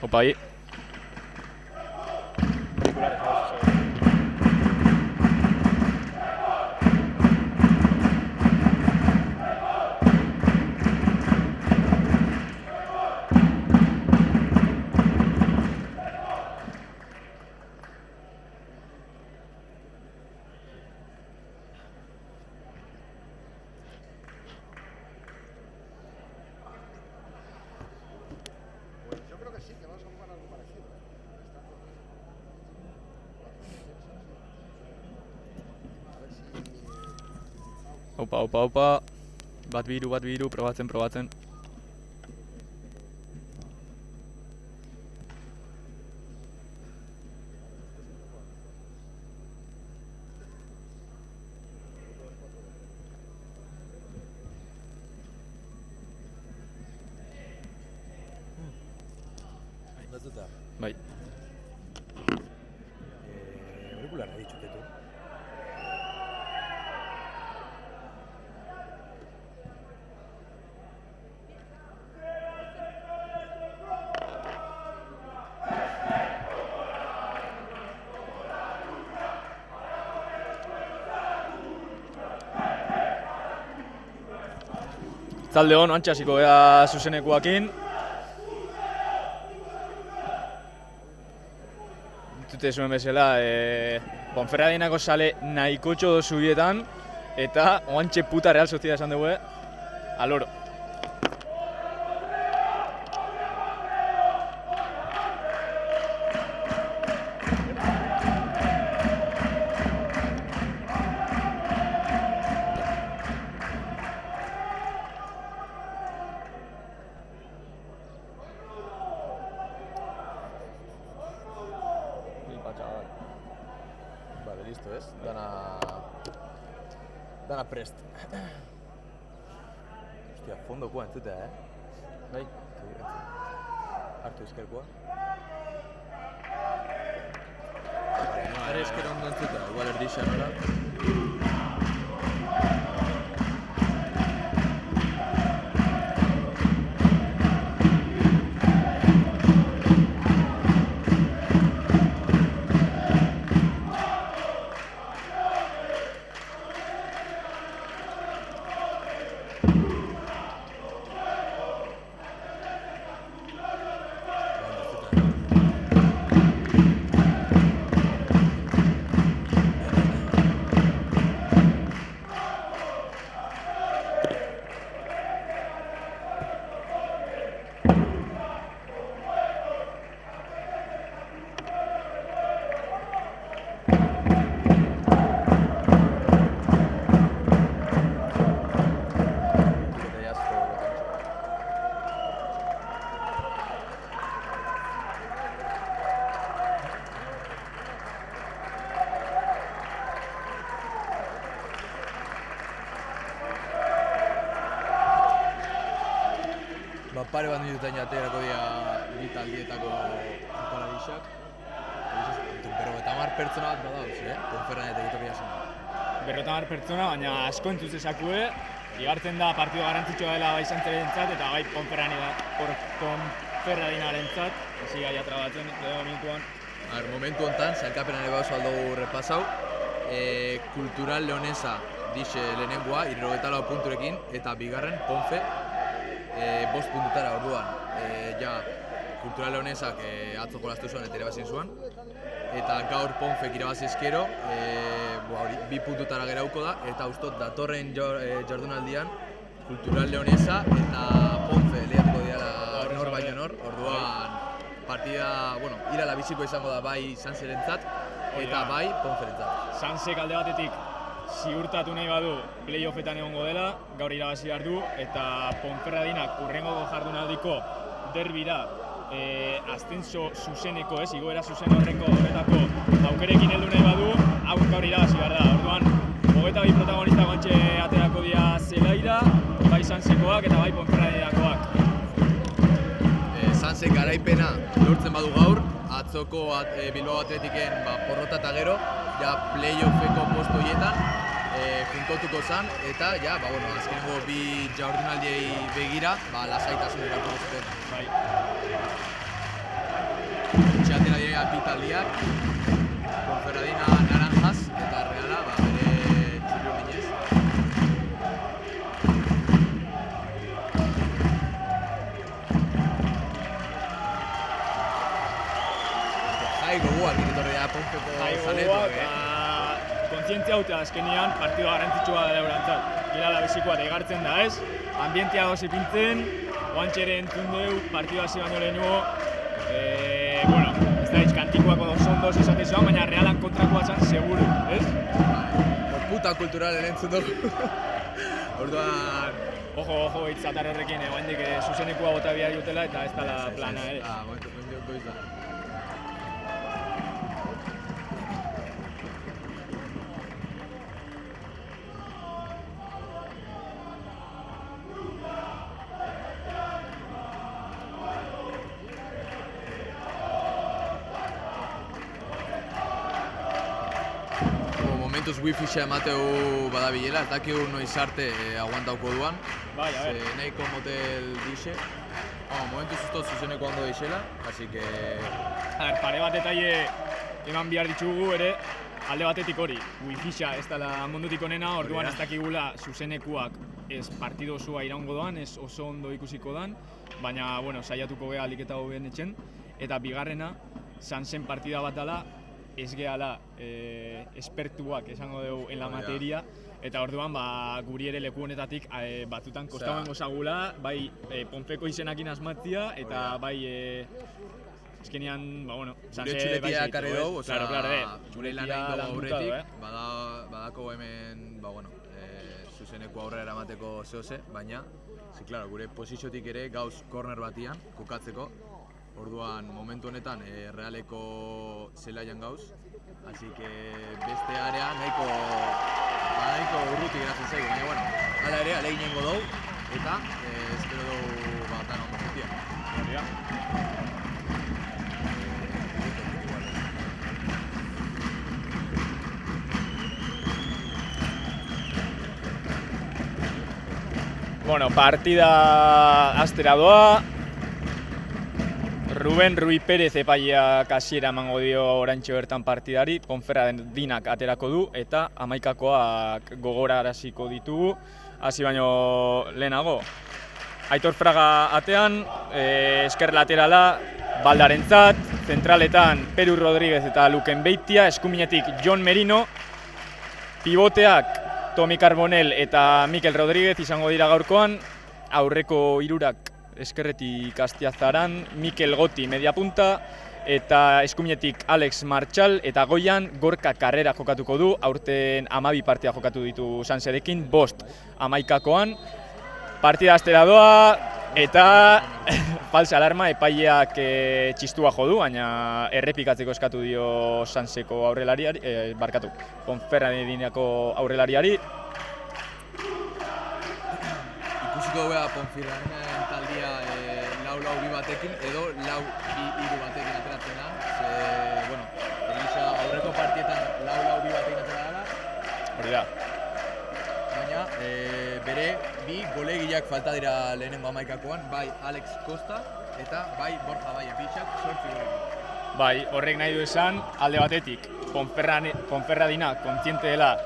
Opa, ahí. Opa. Bat biru, probatzen. Batzuta. Bai. Aurikularra ditzuketu. Zalde hon, antxe hasiko gara zuzenekoakin. Dute zuen bezala, Ponferradinako sale nahikotxo zubietan, eta oantxe puta Real Sociedad esan dugu, aloro. Vale, listo, ez? Dana prest. Hostia, fondokoa entzutea, Bai? Hartu ezkerkoa. Are esker ondo entzutea, igual erdixan, nola? Pare bat minutuetan jateerako dira bi taldietako jokalariak. 50 pertsona bat badauz, Ponferradenetik etorria zena. 50 pertsona, baina asko entzuz ezakue, igartzen da partido garrantzitsua dela bai Santzerentzat eta bai Ponferradinarentzat, hasi gaia trabatzen, edo minutuan. Momentu hontan, sailkapenaren bauzu aldugu repasau, Kultural Leonesa dixe lehenengoa, 74 punturekin, eta bigarren Ponfe, 5 puntutara orduan, Kultural Leonesak atzo jolastu zuen eta irabazin zuen, eta gaur Ponfek irabazi ezkero, 2 puntutara gerauko da, eta ustot datorren jardunaldian Kultural Leonesa eta Ponfe lehiatuko dira nor baino nor, orduan partida, irala biziko izango da bai Sanserentzat eta bai Ponferentzat. Sansek alde batetik ziurtatu nahi badu playoffetan egongo dela, gaur irabazi behar du, eta Ponferradinak hurrengoko jardunaldiko derbira ascenso zuzeneko, igoera zuzen horretako aukerekin heldu nahi badu, hau gaur irabazi behar da. Orduan, 22 protagonista gontxe aterako dira zelaira, bai Sansekoak eta bai Ponferradinakoak. Sansek garaipena lortzen badu gaur, atzoko Bilbao Atletiken porrota eta gero, playoffeko postu horietan finkotuko zen, eta azkenengo bi jardunaldiei begira, lasaitasun eratuko zuten. Bai. apitaldiak, Ponferradina naranjaz eta Reala bere txuri-urdinez. Jai gogoak etorri da Ponfeko zaletuak, kontzientzia haute azkenean partidua garrantzitsua dela eurantzat. Girala bezikoa egartzen da ez, ambientia gozi pintzen, oantxere entzun dugu partidua hasi baino lehenugo, ez da kantikoako sondoz esaten zuen, baina Realan kontrakoa zan seguru, ez? Puta kulturalen entzun dugu. Orduan... Ojo, itzatar horrekin, oaindik zuzenekua bota behar dutela eta ez dela plana ere. Momentu goiz da. Momentuz wifi-xa emateu badabilela, ez dakigu noiz arte aguantauko duan. Bai, a ver. Nahiko motel dixe. Momentuz usto zuzeneko ondo deixela, así que... A ver, pare bat detaile eman behar ditugu ere, alde batetik hori, wifi-xa ez dela mundutik onena, orduan ez dakigula zuzenekuak ez partido osoa iraungo doan, ez oso ondo ikusiko dan, baina, bueno, saiatuko geha alik eta hobeen etxen, eta bigarrena, zen partida bat dela, ez gehala espertuak esango dugu en la materia, eta orduan guri ere leku honetatik batzutan kostauen gozagula, bai Ponfeko izenakin asmatzia, eta bai azkenean, gure txuletia ekarri dugu, gure lan egin dugu aurretik, badako hemen, zuzeneko aurrera eramateko zehose, baina, gure posiziotik ere gauz korner batian, kokatzeko, orduan, momentu honetan, Realeko zelaian gauz, así que beste area nahiko urruti geratzen zaigu, baina, hala ere, alegin egingo dugu, eta espero dugu batan ondo zutia. Bueno, partida astera doa. Ruben Rui Perez epaileak hasiera emango dio oraintxe bertan partidari, Ponferradinak aterako du eta 11koak gogoraraziko ditugu, hasi baino lehenago. Aitor Fraga atean, esker laterala Baldarentzat, zentraletan Peru Rodríguez eta Luken Beitia, eskuminetik Jon Merino, pivoteak Tomi Carbonell eta Mikel Rodríguez izango dira gaurkoan, aurreko hirurak eskerretik Astiazaran, Mikel Goti media punta eta eskuminetik Alex Marchal eta goian Gorka Carrera jokatuko du, aurten 12 partida jokatu ditu Sanserekin, 5 11koan. Partida astera doa eta falsa alarma epaileak txistua jo du, baina errepikatzeko eskatu dio Sanseko aurrelariari, Ponferradinako aurrelariari. Ikusiko bea Ponferradina taldia 4-4-2 batekin edo 4-3 batekin ateratzen da. Elisa aurreko partietan 4-4-2 batekin atera dela. Hori da. Baina bere bi golegileak falta dira lehenengo 11koan, bai Alex Costa eta bai Borja Baie bitxak 8 golekin. Bai, horrek nahi du esan, alde batetik, Ponferradina kontziente dela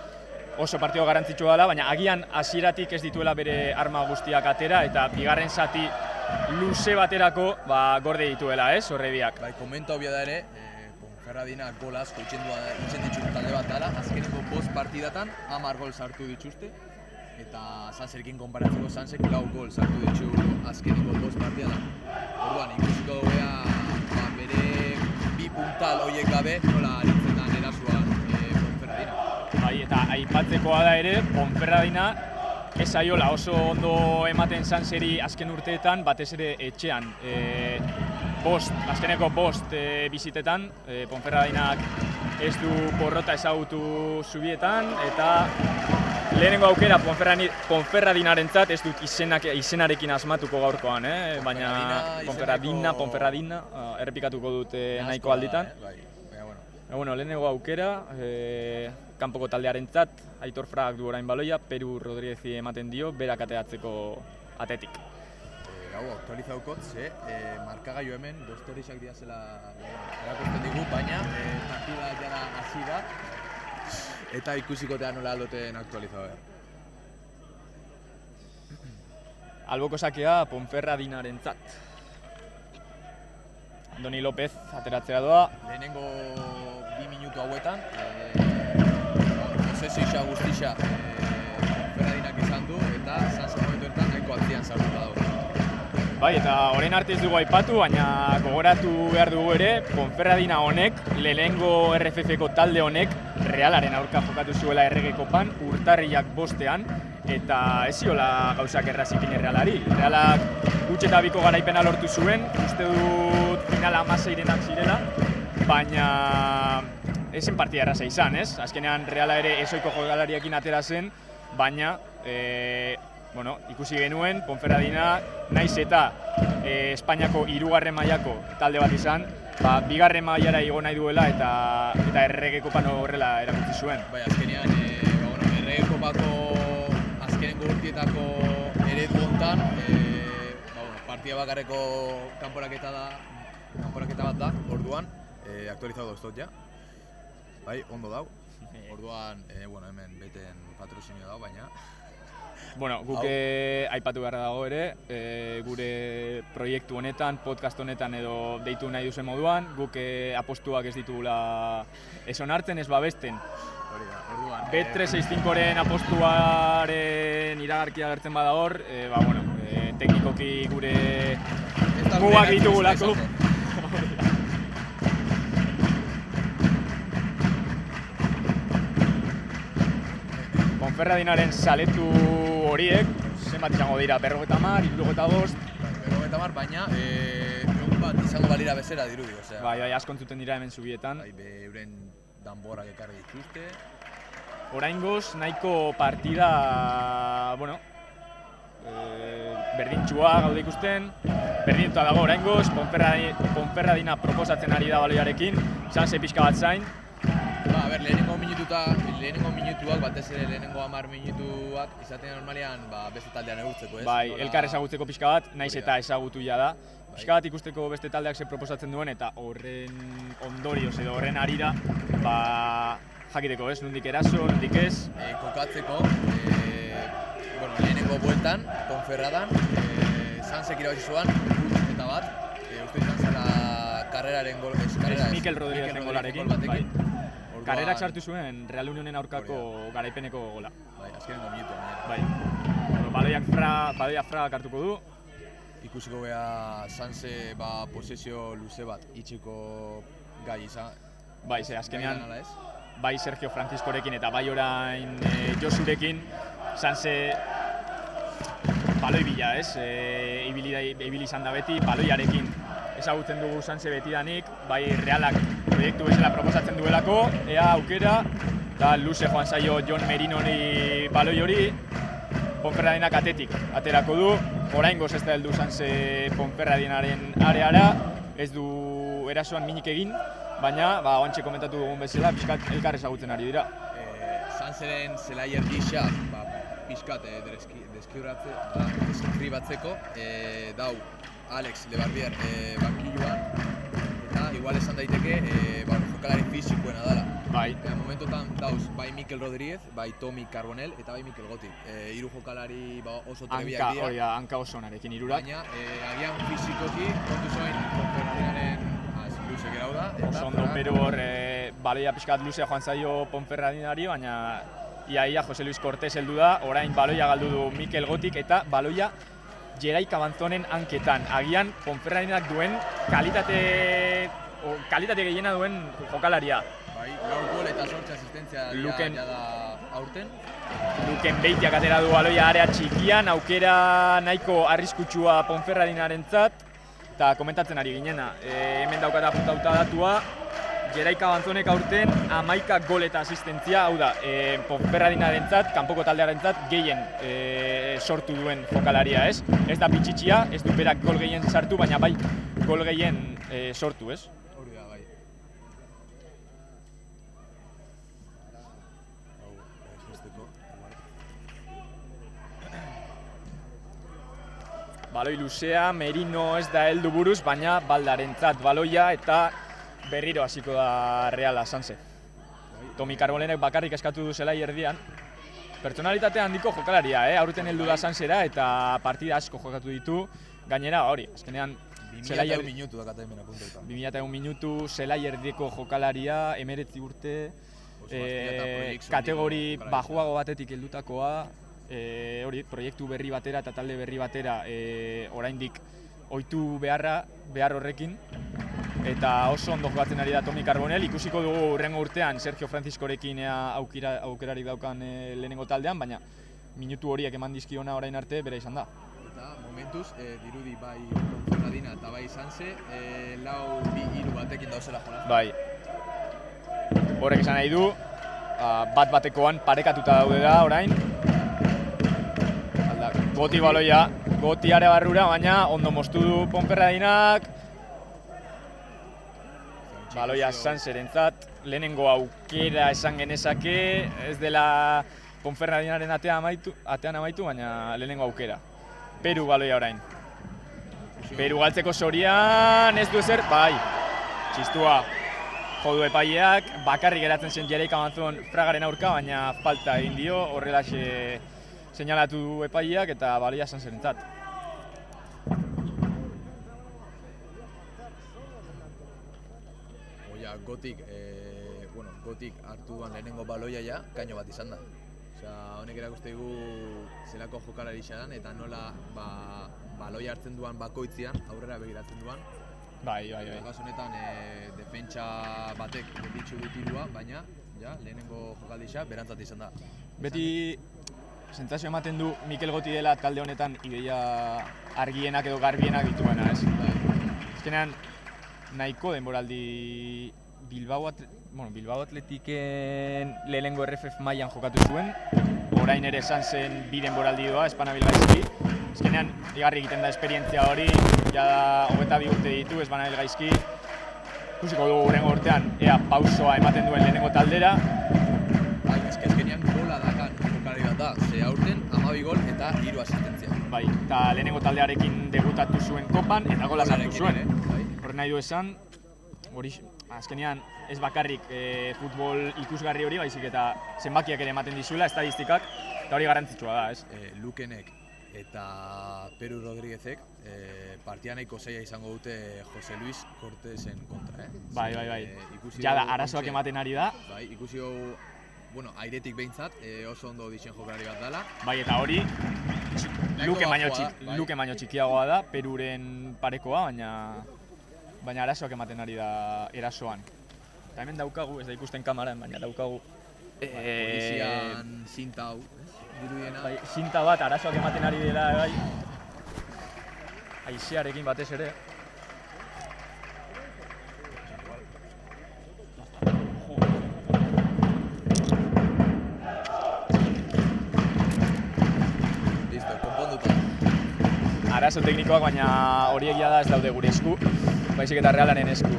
oso partido garrantzitsua dela, baina agian hasieratik ez dituela bere arma guztiak atera eta bigarren zati luze baterako gorde dituela, ez, horre biak. Bai, komenta hobia da ere, Ponferradina gol asko itzen dituzte talde bat dela, azkeneko 5 partidatan 10 gol sartu dituzte, eta Sanserekin konparatzeko Sansek 4 gol sartu ditu azkeneko 5 partidatan. Orduan, ikusiko dugu bere bi puntal horiek gabe nola aritzen da erasuan Ponferradina. Bai, eta aipatzekoa da ere, Ponferradina ez aiola oso ondo ematen Sanseri azken urteetan, batez ere etxean. Azkeneko 5 bizitetan, Ponferradinak ez du porrota ezagutu zubietan, eta lehenengo aukera Ponferradinarentzat ez dut izenarekin asmatuko gaurkoan, baina Ponferradina errepikatuko dut nahiko alditan. Lehenengo aukera, kanpoko taldearentzat, Aitor Fragak du orain baloia, Peru Rodríguez ematen dio, berak ateratzeko atetik. hau aktualizaukot, ze markagailu hemen dostorisak dira zela erakusten digu, baina partida jara hasi da eta ikusikotea nola loten aktualizau behar. Alboko sakea Ponferradinarentzat. Andoni López ateratzea doa. Lehenengo 2 minutu hauetan, posesio guztia Ponferradinak izan du eta Sanse momentuetan nahiko atzian sartuta dago. Bai, eta orain arte ez dugu aipatu, baina gogoratu behar dugu ere, Ponferradina honek, lehenengo RFF-ko talde honek, Realaren aurka jokatu zuela Errege Kopan, urtarrilak 5ean, eta ez ziola gauzak errazikin Realari. Realak gutxe eta biko garaipena lortu zuen, uste dut finala 16-renak zirela, baina esen partida erraza izan, ez? Azkenean Reala ere ezoiko jokalariekin atera zen, baina ikusi genuen, Ponferradina naiz eta Espainiako 3. mailako talde bat izan, bigarren mailara igo nahi duela eta Errege Kopan horrela erakutsi zuen. Bai, azkenean, Errege Kopako azkenengo urtietako eredu hontan, partida bakarreko kanporaketa bat da, orduan, aktualizatu doztot ja. Bai, ondo dau. Orduan, hemen beten patrozinio dau, baina... Guk aipatu beharra dago ere, gure proiektu honetan, podcast honetan edo deitu nahi duzen moduan, guk apostuak ez ditugula ez onartzen, ez babesten. Bet365-ren apostuaren iragarkia agertzen bada hor, teknikoki gure mugak ditugulako. Ponferradinaren saletu horiek, zenbat izango dira, 50, 75? 50, baina egun bat izango balira bezera dirudi, osea. Bai, asko entzuten dira hemen zubietan. Bai, euren danborak ekarri dituzte. Oraingoz, nahiko partida, berdintxua gaude ikusten, berdintuta dago oraingoz, Ponferradina proposatzen ari da baloiarekin, Sanse pixka bat zain. Lehenengo minutuak, batez ere lehenengo 10 minutuak izaten normalean beste taldean egurtzeko, ez? Bai, elkar ezagutzeko pixka bat, naiz eta ezagutu ja da. Pixka bat ikusteko beste taldeak ze proposatzen duen eta horren ondorioz edo horren arira, jakiteko, ez? Nondik eraso, nondik ez? Kokatzeko, lehenengo bueltan, Ponferradan, Sansek irabazi zuan, eta bat, uste izan zela karreraren gol, Mikel Rodríguezen golarekin. Karrerak sartu zuen Real Unionen aurkako garaipeneko gola. Bai, azkenengo minutua. Bai. Baloiak Fragak hartuko du. Ikusiko beha Sanse posesio luze bat itxiko gai izan. Bai, azkenean bai Sergio Franciscorekin eta bai orain Josurekin Sanse baloi bila, ez? Ibili izan da beti baloiarekin. Ezagutzen dugu Sanse betidanik, bai Realak proiektu bezala proposatzen duelako, ea aukera, eta luze joan zaio Jon Merinori baloi hori, Ponferradinak atetik aterako du, oraingoz ez da heldu Sanse Ponferradinaren areara, ez du erasoan minik egin, baina oantxe komentatu dugun bezala, pixkat elkar ezagutzen ari dira. Sanseren zelaier gisa, pixkat deskribatzeko, dau Alex Lebarbier bankiluan, eta igual esan daiteke jokalari fizikoena dela. Bai. Momentotan dauz bai Mikel Rodríguez, bai Tomi Carbonell eta bai Mikel Gotik. Hiru jokalari oso trebiak dira. Hori da, hanka oso narekin hirurak. Baina agian fizikoki kontu zoin Ponferradinaren luze gerau da. Oso ondo, pero hor baloia pixkat luzea joan zaio Ponferradinari, baina ia Jose Luis Cortés heldu da, orain baloia galdu du Mikel Gotik eta baloia Gerai Cabanzonen hanketan. Agian Ponferradinak duen kalitate gehiena duen jokalaria. Bai, 4 gol eta 8 asistentzia da aurten. Luken Beitiak atera du baloia area txikian, aukera nahiko arriskutsua Ponferradinarentzat, eta komentatzen ari ginena. Hemen daukat apuntauta datua, Gerai Cabanzonek aurten 11 gol eta asistentzia, hau da, Ponferradinarentzat, kanpoko taldearentzat gehien sortu duen jokalaria, ez? Ez da pitxitxia, ez du berak gol gehien sartu, baina bai gol gehien sortu, ez? Hori da, bai. baloi luzea, Merino ez da heldu buruz, baina Baldarentzat baloia eta berriro hasiko da Reala Sanse. Tomi Karbolenek bakarrik eskatu du zelai erdian. Pertsonalitate handiko jokalaria, aurten heldu da Sansera eta partida asko jokatu ditu. Gainera, hori, azkenean 2001 minutu dakate hemen apuntatuta. 2001 minutu, zelai erdiko jokalaria, 19 urte, kategori bajuago batetik heldutakoa, proiektu berri batera eta talde berri batera oraindik ohitu behar horrekin. Eta oso ondo jokatzen ari da Tomi Carbonell, ikusiko dugu hurrengo urtean Sergio Franciscorekin aukerarik daukan lehenengo taldean, baina minutu horiek eman dizkiona orain arte bera izan da. Eta momentuz, dirudi bai Ponferradina eta bai Sanse, 4-2-3 batekin dauzela jolazten. Bai. Horrek esan nahi du, bat batekoan parekatuta daude da orain. Goti baloia, Goti are barrura, baina ondo moztu du Ponferradinak. Baloia Sanserentzat, lehenengo aukera esan genezake, ez dela Ponferradinaren atean amaitu, baina lehenengo aukera. Peru baloia orain. Peru galtzeko zorian, ez du ezer, bai, txistua. Jodu epaileak, bakarrik geratzen zen Jereik Amanzon Fragaren aurka, baina falta egin dio, horrelaxe seinalatu du epaileak eta baloia Sanserentzat. Gotik hartu duan lehenengo baloia ja, kaino bat izan da. Honek erakuste dugu zelako jokalari xaran eta nola baloia hartzen duan bakoitzian, aurrera begiratzen duan. Bai. Kasu honetan defentsa batek ditzu du tirua, baina lehenengo jokaldi berantzat izan da. Beti sentsazio ematen du Mikel Goti dela talde honetan ideia argienak edo garbienak dituena, ez? Azkenean nahiko denboraldi Bilbao Atletiken lehenengo RFF mailan jokatu zuen, orain ere Sansen bi denboraldi doa, espanabil gaizki. Azkenean, igarri egiten da esperientzia hori, jada 22 urte ditu, espanabil gaizki. Ikusiko dugu hurrengo urtean, ea pausoa ematen duen lehenengo taldera. Bai, azkenean gola dakan jokalari bat da, ze aurten 12 gol eta 3 asistentzia. Bai, eta lehenengo taldearekin debutatu zuen kopan eta gola sartu zuen. Horren nahi du esan, hori azkenean ez bakarrik futbol ikusgarri hori, baizik eta zenbakiak ere ematen dizuela, estadistikak, eta hori garrantzitsua da, ez? Lukenek eta Peru Rodríguezek partia nahiko zaila izango dute Jose Luis Cortesen kontra, Bai. Jada, arazoak ematen ari da. Bai, ikusi dugu, airetik behintzat, oso ondo dixen jokalari bat dela. Bai, eta hori, Luke baino txikiagoa da, Peruren parekoa, baina arazoak ematen ari da erasoan. Eta hemen daukagu, ez da ikusten kameran, baina daukagu polizian zinta hau, dirudiena. Bai, zinta bat arazoak ematen ari dela, bai. Haizearekin batez ere. Listo, konponduta. Arazo teknikoak, baina hori egia da ez daude gure esku, baizik eta Realaren esku.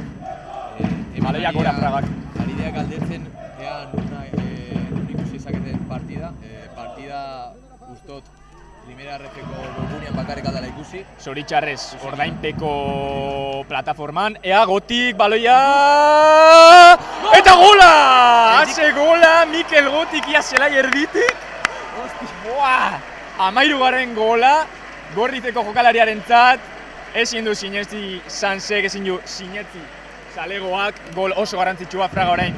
Baloiak gora Fragak. Arideak galdetzen, ea nun ikusi ezaketen partida. Partida guztot primera RFko webgunean bakarrik aldala ikusi. Zoritxarrez, ordainpeko plataforman, ea Gotik baloia! Eta gola! Haze gola, Mikel Gotik ia zelai erditik. Buah! 13. gola, Gorriteko jokalariarentzat, ezin du sinetzi Sansek, ezin du sinetzi Zalegoak, gol oso garrantzitsua Fraga orain.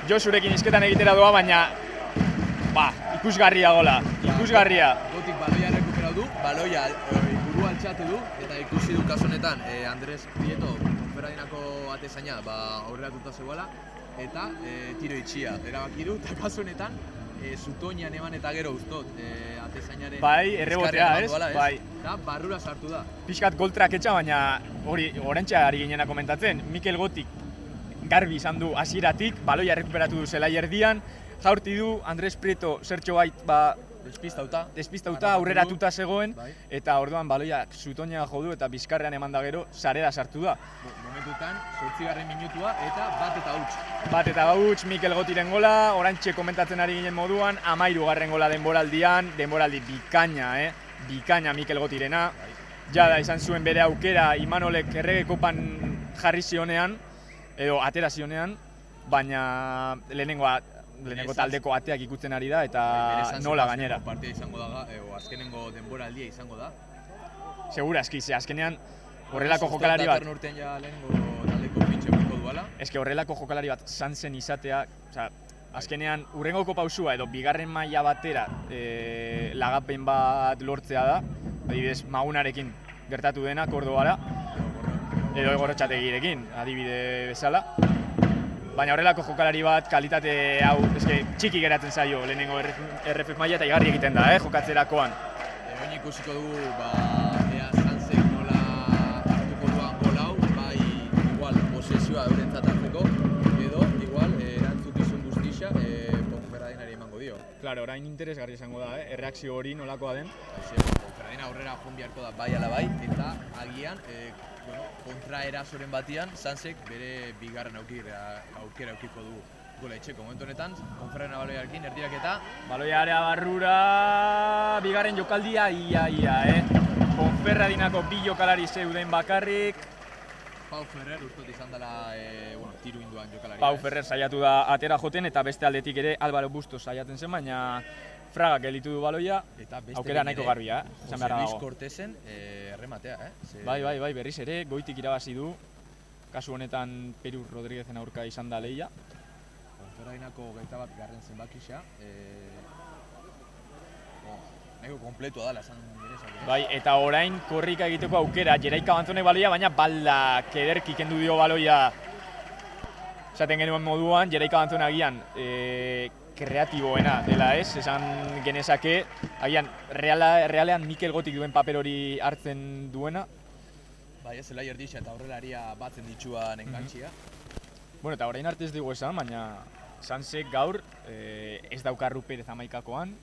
Josurekin izketan egitera doa, baina ikusgarria gola, ikusgarria. Gotik baloia rekuperatu du, baloia buru altxatu du, eta ikusi du kasu honetan Andres Prieto, Ponferradinako atezaina, aurreratuta zegoela, eta tiro itxia erabaki du, eta kasu honetan Zutoinan eman eta gero ustot atezainaren bai, errebotea, ez? Bai. Eta barrura sartu da. Pixkat goltrak etxa, baina hori orentxe ari ginena komentatzen. Mikel Gotik garbi izan du hasieratik, baloia errekuperatu du zelai erdian, jaurti du Andres Prieto zertxo bait despistauta aurreratuta zegoen, eta orduan baloiak Zutoina jo du eta bizkarrean eman da gero sarera sartu da. Momentutan, 8. minutua eta bat eta huts Mikel Gotiren gola, orantxe komentatzen ari ginen moduan, 13. gola denboraldian, denboraldi bikaina, bikaina Mikel Gotirena, jada izan zuen bere aukera Imanolek errege kopan jarri zionean, edo atera zionean, baina lehenengo taldeko ateak ikutzen ari da, eta nola gainera. Partia izango da, azkenengo denboraldia izango da. Segurazki, azkenean horrelako jokalari bat... urtean ja lehenengo taldeko fitxe buko duala. Eske horrelako jokalari bat Sansen izatea, azkenean urrengoko pausua edo bigarren maila batera lagapen bat lortzea da, adibidez Magunarekin gertatu dena Kordobara, edo Gorrotxategirekin, adibide bezala. Baina horrelako jokalari bat kalitate hau txiki geratzen zaio lehenengo RFF maila eta igarri egiten da, jokatzerakoan. Oin ikusiko dugu, ea Sansek nola hartuko duan gol hau, bai igual posesioa eurentzat hartzeko, edo igual erantzukizun guztixa Ponferradinari emango dio. Claro, orain interesgarri izango da, erreakzio hori nolakoa den. Ponferradina aurrera joan beharko da bai ala bai, eta agian kontra erasoren batian Sansek bere bigarren aukera aukiko du gola etxeko. Momentu honetan, Ponferradina baloiarekin erdiraketa. Baloia area barrura, bigarren jokaldia ia, Ponferradinako bi jokalari zeuden bakarrik. Pau Ferrer ustot izan dela tiru induan jokalaria. Pau Ferrer saiatu da atera joten eta beste aldetik ere Álvaro Bustos saiatzen zen, baina Fragak gelditu du baloia, aukera nahiko garbia, esan beharra dago. Jose Luis Cortesen errematea, Bai, berriz ere, goitik irabazi du, kasu honetan Peru Rodríguezen aurka izan da lehia. Ponferradinako gaita bat garren zenbakixa, nahiko kompletua dala, esan direzak. Bai, eta orain korrika egiteko aukera, Jeraika Banzonek baloia, baina baldak ederki kendu dio baloia. Esaten genuen moduan, Jeraika Banzone agian kreatiboena dela esan genezake, agian realean Mikel Gotik duen paper hori hartzen duena. Bai, ez zela erdixa eta horrelaria batzen dituan engantxia. Bueno, eta orain arte ez dugu esan, baina Sansek gaur ez dauka Ruperez amaikakoan,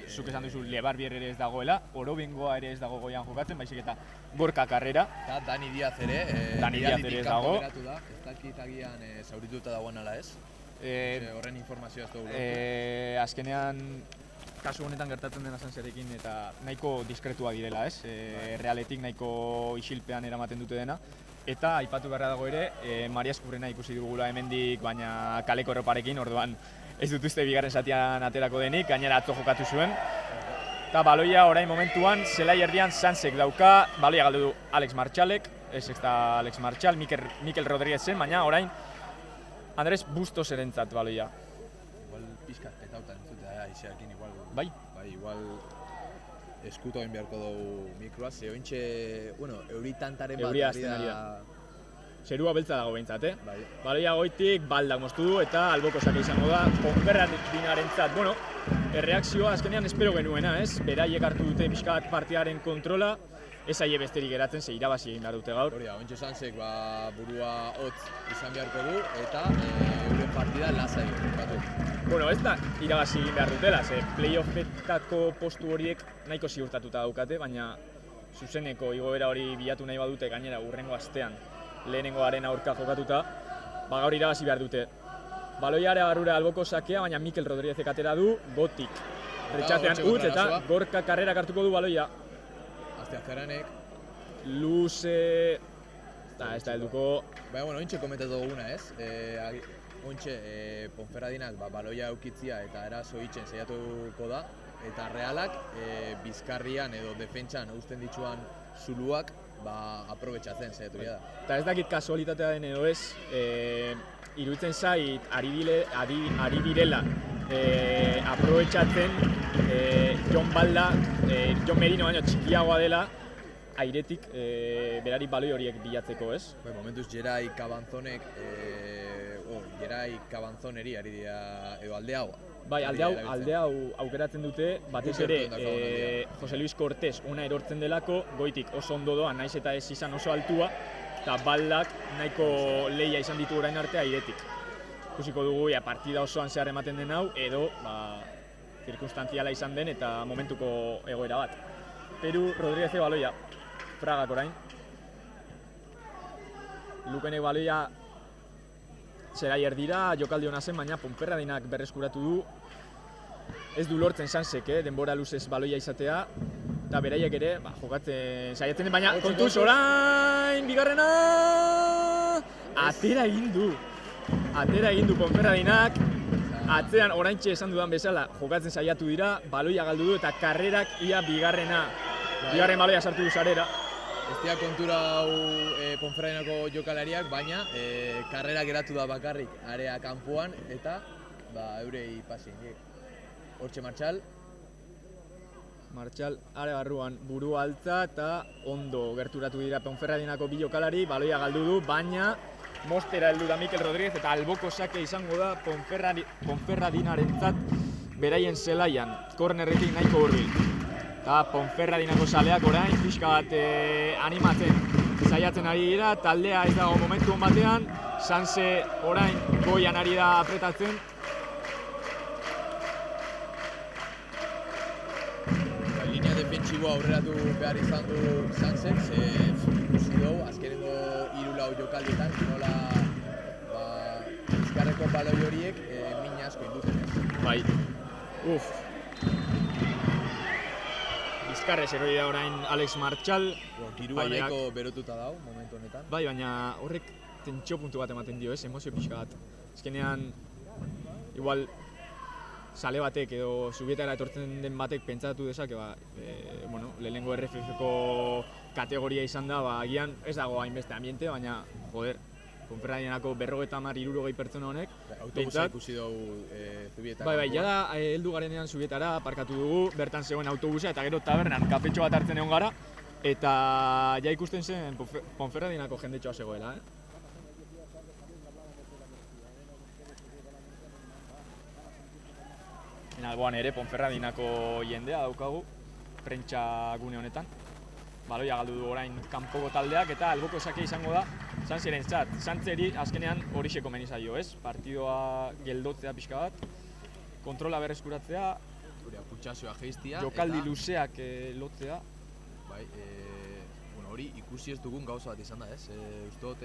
zuk esan duzu Lebarbier ere ez dagoela, Orobengoa ere ez dago goian jokatzen, baizik eta Gorka Carrera. Eta Dani Diaz ere ez dago. Ez dakit agian zaurituta dagoen ala ez? Horren informazioa ez dugu. Azkenean, kasu honetan gertatzen dena Sanserekin eta nahiko diskretua direla, Realetik nahiko isilpean eramaten dute dena. Eta aipatu beharra dago ere, Maria Eskurrena ikusi dugula hemendik, baina kaleko erroparekin, orduan ez dut uste bigarren zatian aterako denik, gainera atzo jokatu zuen. Eta baloia orain momentuan, zelai erdian Sansek dauka, baloia galdu du Alex Martxalek, ez da Alex Martxal, Mikel Rodríguezen, baina orain Andres Bustos erentzat baloia. Igual pixkat petauta entzutea aizeakin igual. Bai? Bai, igual eskutu egin beharko dugu mikroa, ze ointxe, euritantaren bat da... Zerua beltza dago behintzat, Bai. Baloia goitik, baldak moztu du eta alboko sake izango da Ponferradinarentzat. Bueno, erreakzioa azkenean espero genuena, Beraiek hartu dute pixkat partiaren kontrola, ez aie besterik geratzen, ze irabazi egin behar dute gaur. Hori da, ointxe Sansek burua hotz izan beharko du eta euren partida lasai jokatu. Bueno, ez da irabazi egin behar dutela, ze playoffetako postu horiek nahiko ziurtatuta daukate, baina zuzeneko igoera hori bilatu nahi badute gainera hurrengo astean lehenengoaren aurka jokatuta, gaur irabazi behar dute. Baloia area barrura alboko sakea, baina Mikel Rodríguezek atera du, Gotik retxatean utz eta Gorka Carrera hartuko du baloia. Azteazeranek. Luze... ez da helduko... Baina, bueno, ointxe komentatu duguna, Ointxe, Ponferradinak baloia eukitzia eta eraso itxen saiatuko da, eta Realak bizkarrian edo defentsan uzten dituan zuluak aprobetxatzen saiatu da. Eta ez dakit kasualitatea den edo ez, iruditzen zait ari direla aprobetxatzen Jon Balda, Jon Merino baino txikiagoa dela, airetik berari baloi horiek bilatzeko, ez? Momentuz Gerai Cabanzoneri ari dira edo alde hau. Bai, alde hau aukeratzen dute, batez ere Jose Luis Cortés ona erortzen delako, goitik oso ondo doa, naiz eta ez izan oso altua, eta baldak nahiko lehia izan ditu orain arte airetik. Ikusiko dugu, partida osoan zehar ematen den hau, edo zirkunstantziala izan den eta momentuko egoera bat. Peru Rodríguez baloia, Fragak orain. Lukenek baloia zelai erdira, jokaldi hona zen, baina Ponferradinak berreskuratu du. Ez du lortzen Sansek, denbora luzez baloia izatea. eta beraiek ere jokatzen saiatzen den, baina kontuz orain bigarrena atera egin du Ponferradinak, atzean oraintxe esan dudan bezala jokatzen saiatu dira, baloia galdu du eta karrerak ia bigarren baloia sartu du sarera. Ez dira kontura hau Ponferradinako jokalariak, baina karrera geratu da bakarrik area kanpoan eta eurei pasi indiek. Hortxe Martxal are barruan buru altza eta ondo gerturatu dira Ponferradinako bi jokalari, baloia galdu du, baina mostera heldu da Mikel Rodríguez eta alboko sake izango da Ponferradinarentzat beraien zelaian, kornerretik nahiko hurbil. Eta Ponferradinako zaleak orain pixka bat animatzen saiatzen ari dira, taldea ez dago momentu on batean, Sanse orain goian ari da apretatzen. Linea defentsiboa aurreratu behar izan du Sansen, ikusi dugu azkenengo 3-4 jokaldietan, nola bizkarreko baloi horiek min asko induten ez. Bai, bizkarrez erori da orain Alex Martxal. Girua nahiko berotuta dago momentu honetan. Bai, baina horrek tentsio puntu bat ematen dio, emozio pixka bat. Azkenean, igual, sale batek edo Zubietara etortzen den batek pentsatu dezake, lehenengo RFF-ko kategoria izan da, agian ez dago hainbeste ambiente, baina, Ponferradinako 50-60 pertsona honek. Autobusa ikusi dugu Zubietara. Bai, jada heldu garenean Zubietara parkatu dugu, bertan zegoen autobusa eta gero tabernan kafetxo bat hartzen egon gara, eta ja ikusten zen Ponferradinako jendetxoa zegoela. Alboan ere Ponferradinako jendea daukagu, prentsa gune honetan. Baloia galdu du orain kanpoko taldeak eta alboko sake izango da Sanserentzat. Santzeri azkenean horixe komeni zaio, ez? Partidoa geldotzea pixka bat, kontrola berreskuratzea, putxazioa jeistia, jokaldi luzeak lotzea. Bai, hori ikusi ez dugun gauza bat izan da, ez? Uste dut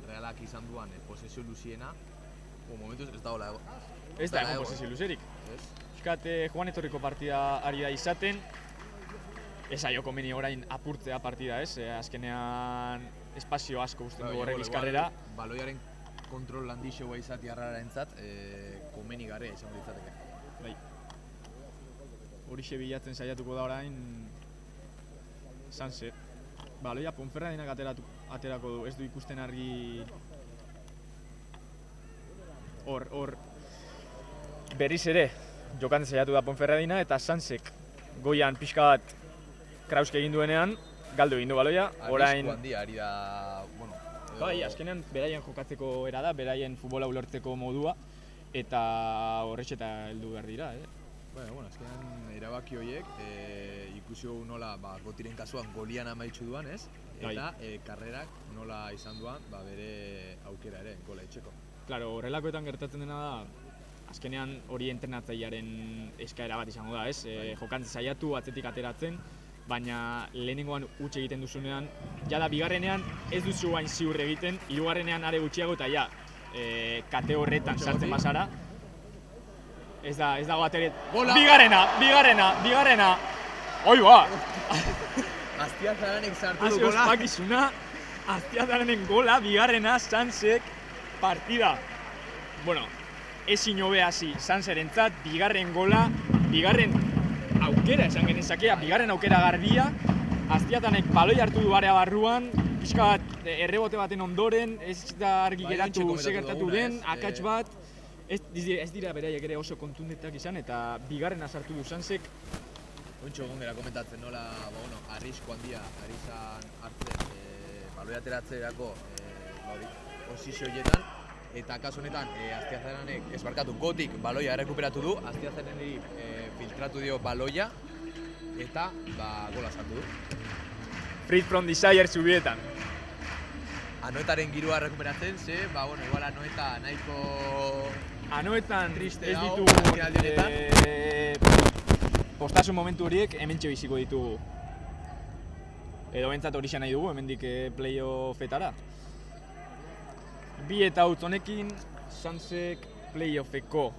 Realak izan duan posesio luziena, momentuz ez dagoela ego. Ez da egon posesio luzerik. Piskat Juan Etorriko partida ari da izaten, ez aio komeni orain apurtzea partida, ez? Azkenean espazio asko usten du horrek bizkarrera. Baloiaren kontrol handixeua izatea arrararentzat, komeni garria izango ditzateke. Bai. Horixe bilatzen saiatuko da orain Sanse. Baloia Ponferradinak aterako du, ez du ikusten argi hor berriz ere jokatzen saiatu da Ponferradina eta Sansek goian pixka bat Krauske egin duenean galdu egin du baloia. Arrisku handia ari da, Bai, azkenean beraien jokatzeko era da, beraien futbola ulertzeko modua eta horretxeta heldu behar dira, azkenean erabaki horiek ikusi dugu nola Gotiren kasuan golian amaitzu duan, ez? Eta karrerak nola izan duan bere aukera ere, gola etxeko. Claro, horrelakoetan gertatzen dena da, azkenean hori entrenatzailearen eskaera bat izango da, ez? Jokantzen saiatu, atzetik ateratzen, baina lehenengoan huts egiten duzunean, jada bigarrenean ez duzu hain ziur egiten, hirugarrenean are gutxiago eta kate horretan sartzen bazara. Ez dago ateret. Bigarrena! Oi ba! Aztiazaranek sartu du gola. Ospakizuna, Aztiazaranen gola, bigarrena, Sansek partida. Ezin hobe hasi Sanserentzat, bigarren gola, bigarren aukera esan genezakea, bigarren aukera garbia. Aztiazanek baloi hartu du area barruan, pixka bat errebote baten ondoren, ez da argi geratu ze gertatu den, akats bat. Ez dira beraiek ere oso kontundetak izan eta bigarrena sartu du Sansek. Ontxo egon gara komentatzen nola, arrisku handia ari izan hartzen baloi ateratzerako posizio horietan. Eta kasu honetan, Aztiazaranek Gotik baloia errekuperatu du, Aztiazareni filtratu dio baloia eta gola sartu du. Free from desire Zubietan. Anoetaren girua errekuperatzen, igual Anoeta nahiko... Anoetan ez triste ditugu postasun momentu horiek hementxe biziko ditugu. Edo bentsat hori nahi dugu, hemendik playoffetara. Bi eta utz honekin, Sansek playoffeko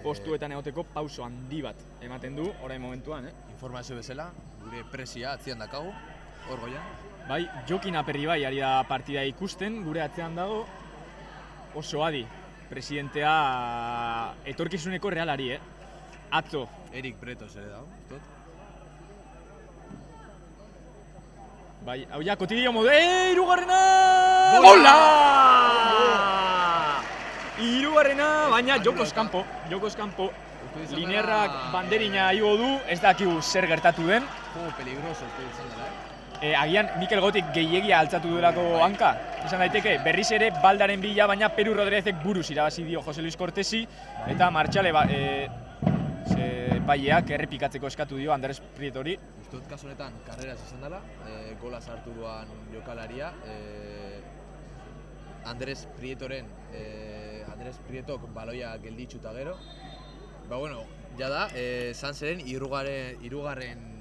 postuetan egoteko pauso handi bat ematen du, orain momentuan. Informazio bezala, gure presia atzian dakagu, hor goian. Bai, Jokin Aperri bai ari da partida ikusten, gure atzean dago oso adi. Presidentea etorkizuneko realari, Atzo. Erik Bretos ere dago, tot. Bai, hau ja, kotidio modu, hirugarrena! Gola! Hirugarrena, baina Jokos kanpo. Linerrak banderina igo du, ez dakigu zer gertatu den. Juego peligroso uste izan dela, Agian Mikel Gotik gehiagia altzatu duelako hanka. Izan daiteke, berriz ere baldaren bila, baina Peru Rodríguezek buruz irabazi dio Jose Luis Cortesi, eta Martxale epaileak errepikatzeko eskatu dio Andres Prietori. Ustot kasu honetan karreraz izan dela, gola sartu duan jokalaria, Andres Prietok baloia gelditzu eta gero. Bueno, jada, Sanseren hirugarren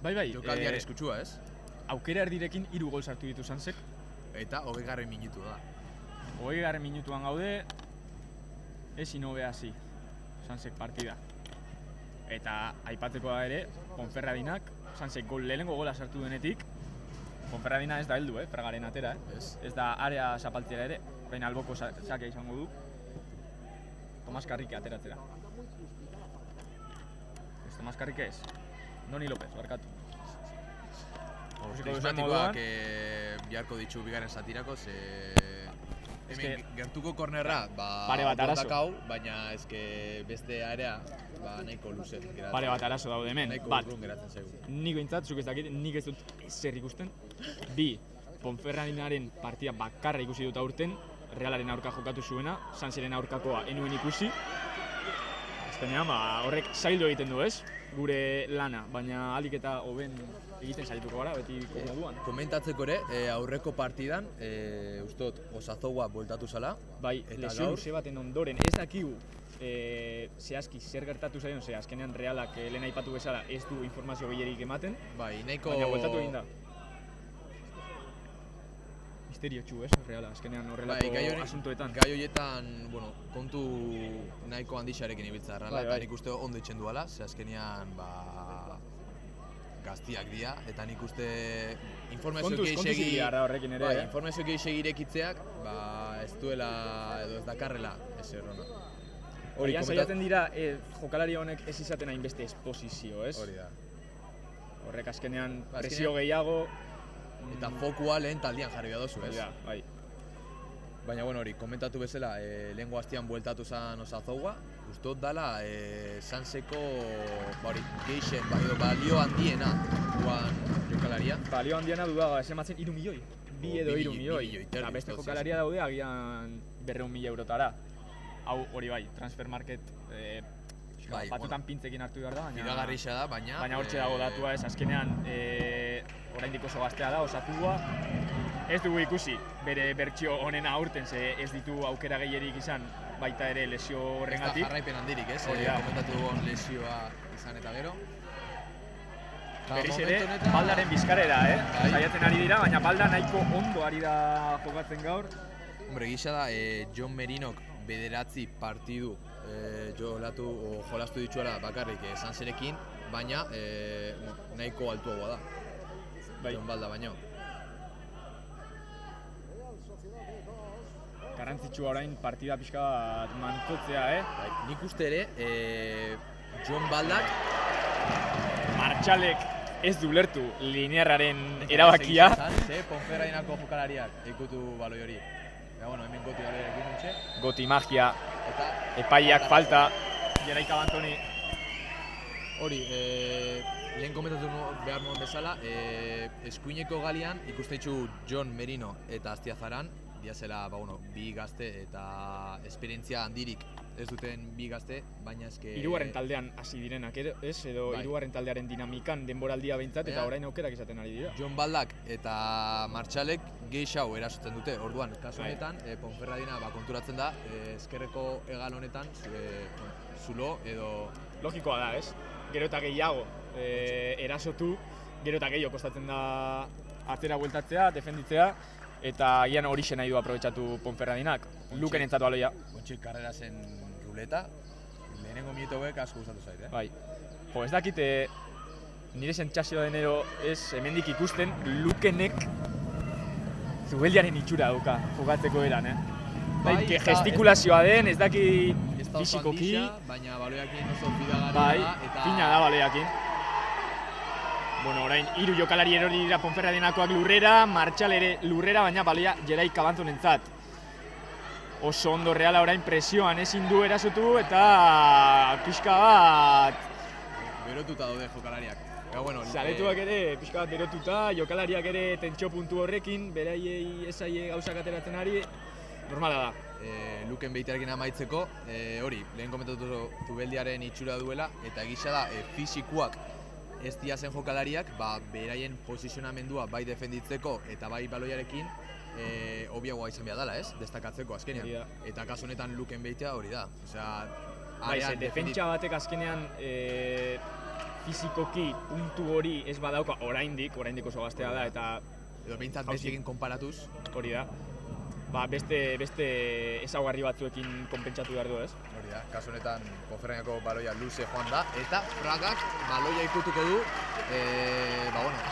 Bai, jokaldian eskutsua, ez? Aukera erdirekin 3 gol sartu ditu Sansek. Eta 20. minutu da. 20. minutuan gaude, ezin hobe hasi Sansek partida. Eta aipatzekoa ere, Ponferradinak, Sansek lehenengo gola sartu denetik, Ponferradina ez da heldu, Fragaren atera, Ez da area zapaltzera ere, baina alboko sakea izango du. Tomas Karrike ateratzera. Ez Tomas Karrike ez. Noni López, barkatu. Prismatikoak biharko ditu bigarren satirako, hemen gertuko kornerra pare bat arazo dakau, baina beste area nahiko luze. Pare bat arazo daude hemen. Bat, nik behintzat, zuk ez dakit, nik ez dut zer ikusten. 2, Ponferradinaren partida bakarra ikusi dut aurten, Realaren aurka jokatu zuena, Sanseren aurkakoa enuen ikusi. Azkenean, horrek zaildu egiten du, ez? Gure lana, baina alik eta hoben egiten saietuko gara, beti moduan. Komentatzeko ere, aurreko partidan, ustot, Osazoua bueltatu zala. Bai, lesio luze baten ondoren, ez dakigu zehazki zer gertatu zaion, azkenean Realak lehen aipatu bezala ez du informazio gehierik ematen. Bai, nahiko... Baina bueltatu egin da. Misteriotsu, ez, Reala, azkenean horrelako asuntoetan. Gai horietan, kontu nahiko handixarekin ibiltza Reala, eta nik uste ondo itxen duela, azkenean, gaztiak dira, eta nik uste informazio gehi irekitzeak, ez duela, edo ez dakarrela, ez errona. Horian saiatzen dira, jokalari honek ez izaten hainbeste esposizio, ez? Hori da. Horrek azkenean presio gehiago, eta fokua lehen taldean jarri behar dozu, ez? Bai. Baina, hori, komentatu bezala, lehengo hastian bueltatu zen Osazoua, ustot dala, Sanseko, geixen, balio handiena duan jokalaria. Balio handiena dudaga, ez ematzen 3 milioi. 2 edo 3 milioi. Eta beste jokalaria daude agian 200.000 eurotara. Hau hori bai, transfer market batutan pintzekin hartu behar da, fidagarrixa da, baina hortxe dago datua ez, azkenean oraindik oso gaztea da, Osatua. Ez dugu ikusi bere bertsio honena aurten, ez ditu aukera gehierik izan, baita ere lesio horrengatik. Ez da jarraipen handirik, ez? Komentatu dugun lesioa izan eta gero. Berriz ere, Baldaren bizkarera, saiatzen ari dira, baina Balda nahiko ondo ari da jokatzen gaur. Hombre, gisa da, John Merinok 9 partidu jolastu dituela bakarrik Sanserekin, baina nahiko altuagoa da. John Balda baino. Garrantzitsua orain partida pixka bat mantzotzea, Nik uste ere, John Baldak Martxalek ez du lertu linearraren erabakia. Ponferradinako jokalariak ikutu baloi hori. Hemen Goti baloiarekin dutxe. Goti magia, epaiak falta, Jeraika Bantoni. Hori, lehen komentatu behar nuen bezala, eskuineko galian ikusteitzu John Merino eta Astiazaran, diazela, bi gazte eta esperientzia handirik ez duten bi gazte, baina eske... Hirugarren taldean hasi direnak, ez? Edo hirugarren taldearen dinamikan denboraldia behintzat eta orain aukerak izaten ari dira. John Baldak eta Martxalek geixau erasotzen dute, orduan, kasu honetan, Ponferradina konturatzen da, ezkerreko hegal honetan, zulo edo... Logikoa da, ez? Gero eta gehiago erasotu, gero eta gehiago kostatzen da atzera bueltatzea, defenditzea, eta agian horixe nahi du aprobetxatu Ponferradinak. Luken entzatu aloia. Kontxik karrera zen ruleta, lehenengo minutu hauek asko gustatu zait, Bai. Ez dakite nire sentsazioa denero ez hemendik ikusten Lukenek Zubeldiaren itxura dauka jokatzeko eran, Bai, gestikulazioa den, ez daki fisikoki. Baina baloiakin oso fidagarria bai, eta... fina da baloiakin. Bueno, orain, 3 jokalari erori dira Ponferradinakoak lurrera, Martxal ere lurrera, baina baloia Jerai Kabantzonentzat. Oso ondo Reala orain presioan ezin du erasotu eta pixka bat... Berotuta daude jokalariak. Bueno, zaletuak ere pixka bat berotuta, jokalariak ere tentxo puntu horrekin, beraiei esaie gauzak ateratzen ari, normala da. Luken behitearekin amaitzeko, hori, lehen komentatu Zubeldiaren itxura duela, eta egisa da, fisikuak ez diazen jokalariak, beraien posizionamendua bai defenditzeko eta bai baloiarekin, obiagoa izan behar dela, ez? Destakatzeko azkenean. Eta kasu honetan Luken behitea hori da. Bai, defentsa batek azkenean fizikoki puntu hori ez badauka oraindik oso gaztea da eta... Edo behintzat bestiekin konparatuz. Hori da. Beste ezaugarri batzuekin konpentsatu behar du, ez? Hori da, kasu honetan Ponferradinako baloia luze joan da, eta Fragak baloia ikutuko du,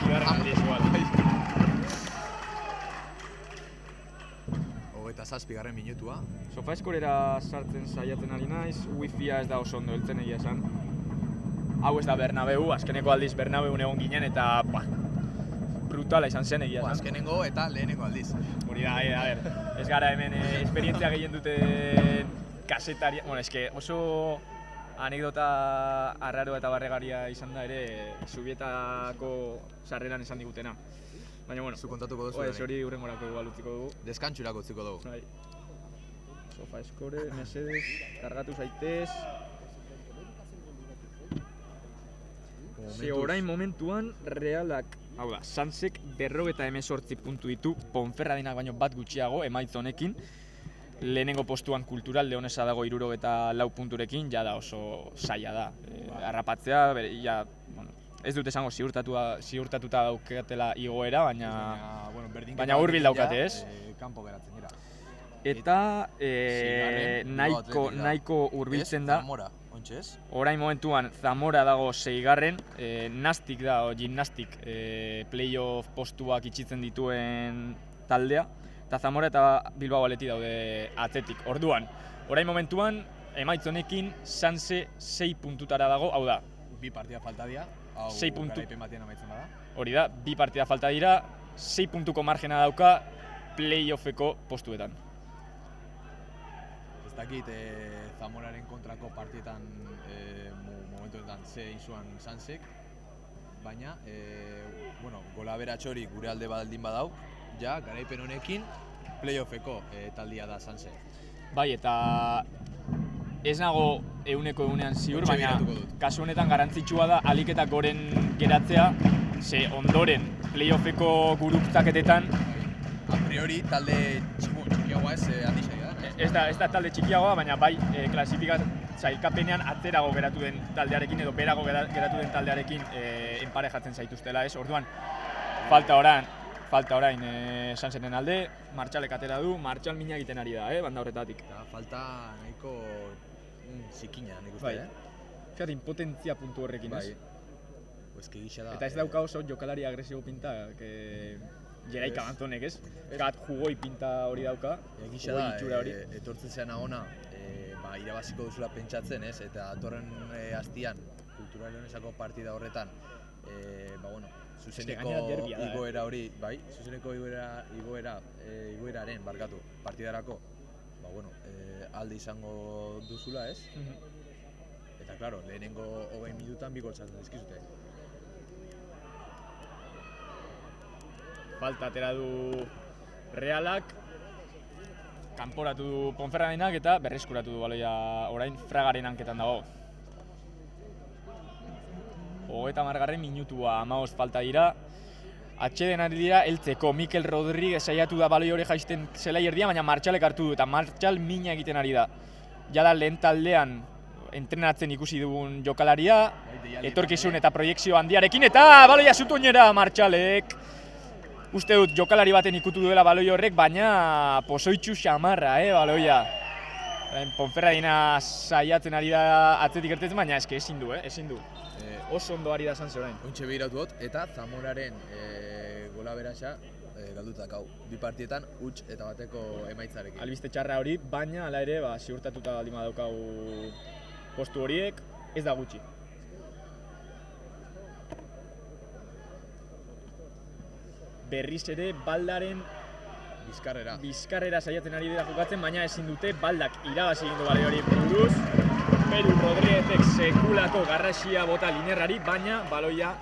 Bigarren aldiz igual. 27. minutua. Sofaskorera sartzen saiatzen ari naiz, wifia ez da oso ondo heltzen egia esan. Hau ez da Bernabeu, azkeneko aldiz Bernabeun egon ginen eta brutala izan zen egia esan. Azkenengo eta lehenengo aldiz. Hori da, a ver, ez gara hemen esperientzia gehien duten kasetaria, bueno, eske oso anekdota arraro eta barregaria izan da ere Zubietako sarreran esan digutena. Baina, bueno, zu kontatuko duzu. Hori hurrengorako igual utziko dugu. Deskantxurako utziko dugu. Bai. Sofascore, mesedez, kargatu zaitez. Orain momentuan Realak, hau da, Sansek 58 puntu ditu, Ponferradinak baino bat gutxiago emaitza honekin. Lehenengo postuan Kultural Leonesa dago 64 punturekin, ja da oso zaila da. Harrapatzea, ez dut esango ziurtatuta daukatela igoera, baina hurbil daukate, ez? Kanpo geratzen dira. Eta nahiko hurbiltzen da. Orain momentuan Zamora dago 6. Nastic da, Gimnastic playoff postuak itxitzen dituen taldea. Eta Zamora eta Bilbao Athletic daude atzetik. Orduan, orain momentuan emaitzonekin Sanse 6 puntutara dago, hau da. 2 partida falta dira, hau garaipen batean amaitzen bada. Hori da, 2 partida falta dira, 6 puntuko margena dauka playoffeko postuetan. Ez dakit Zamoraren kontrako partietan momentuetan ze inzuan Sansek, baina gola beratx hori gure alde baldin badau, ja, garaipen honekin playoffeko taldia da Sansek. Bai, eta ez nago egunean ziur, baina kasu honetan garrantzitsua da ahalik eta goren geratzea, ze ondoren playoffeko gurutzaketetan a priori talde txikiagoa ez handixai da. Ez da talde txikiagoa, baina bai sailkapenean atzerago geratu den taldearekin edo berago geratu den taldearekin enparejatzen zaituztela, ez? Orduan, falta orain Sansenen alde, Martxalek atera du, Martxal mina egiten ari da, banda horretatik. Falta nahiko zikina, nik uste, bai. Fiat, impotentzia puntu horrekin, ez? Eta ez dauka oso jokalari agresibo pinta, Jerai Kabantzonek, ez? Fiat, jugoi pinta hori dauka, jugoi itxura hori. Etortzen zean agona, irabaziko duzula pentsatzen, ez? Eta atorren hastian, Kultural Leonesako partida horretan, zuzeneko igoera hori, bai, zuzeneko igoeraren partidarako, alde izango duzula, ez? Eta, klaro, lehenengo 20 minutan 2 gol sartzen dizkizute. Falta atera du Realak, kanporatu du Ponferradinak eta berreskuratu du baloia orain Fragaren hanketan dago. 30. minutua, 15 falta dira. Atxeden ari dira heltzeko, Mikel Rodríguez saiatu da baloi hori jaisten zelai erdia, baina Martxalek hartu du eta Martxal mina egiten ari da. Jada lehen taldean entrenatzen ikusi dugun jokalaria, etorkizun eta proiekzio handiarekin, eta baloia zutoinera Martxalek. Uste dut jokalari baten ikutu duela baloi horrek, baina pozoitxu xamarra, baloia. Ponferradina saiatzen ari da atzetik ertetzen, baina ezin du. oso ondo ari da Sanse orain. Ointxe behiratu dut, eta Zamoraren gola berasa galdutak hau. Bi partietan, huts eta bateko emaitzarekin. Albiste txarra hori, baina hala ere, ziurtatuta baldin badaukagu postu horiek, ez da gutxi. Berriz ere, Baldaren bizkarrera saiatzen ari dira jokatzen, baina ezin dute Baldak irabazi egin du baloi hori buruz. Peru Rodríguezek sekulako garrasia bota Linerrari, baina baloia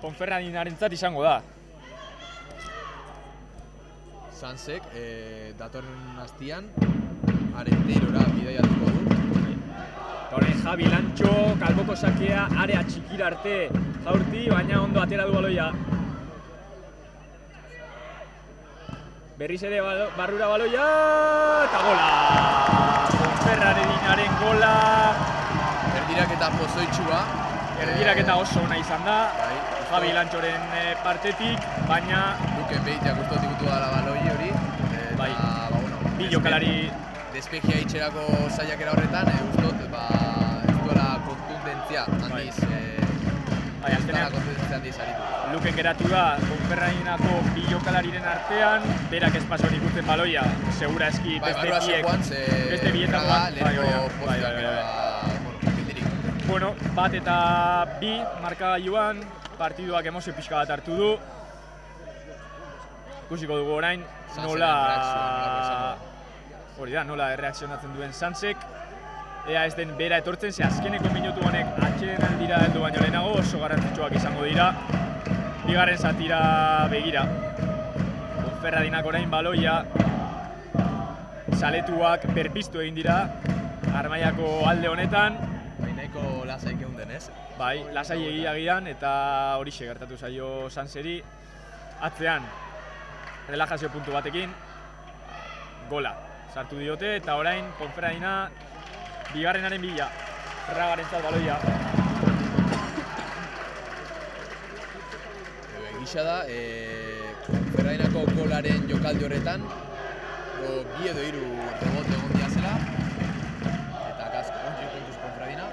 Ponferradinarentzat izango da. Sansek, datorren astian, Arenteirora bidaiatuko du. Horren Javi Lantxo, kalboko sakea, area txikira arte jaurti, baina ondo atera du baloia. Berriz ere barrura baloia, eta gola! Ponferradinaren gola. Erdiraketa pozoitxua. Erdiraketa oso ona izan da, Javi Lantxoren partetik, baina... Luken behitea guztot ikutu dala baloi hori. Bai, bi jokalari... Despegia itxerako saiakera horretan, guztot, ez duela kontundentzia handiz. Bai, Luken geratu da, Ponferradinako bi jokalariren artean, berak espasoan ikusten baloia, segura eski beste bietakoan. Bueno, bat eta bi markagailuan, partiduak emozio pixka bat hartu du. Ikusiko dugu orain nola erreakzionatzen duen Sansek. Ea ez den bera etortzen, ze azkeneko minutu honek atxeden aldira heldu baino lehenago oso garrantzitsuak izango dira. Bigarren zatira begira. Ponferradinak orain baloia. Zaletuak berpiztu egin dira Armaiako alde honetan. Nahiko lasai geunden, ez? Bai, lasai egiagian eta horixe gertatu zaio Sanseri. Atzean, relajazio puntu batekin, gola sartu diote eta orain Ponferradina bigarrenaren bila, Fragarentzat baloia. Egisa da, Ponferradinako golaren jokaldi horretan, bi edo hiru rebote egon diazela, eta kasko, kontuz Ponferradina.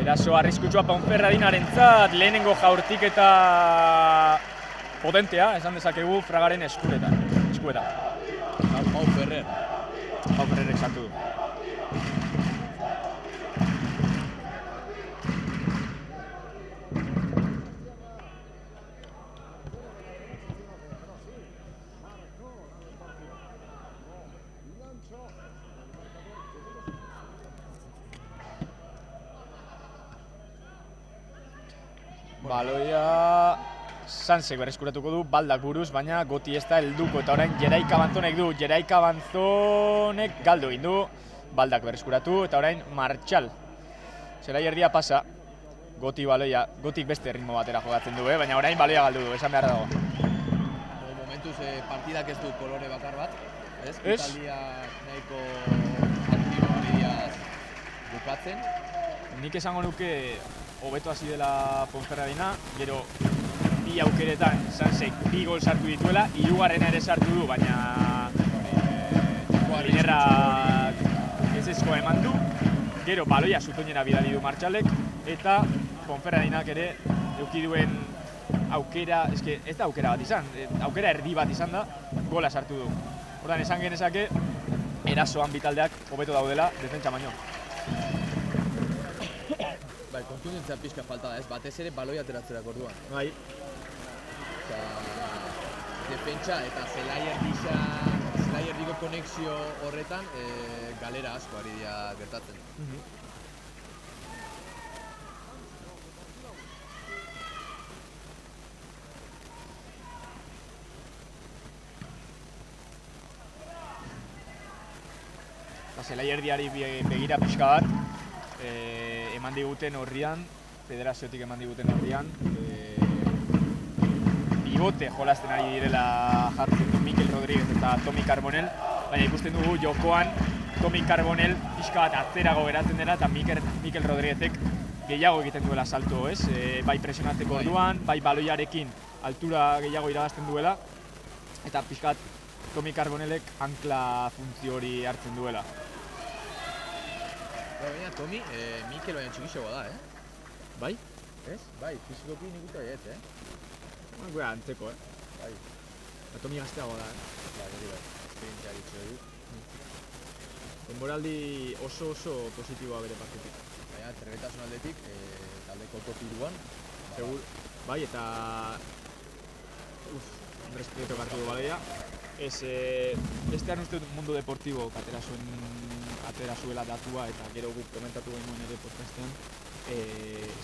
Eraso arriskutsua Ponferradinarentzat, lehenengo jaurtik eta potentea, esan dezakegu Fragaren eskuetan. Pau Ferrerek sartu du. Baloia Sansek berreskuratuko du Baldak buruz, baina Goti ez da helduko eta orain Jeraika Banzonek du. Jeraika Banzonek galdu egin du, Baldak berreskuratu eta orain Martxal. Zelai erdia pasa, Goti baloia, Gotik beste ritmo batera jogatzen du, baina orain baloia galdu du, esan behar dago. Momentuz partidak ez du kolore bakar bat, ez? Ez? Italia nahiko aktibo mediaz bukatzen. Nik esango nuke hobeto hasi dela Ponferradina, gero bi aukeretan Sansek bi gol sartu dituela, hirugarrena ere sartu du, baina Linerrak ezezkoa eman du. Gero baloia zutoinera bidali du Martxalek eta Ponferradinak ere eduki duen aukera, ez da aukera bat izan, aukera erdi bat izan da, gola sartu du. Ordan esan genezake erasoan bitaldeak hobeto daudela defentsa baino. Bai, kontundentzia pixka falta da, ez? Batez ere baloi ateratzerak orduan. Bai. Defentsa eta zelai erdiko konexio horretan galera asko ari dira gertatzen. Zelai erdiari begira pixka bat, eman diguten horrian, federaziotik eman diguten horrian, bibote jolasten ari direla jartzen du Mikel Rodríguez eta Tomi Carbonell, baina ikusten dugu jokoan Tomi Carbonell pixka bat atzerago geratzen dela eta Mikel Rodríguezek gehiago egiten duela salto, ez? Bai presionatzeko orduan, bai baloiarekin altura gehiago irabazten duela eta pixka bat Tomi Carbonellek ankla funtzio hori hartzen duela. Baina Tomi, Mikel baina txikixoa da, Bai? Ez? Bai, fizikoki nik uste baiet, Gure antzeko, Bai, Tomi gazteago da, bai, hori bai, esperientzia ditzu du. Denboraldi oso positiboa bere partetik. Baina, trebetasun aldetik, taldeko top 3an. Segur, bai, eta... Andres Prieto partidu baleia. Bestean uste dut Mundo Deportivo atera zuela datua, eta gero guk komentatu genuen ere podcastean.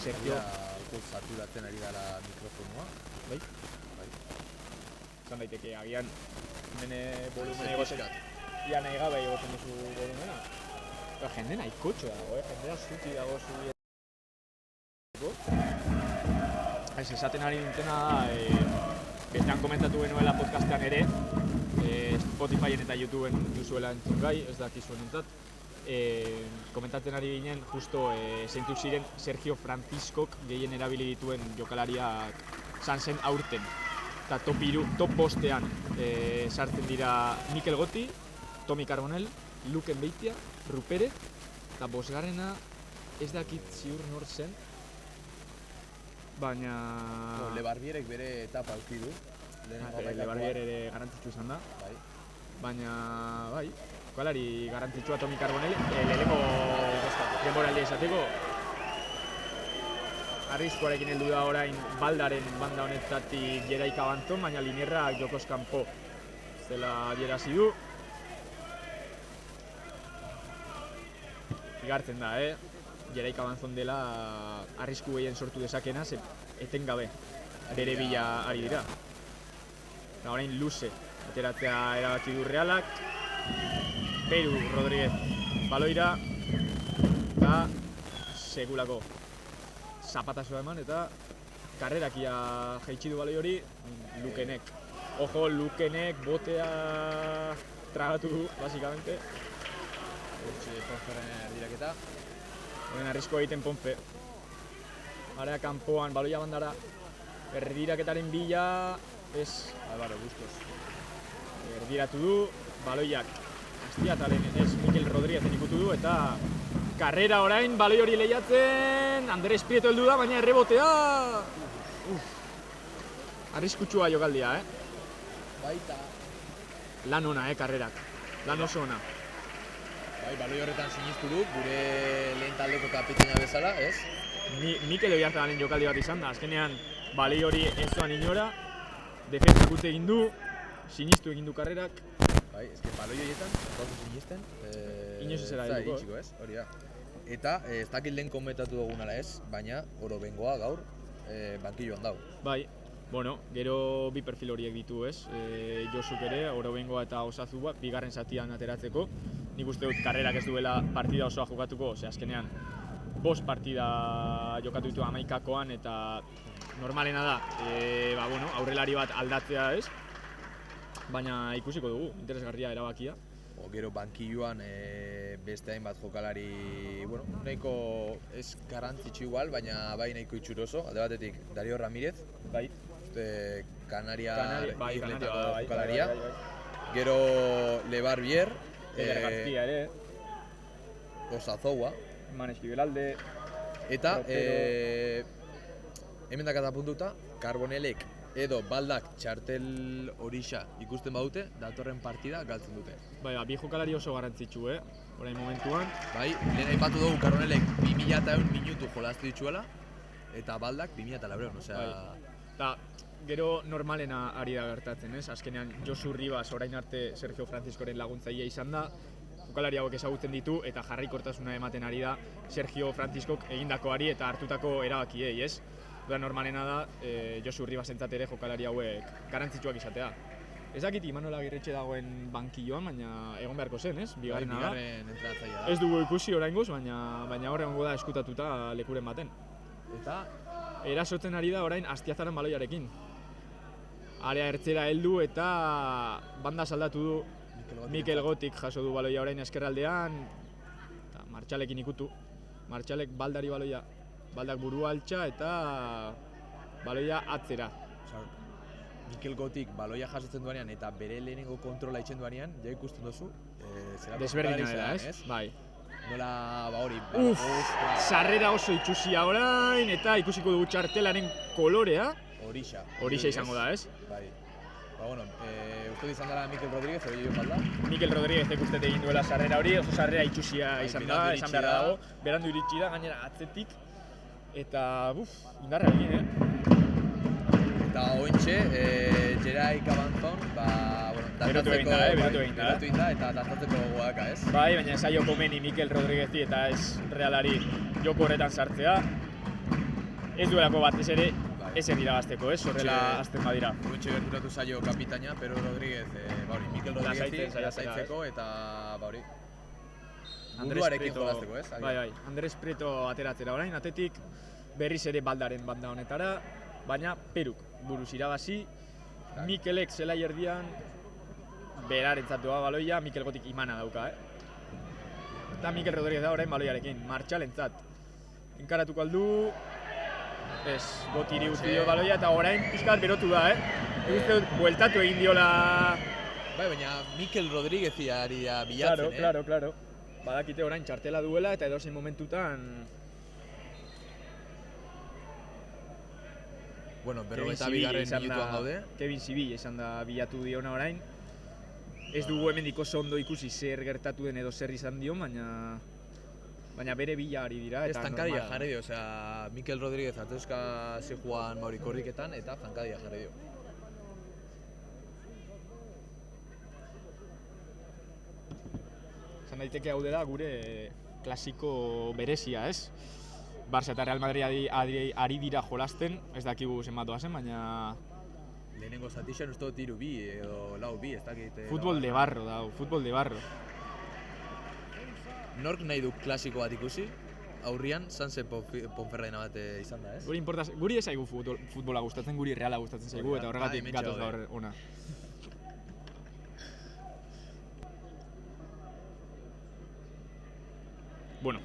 Sergio... Alko saturatzen ari gara mikrofonua. Bai? Bai. Zan daiteke, agian mene volumene egoten. Ia nahi gabe egoten duzu volumena. Eta jende nahi kotxo dago, jendea zuti dago zubi. Ez esaten ari nintena da, bestean komentatu genuela podcastean ere, Spotifyen eta YouTubeen duzuela entzun gai, ez dakizuen entzat. Komentatzen ari ginen, justo zeintzuk ziren Sergio Franciscok gehien erabili dituen jokalariak izan zen aurten. Eta top bostean sartzen dira Mikel Goti, Tomi Carbonell, Luken Beitia, Rupere, eta bosgarrena ez dakit ziur nor zen, baina... Lebarbierek bere etapa auki du. Lebarbier ere garrantzitsu izan da. Bai. Baina, bai, jokalari garrantzitsua Tomi Carbonell, lehenengo denboraldia izateko. Arriskuarekin heldu da orain Baldaren banda honetatik Jeraik Abanzon, baina Linierrak jokoz kanpo zela adierazi du. Igartzen da, Jeraik Abanzon dela arrisku gehien sortu dezakena, etengabe bere bila ari dira. Eta orain luze ateratzea erabaki du Realak. Peru Rodríguez baloira eta segulako zapatazoa eman eta karrerakia jaitsi du baloi hori Lukenek. Ojo, Lukenek botea tragatu du, basikamente. Hortxe Ponferen erdiraketa. Horren arrisko egiten Ponfe. Area kanpoan baloia bandara erdiraketaren bila ez Álvaro Bustos. erdiratu du, baloiak Astiatalen ez Mikel Rodríguezen ikutu du eta karrera orain baloi hori lehiatzen, Andres Prieto heldu da, baina errebotea! Arriskutsua jokaldia, Baita. Lan ona, karrerak. Lan oso ona. Bai, baloi horretan sinistu du, gure lehen taldeko kapitaina bezala, ez? Mikel Oiartzabalen jokaldi bat izan da, azkenean baloi hori ez doan inora, defentsak utzi egin du, sinistu egin du karrerak. Bai, eske baloi horietan, gauzu sinisten, Inoiz ez zera helduko, ez? Hori da. Eta ez dakit lehen komentatu dugun ala ez, baina oro bengoa gaur bankilloan dago. Bai, bueno, gero bi perfil horiek ditu, ez? Josuk ere, Orobengoa eta Osazua, bigarren zatian ateratzeko. Nik uste dut karrerak ez duela partida osoa jokatuko, azkenean 5 partida jokatu ditu 11koan eta normalena da, aurrelari bat aldatzea, ez? Baina ikusiko dugu, interesgarria erabakia. Gero bankilloan beste hainbat jokalari, nahiko ez garrantzitsu igual, baina bai nahiko itxuroso. Alde batetik Dario Ramirez, bai. Kanariako jokalaria. Gero Lebarbier, García ere, Osazoa. Eman Eskibelalde. Eta hemen dakata puntuta, Carbonellek edo Baldak txartel horixa ikusten badute, datorren partida galtzen dute. Bai, bi jokalari oso garrantzitsu, orain momentuan. Bai, lehen aipatu dugu Carbonellek 2100 minutu jolastu dituela, eta Baldak 2400, osea... Bai. Eta gero normalena ari da gertatzen, ez? Azkenean Josu Ribas orain arte Sergio Franciscoren laguntzailea izan da, jokalari hauek ezagutzen ditu eta jarraikortasuna ematen ari da Sergio Franciscok egindakoari eta hartutako erabakiei, ez? Da normalena da Josu Ribasentzat ere jokalari hauek garrantzitsuak izatea. Ez dakit Imanol Agirretxe dagoen bankilloan, baina egon beharko zen, ez? Bigarrena da. Bigarren entrenatzailea da. Ez dugu ikusi oraingoz, baina hor egongo da eskutatuta lekuren baten. Eta erasotzen ari da orain Astiazaran baloiarekin. Area ertzera heldu eta banda saldatu du Mikel Gotik jaso du baloia orain eskerraldean. Eta Martxalekin ikutu. Martxalek Baldari baloia. Baldak burua altxa eta baloia atzera. Mikel Gotik baloia jasotzen duanean eta bere lehenengo kontrola itzen duanean, ja ikusten duzu. Desberdina dela, ez? Bai. nola, hori. Sarrera oso itxusia orain, eta ikusiko dugu txartelaren kolorea. Horixa izango da, ez? Bai. Bueno, uste izan dara Mikel Rodríguez, hori joan balda? Mikel Rodríguez uste egin duela sarrera hori, oso sarrera itxusia izan da, esan behar dago. Berandu iritsi da, gainera atzetik. Eta, indarra egin, Eta ointxe, Gerai Cabanzon, berotu egin da, eta dantzatzeko gogoaka, ez? Bai, baina ez aio komeni Mikel Rodríguezi eta ez Realari joko horretan sartzea. Ez duelako batez ere, ezen irabazteko, ez? Horrela azten badira. Ointxe gerturatu zaio kapitaina, Pero Rodríguez, Mikel Rodríguezi lasaitzeko eta, buruarekin jolazteko, ez? Bai, Andres Prieto ateratzera orain, atetik berriz ere Baldaren banda honetara, baina Peruk buruz irabazi, Mikelek zelai erdian berarentzat doa baloia, Mikel gotik imana dauka, Eta Mikel Rodríguez da orain baloiarekin, martxalentzat. Enkaratuko aldu, ez, gotiri utzi dio baloia eta orain pixkat berotu da, Uste dut, bueltatu egin diola... Bai, baina Mikel Rodríguezi ari da bilatzen, Claro. Badakite orain txartela duela eta edozein momentutan... Bueno, 42. minutuan gaude. Kevin Sibil esan da bilatu diona orain. Ez dugu hemendik oso ondo ikusi zer gertatu den edo zer izan dio, baina bere bila ari dira. Ez zankadia jarri dio, Mikel Rodríguez ateuska zijuan korriketan eta zankadia jarri dio. Zan daiteke hau dela gure klasiko berezia, ez? Barça eta Real Madrid ari dira jolasten, ez dakigu zenbat doazen, baina... Lehenengo zatixan uste dut 3-2 edo 4-2, ez dakit... Futbol de barro dago, futbol de barro. Nork nahi du klasiko bat ikusi? Aurrian, Sanse Ponferradina bat izan da, ez? Guri ez zaigu futbola gustatzen, guri Reala gustatzen zaigu, eta horregatik gatoz gaur ona. Bueno,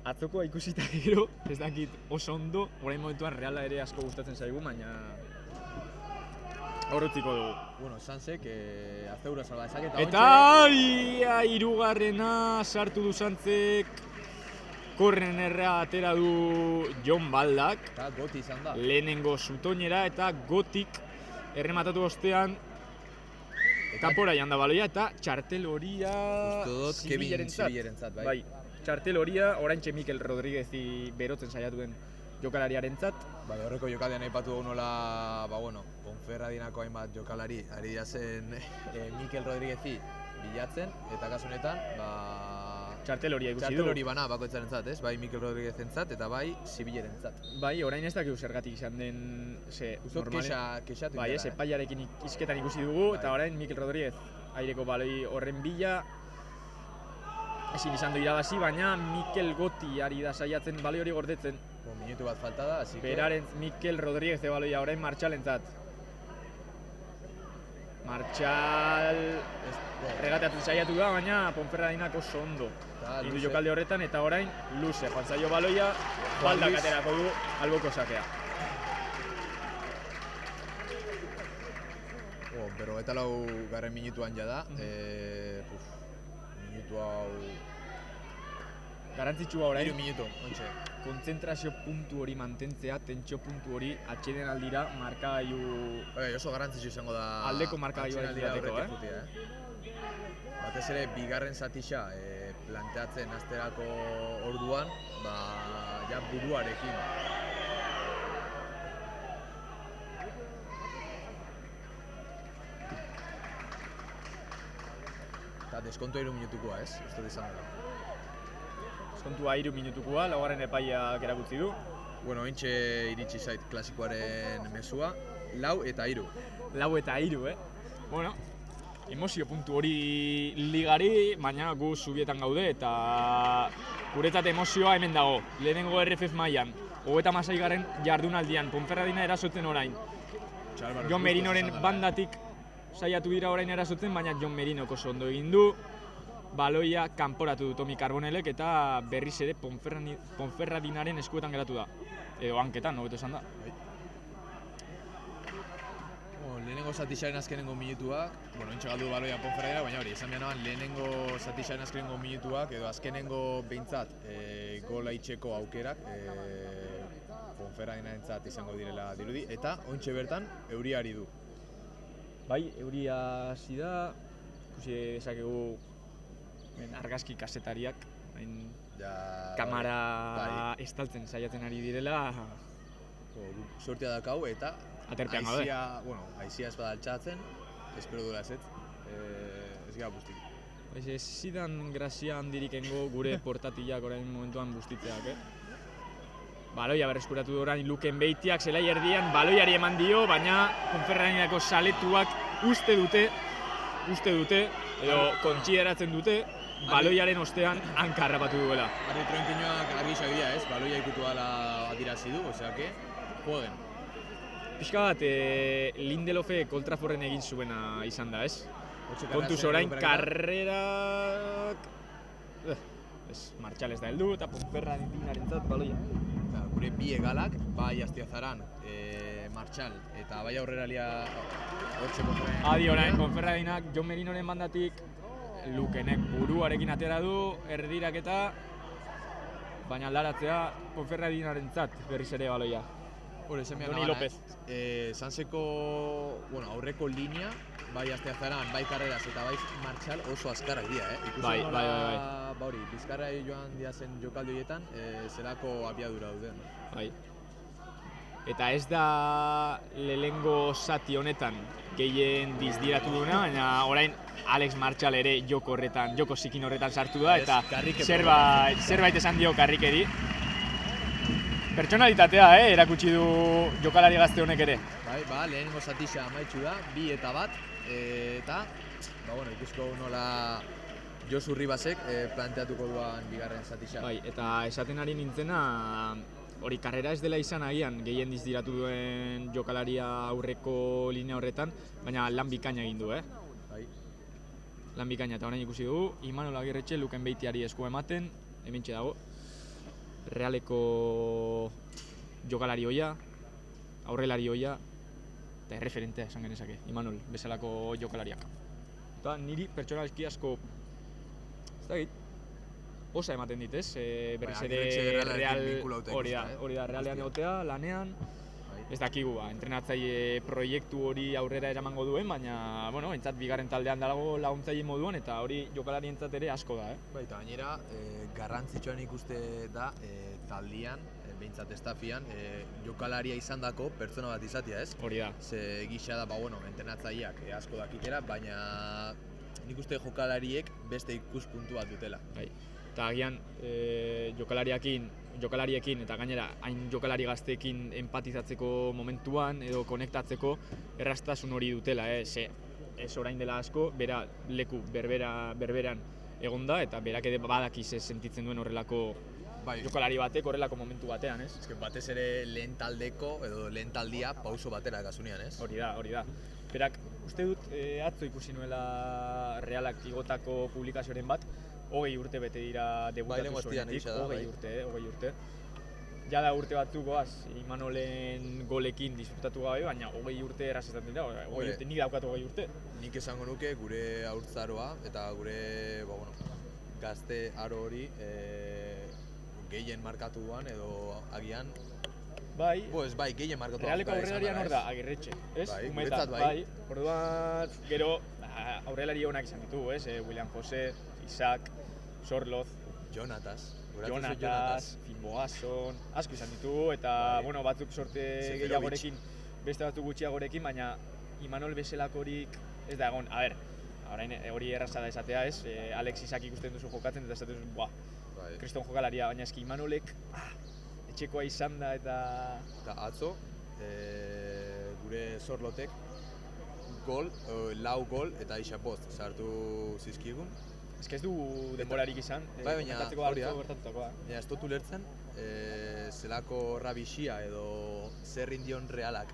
atzokoa ikusita gero, ez dakit oso ondo, orain momentuan Reala ere asko gustatzen zaigu, baina horretziko dugu. Bueno, Sansek azeura salba dezak eta hirugarrena sartu du Sansek, kornerra atera du Jon Baldak. Eta Goti izan da. Lehenengo zutoinera eta Gotik errematatu ostean kanpora joan da baloia eta txartel horia Zibilerentzat, bai. Txartel horia oraintxe Mikel Rodríguezi berotzen saiatu den jokalariarentzat. Bai, horreko jokalean aipatu dugu nola, Ponferradinako hainbat jokalari ari da zen Mikel Rodríguezi bilatzen eta kasu honetan, txartel horia ikusi du. Txartel hori bana bakoitzarentzat, ez? Bai Mikel Rodríguezentzat eta bai Zibilerentzat. Bai, orain ez dakigu zergatik izan den kexatu. Bai, ez, epaiarekin hizketan ikusi dugu eta orain Mikel Rodríguez aireko baloi horren bila ezin izan du irabazi, baina Mikel Goti ari da saiatzen baloi hori gordetzen. Minutu bat falta da, así que... Beraren Mikel Rodríguez baloia orain Martxalentzat. Martxal... regateatzen saiatu da, baina Ponferradinak oso ondo. Indu jokalde horretan eta orain luze joan zaio baloia, Baldak aterako du alboko sakea. Pero eta lau garren minutuan jada, minutu hau... Garantzitsua orain, 3 minutu, ontxe. Kontzentrazio puntu hori mantentzea, tentsio puntu hori atxeden aldira markagailu... Oso garantzitsu izango da... Aldeko markagailu aldira, Batez ere, bigarren zatixa planteatzen hasterako orduan, ja buruarekin. Eta deskontua 3 minutukoa, ez? Uste izan da. Deskontua 3 minutukoa, laugarren epaiak erakutsi du. Bueno, hintxe iritsi zait klasikoaren mezua, 4 eta 3. 4 eta 3, Bueno, emozio puntu hori ligari, baina gu zubietan gaude eta guretzat emozioa hemen dago. Lehenengo RFF mailan, 36. jardunaldian, Ponferradina erasotzen orain. Jon Merinoren bandatik saiatu dira orain erasotzen, baina Jon Merinok oso ondo egin du. Baloia kanporatu du Tomi Carbonelek eta berriz ere Ponferradinaren eskuetan geratu da. Edo hanketan, hobeto esan da. Lehenengo zatixaren azkenengo minutuak, ontsa galdu baloia Ponferradina, baina hori, esan behar lehenengo zatixaren azkenengo minutuak, edo azkenengo behintzat gola itxeko aukerak Ponferradina entzat izango direla dirudi, eta ontxe bertan euria ari du. Bai, euria hasi da, ikusi esakegu argazki kasetariak, kamara estaltzen saiatzen ari direla. Sortea dakau eta aterpean gaude. Aizia ez bada altxatzen, espero duela ez gara bustik. Ez zidan grazia handirik engo gure portatilak orain momentuan bustitzeak, Baloia berreskuratu orain Luken Beitiak zelai erdian baloiari eman dio, baina Ponferradinako saletuak uste dute, edo kontsideratzen dute, baloiaren ostean hanka harrapatu duela. Arbitroen pinoak argi dira, baloia ikutu dela adirazi du, joden. Pixka bat, Lindelofe kontraforren egin zuena izan da, Kontuz orain karrerak... Martxal ez da heldu eta Ponferradinarentzat baloia. Gure bi egalak, bai Astiazaran, Martxal eta bai aurreralia hortxe Ponferradina. Adi orain, Ponferradinak Jon Merinoren bandatik Lukenek buruarekin atera du, erdiraketa, baina aldaratzea Ponferradinarentzat berriz ere baloia. Doni López. Sanseko aurreko linea, bai Astiazaran, bai Carreras eta bai Martxal oso azkarrak dira, Bai. Hori, Bizkarra joan diazen jokaldi horietan, zelako abiadura duten. Bai. Eta ez da lehengo zati honetan gehien dizdiratu duna, baina orain Alex Martxal ere joko zikin horretan sartu da, eta zerbait esan dio Karrikeri. Pertsonalitatea, erakutsi du jokalari gazte honek ere. Bai, lehenengo zatixa amaitxu da, 2 eta 1, eta ikusko nola Josu Ribasek planteatuko duan bigarren zatixa. Bai, eta esaten ari nintzena, hori karrera ez dela izan agian gehien dizdiratu duen jokalaria aurreko linea horretan, baina lan bikaina egin du, Bai. Lan bikaina, eta orain ikusi dugu, Imanol Agirretxe Luken Beitiari esku ematen, hementxe dago. Realeko jokalari hoia, aurrelari hoia, eta erreferentea esan genezake, Imanol, bezalako jokalariak. Eta niri pertsonalki asko, ez da osa ematen dit, berriz ere hori da, Realean egotea, lanean, ez dakigu, entrenatzaile proiektu hori aurrera eramango duen, baina, entzat bigarren taldean dago laguntzaile moduan, eta hori jokalarientzat ere asko da, Bai, eta gainera, garrantzitsuan ikuste da taldean, behintzat estafian, jokalaria izandako pertsona bat izatea, Hori da. Ze gisa da, entrenatzaileak asko dakitera, baina nik uste jokalariek beste ikuspuntu bat dutela. Bai. Eta agian jokalariekin eta gainera hain jokalari gazteekin empatizatzeko momentuan edo konektatzeko erraztasun hori dutela, ez orain dela asko, bera leku berberan egonda eta berak ere badakiz sentitzen duen horrelako jokalari batek horrelako momentu batean, ez? Batez ere lehen taldeko edo lehen taldia pauso batera gasunean, ez? Hori da. Berak, uste dut atzo ikusi nuela Realak igotako publikazioaren bat, 20 urte bete dira debutatu zuenetik, 20 urte. Jada urte batzuk goaz, Imanolen golekin disfrutatu gabe, baina 20 urte erraz ez dira, nik daukatu 20 urte. Nik esango nuke gure haurtzaroa eta gure gazte aro hori gehien markatu duan edo agian... Bai, gehien markatu duan. Realeko aurrelarian hor da, Agirretxe, ez? Guretzat bai. Orduan, gero aurrelari honak izan ditu, ez? William José, Isaac, Sorloz, Jonatas, Finbogason, asko izan ditu, eta batzuk sorte gehiagorekin, beste batzuk gutxiagorekin, baina Imanol bezalakorik ez da egon, orain hori erraza da esatea, ez? Alex Isaac ikusten duzu jokatzen eta esaten duzu, kriston jokalaria, baina eski Imanolek etxekoa izan da eta... Eta atzo, gure Sorlotek lau gol eta isapost sartu zizkigun. Ez ez du denborarik izan, baina hori da. Ez dut ulertzen, zelako rabixia edo zer indion Realak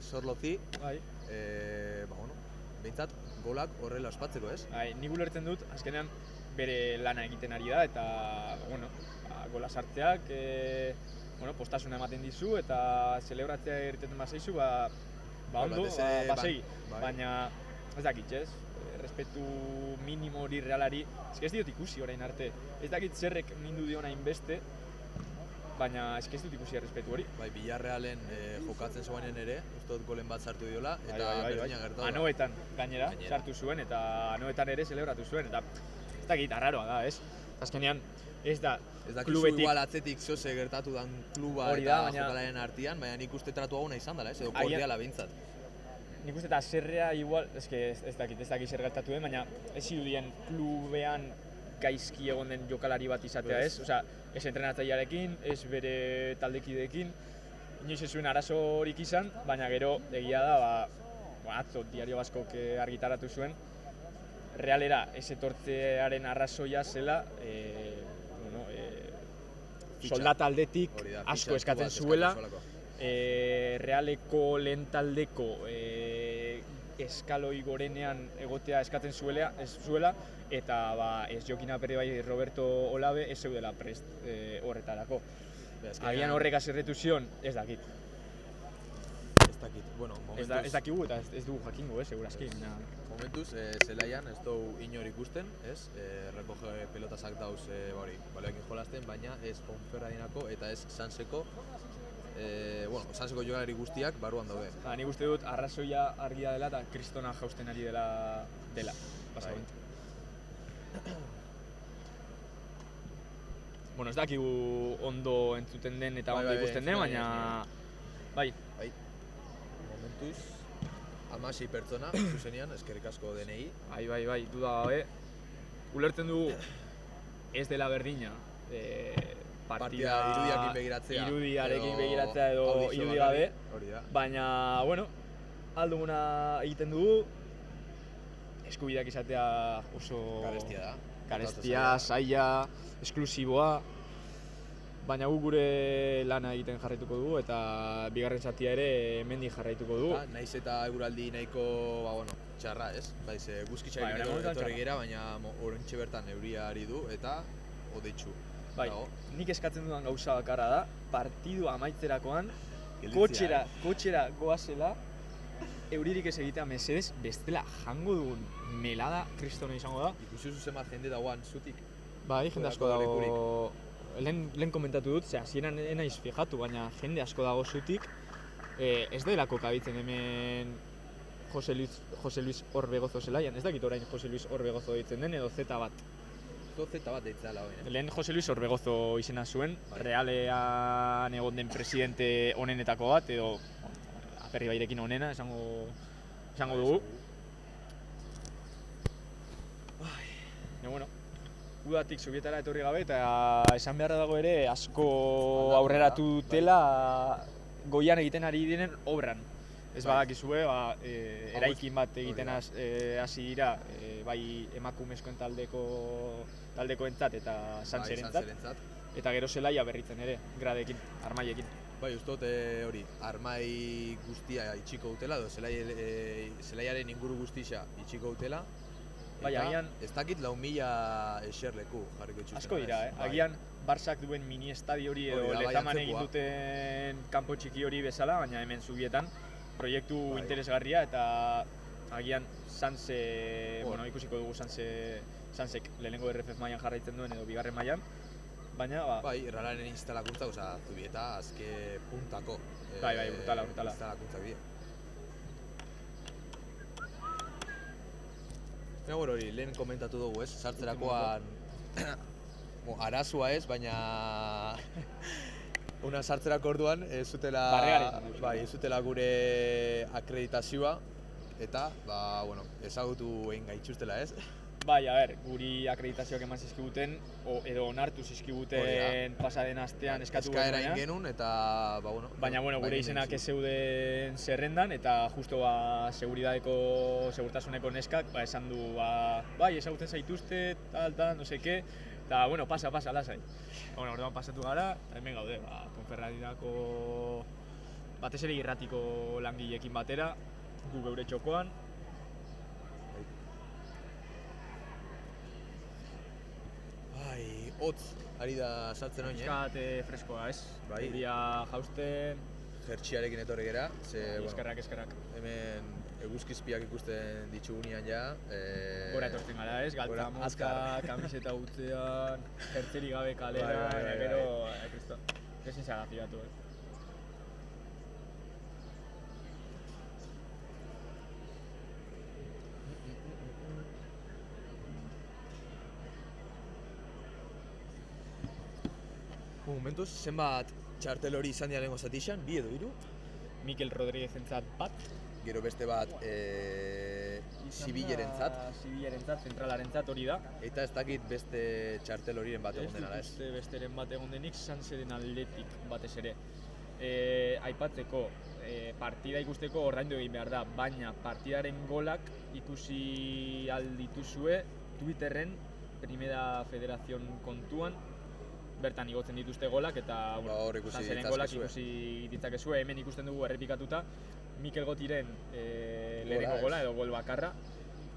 Sorlozi, behintzat golak horrela ospatzeko, ez? Nik ulertzen dut, azkenean bere lana egiten ari da eta gola sartzeak postasuna ematen dizu eta zelebratzea irteten bazaizu, ondo, batez ere, segi, bai. baina ez dakit, ez? Respetu minimo hori realari, ez diot ikusi orain arte. Ez dakit zerrek mindu diona hainbeste, baina ez dut ikusi respetu hori. Bai, Villarrealen jokatzen zuenean ere, uste dut golen bat sartu diola, eta berdina gertatu da. Anoetan gainera sartu zuen, eta anoetan ere zelebratu zuen, eta ez dakit, arraroa da, ez? Azkenean, ez da klubetik... igual atzetik zoze gertatu dan kluba eta jokalaren artean, baina nik uste tratu hau nahi izan dela, edo kordiala behintzat. Nik uste eta zerrea igual, ez dakit zer gertatu den, baina ez zirudien klubean gaizki egon den jokalari bat izatea, ez? Osea, ez entrenatzailearekin, ez bere taldekideekin, inoiz ez zuen arazorik izan, baina gero egia da, atzo Diario Baskok argitaratu zuen, realera ez etortzearen arrazoia zela, soldata aldetik asko eskatzen zuela, Realeko lehen taldeko eskaloi gorenean egotea eskatzen zuela, eta ez Jokin Apere bai Roberto Olabe ez zeudela prest horretarako. Agian horrek azerretu zion, ez dakit. Bueno, ez dakigu eta ez dugu jakingo, segurazki. Momentuz, zelaian ez dugu inor ikusten, ez? Rekoge pelotasak dauz balioekin jolasten, baina ez Ponferradinako eta ez Sanseko Sanseko jokalari guztiak barruan daude. Nik uste dut arrazoia argia dela eta kristona jausten ari dela, basamente. Bueno, ez dakigu ondo entzuten den eta ondo ikusten den, baina... Bai. Momentuz, 16 pertsona, zuzenean, eskerrik asko denei. Bai, duda gabe. Ulertzen dugu ez dela berdina, partida irudiarekin begiratzea edo irudi gabe, baina, alduguna egiten dugu, eskubideak izatea oso... Karestia, saia, esklusiboa, baina gu gure lana egiten jarraituko dugu eta bigarren zatia ere hemendik jarraituko dugu. Naiz eta eguraldi nahiko, txarra, ez? Guzkitxarekin etorri gira, baina oraintxe bertan euria ari du eta odeitsu. Bai, nik eskatzen dudan gauza bakarra da, partidua amaitzerakoan, kotxera goazela, euririk ez egitea mesedez, bestela jango dugun melada kristona izango da. Ikusi zuzemat jende dagoan zutik. Bai, jende asko dago, lehen komentatu dut, hasieran naiz fijatu, baina jende asko dago zutik, ez delako kabitzen hemen Jose Luis Orbegozo zelaian, ez dakit orain Jose Luis Orbegozo ditzen den edo Z bat. Z bat deitzea la hori. Lehen Jose Luis Orbegozo izena zuen, Realean egon den presidente onenetako bat, edo Aperribairekin onena esango dugu. Udatik Sobietara etorri gabe eta esan beharra dago ere asko aurreratu dutela goian egiten ari diren obran. Ez badakizue, eraikin bat egiten hasi dira, bai emakumezkoen taldekoentzat eta Sanserentzat, eta gero zelaia berritzen ere, gradekin, armaiekin. Bai, uste dut hori, armai guztia itxiko dutela, zelaiaren inguru guztia itxiko dutela. Bai, agian... Ez dakit 4.000 eserleku jarriko itxuzen. Asko dira, agian Barsak duen mini estadio hori edo Lezaman egin duten kanpo txiki hori bezala, baina hemen Zubietan proiektu interesgarria eta agian Sanse, ikusiko dugu Sansek lehenengo RFF mailan jarraitzen duen edo bigarren mailan, baina... Bai, Realaren instalakuntza, Zubieta azke puntako brutala. Instalakuntzak dira. Hori, lehen komentatu dugu, ez? Sartzerakoan arazoa ez, baina sartzerako orduan ez zutela gure akreditazioa eta ezagutu egin gaitxustela, ez? Bai, guri akreditazioak eman zizkiguten edo onartu zizkiguten pasaden astean eskatu eskaera egin genuen eta baina gure izenak ez zeuden zerrendan eta justo segurtasuneko neskak esan du bai, ezagutzen zaituzte, tal, no seke eta pasa, lasai. Orduan pasatu gara eta hemen gaude, Ponferradinako batez ere irratiko langileekin batera, gu geure txokoan. Hotz, ari da sartzen oin, Piskat freskoa, ez? Euria jausten, jertxiarekin etorri gera, ze, Eskerrak. hemen eguzkizpiak ikusten ditugunean ja, Gora etortzen gara, ez? Galtza mozka, azkar. kamiseta utzean, jertzerik gabe kalera, Bai. gero, kristo, ezin zara zigatu, Momentuz, zenbat txartel hori izan dira lehengo zatixan, 2 edo 3, Mikel Rodríguez entzat bat, gero beste bat Sibillerentzat, zentralarentzat hori da. eta ez dakit beste txartel horiren bat egon dena, ez? Beste besteren bat egon denik, Sanseren Atletik batez ere. Aipatzeko, partida ikusteko ordaindu egin behar da, baina partidaren golak ikusi aldituzue Twitterren, Primera Federación kontuan, bertan igotzen dituzte golak eta hor ikusi Sanseren golak ditzakezue. ikusi ditzakezue, hemen ikusten dugu errepikatuta Mikel Gotiren lehenengo gola edo gol bakarra.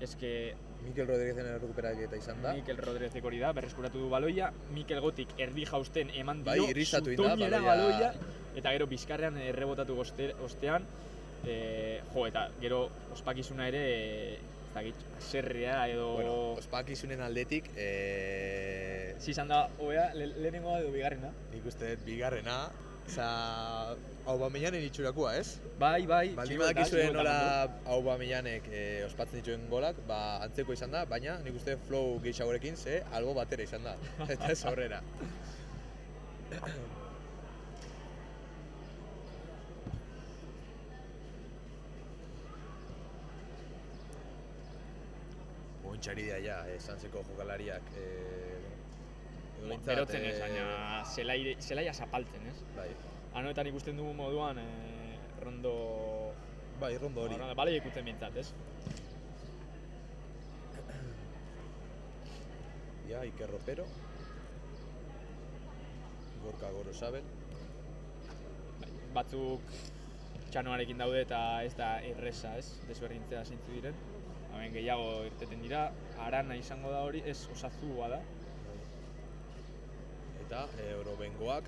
Eske Mikel Rodríguezen errekuperaketa izan da. Mikel Rodríguezek hori da, berreskuratu du baloia, Mikel Gotik erdi jausten eman dio, Bai, irristatu egin da, zutoinera baloia. eta gero bizkarrean errebotatu ostean, eta gero ospakizuna ere, ez dakit, zerria edo... Bueno, ospakizunen aldetik, Zizan da, oea, lehenengoa edo bigarrena? nik uste dut bigarrena, Aubameñanen itxurakoa, ez? Bai, Baldin badakizue nola Aubameñanek ospatzen dituen golak, antzeko izan da, baina nik uste flow gehiagorekin ze albo batera izan da, eta ez aurrera. Ointxari dira ja, Sanseko jokalariak, Berotzen ez, baina zelaia zapaltzen, ez? Bai, Anoetan ikusten dugu moduan, rondo... rondo hori. Bale ikusten bintzat, ez? Ja, Iker Ropero, Gorka Gorosabel. Batzuk txanoarekin daude eta ez da erresa, ez? Desberdintzea zeintzu diren. Hemen gehiago irteten dira, Arana izango da hori, ez Osazua da. Eta Orobengoak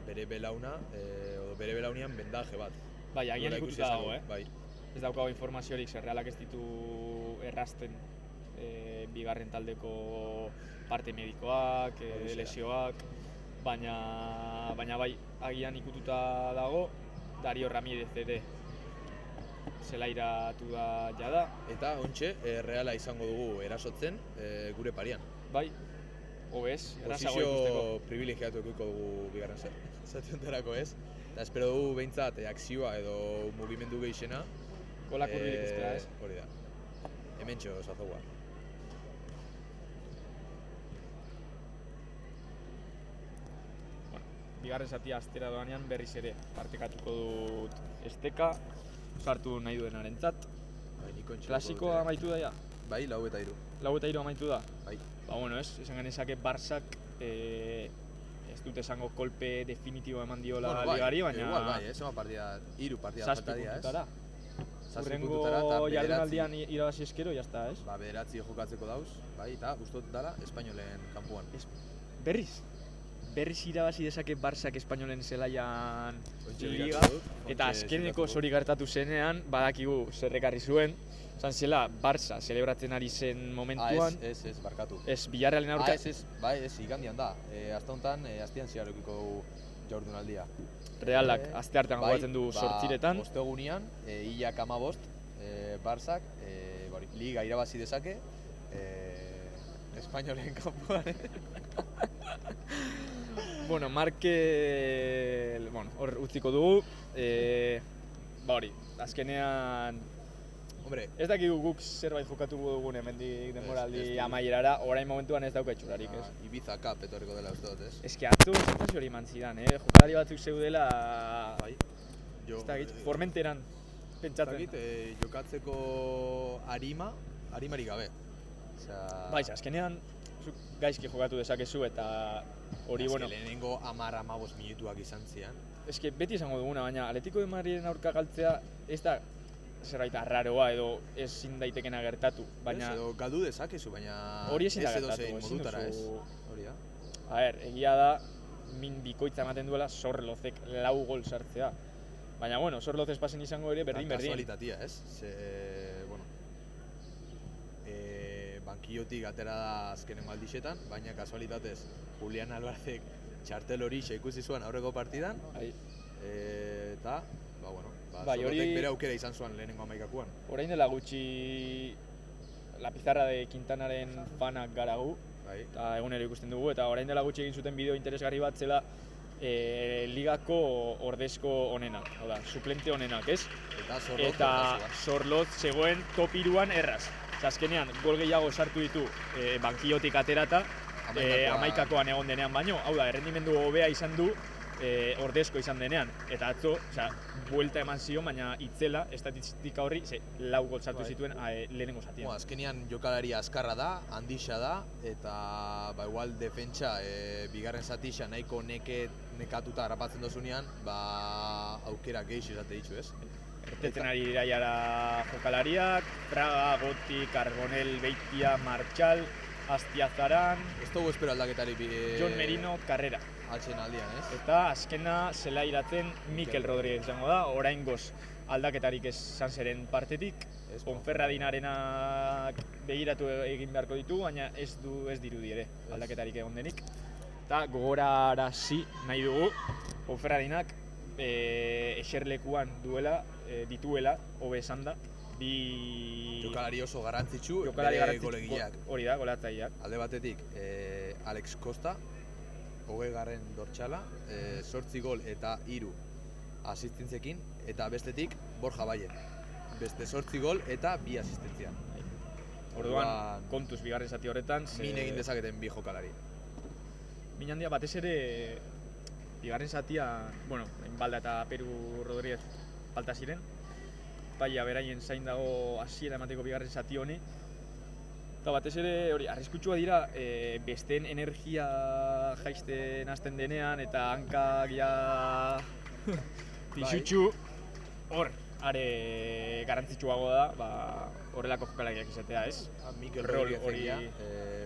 bere belauna, edo bere belaunean bendaje bat. Bai, agian Nola ikututa ikusi dago, Bai. Ez daukago informaziorik, zer realak ez ditu errasten bigarren taldeko parte medikoak, lesioak, baina bai, agian ikututa dago, Dario Ramirez ere zelairatu da jada. Eta ontxe, Reala izango dugu erasotzen gure parian. Bai, hobez, errazago ikusteko. Posizio privilegiatu ekuiko dugu bigarren zati hontarako, ez? Eta espero dugu behintzat akzioa edo mugimendu gehixena. Golak hurbil ikustea, ez? Hori da. Hementxo Sazoua. Bigarren zatia astera doanean berriz ere partekatuko dut esteka, sartu nahi duenarentzat. Bai, nik ontxe Klasikoa amaitu da ja? Bai, 4-3. 4-3 amaitu da? Bai. Bueno, esan genezake Barsak ez dut esango kolpe definitibo eman diola ligari, baina... Igual, bai, zema partida, 3 partida falta dira, ez? puntutara. Zazpi Urrengo puntutara eta jardunaldian irabazi eskero, jazta, ez? Bederatzi jokatzeko dauz, bai, eta gustot dala Espainolen kanpuan. Berriz irabazi dezake Barsak Espainolen zelaian Ontxe liga, begiratu dut, eta ontxe azkeneko ziratu zori gertatu zenean, badakigu zerrekarri zuen, zan zela Barça zelebratzen ari zen momentuan, ez, barkatu. ez Villarrealen aurka, Bai, ez, igandian da. Azte honetan, astean ziarokiko jardunaldia. Realak asteartean jokatzen du 8etan, Ostegunean, hilak 15, Barsak, liga irabazi dezake, Espainolen kanpuan. Bueno, hor utziko dugu, hori, azkenean, Hombre, ez dakigu guk zerbait jokatuko dugun hemendik denboraldi amaierara, orain momentuan ez dauka etxurarik, ez? Ibiza Cup etorriko dela uste dut, ez? Eske atzo sensazio hori eman zidan, jokalari batzuk zeudela, Bai. ez dakit, Formenteran pentsatzen. Jokatzeko arimari gabe. Bai, azkenean zuk gaizki jokatu dezakezu eta hori, bueno, Lehenengo 10-15 minutuak izan zian. eske beti esango duguna, baina Atletico de Madriden aurka galtzea ez da zerbait arraroa edo ezin daitekena gertatu, baina Edo galdu dezakezu, baina hori ezin da ez gertatu, edozein ezin modutara, ez? duzu... Hori da. A ber, egia da, min bikoitza ematen duela Sorlozek 4 gol sartzea. Baina, bueno, Sorloz espasen izango ere berdin-berdin. Kasualitatea, ez? Bueno, bankillotik atera da azkenengo aldixetan, baina kasualitatez Julián Alvarezek txartel hori ikusi zuen aurreko partidan, eta, Sorlozek bere aukera izan zuen lehenengo 11-akuan. Orain dela gutxi la pizarra de Quintanaren fanak gara gu, eta egunero ikusten dugu, eta orain dela gutxi egin zuten bideo interesgarri bat zela ligako ordezko onenak, suplente onenak, ez? Eta Sorloz zegoen top 3an erraz. Azkenean, gol gehiago sartu ditu bankillotik aterata, 11-akoan egon denean baino, hau da, errendimendu hobea izan du ordezko izan denean. Eta atzo, buelta eman zion, baina itzela, estatistika horri, 4 gol sartu zituen lehenengo zatian. Azkenean jokalari azkarra da, handixa da, eta igual defentsa bigarren zatixa nahiko nekatuta harrapatzen dozunean, aukera gehixo izate ditu, ez? Ertetzen ari dira jara jokalariak, Fraga, Goti, Carbonell, Beitia, Martxal, Astiazaran... Ez dugu espero aldaketari... Jon Merino, Carrera. Atxen aldian, ez? Eta azkena zela iratzen Mikel Rodríguez izango da, oraingoz aldaketarik esan zeren partetik. Ponferradinarenak begiratu egin beharko ditu, baina ez dirudi ere aldaketarik egon denik. Eta gogorarazi nahi dugu, Ponferradinak eserlekuan dituela, hobe esan da, jokalari oso garrantzitsu, golegileak. Hori da, golatzaileak. Alde batetik, Alex Costa, 20. dortxala, 8 gol eta 3 asistentzekin, eta bestetik Borja Bayer. Beste 8 gol eta 2 asistentzia. Orduan, kontuz bigarren zati horretan... Min egin dezaketen bi jokalari. Min handia batez ere, bigarren zatia, Balda eta Peru Rodríguez falta ziren. Baina beraien zain dago hasiera emateko bigarren zati honi. Eta batez ere, arriskutsua dira, besteen energia jaisten hasten denean, eta hankak ja... pisutxu, hor, are garrantzitsuago da, horrelako jokalariak izatea, ez? Mikel Rodríguez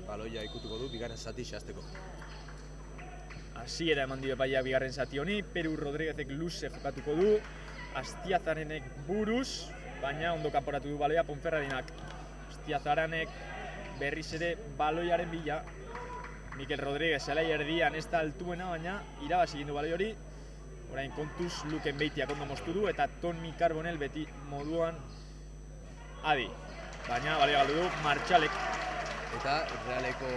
baloia ikutuko du bigarren zati xasteko. Hasiera eman dio epaia bigarren zati honi, Peru Rodríguezek luze jokatuko du, Astiazarenek buruz, baina ondo kanporatu du baloia Ponferradinak. Astiazaranek berriz ere baloiaren bila, Mikel Rodríguez zelai erdian ez da altuena, baina irabazi egin du baloi hori. Orain kontuz Luken Beitiak ondo moztu du, eta Toni Carbonell beti moduan adi. Baina baloi galdu du Martxalek. Eta Realeko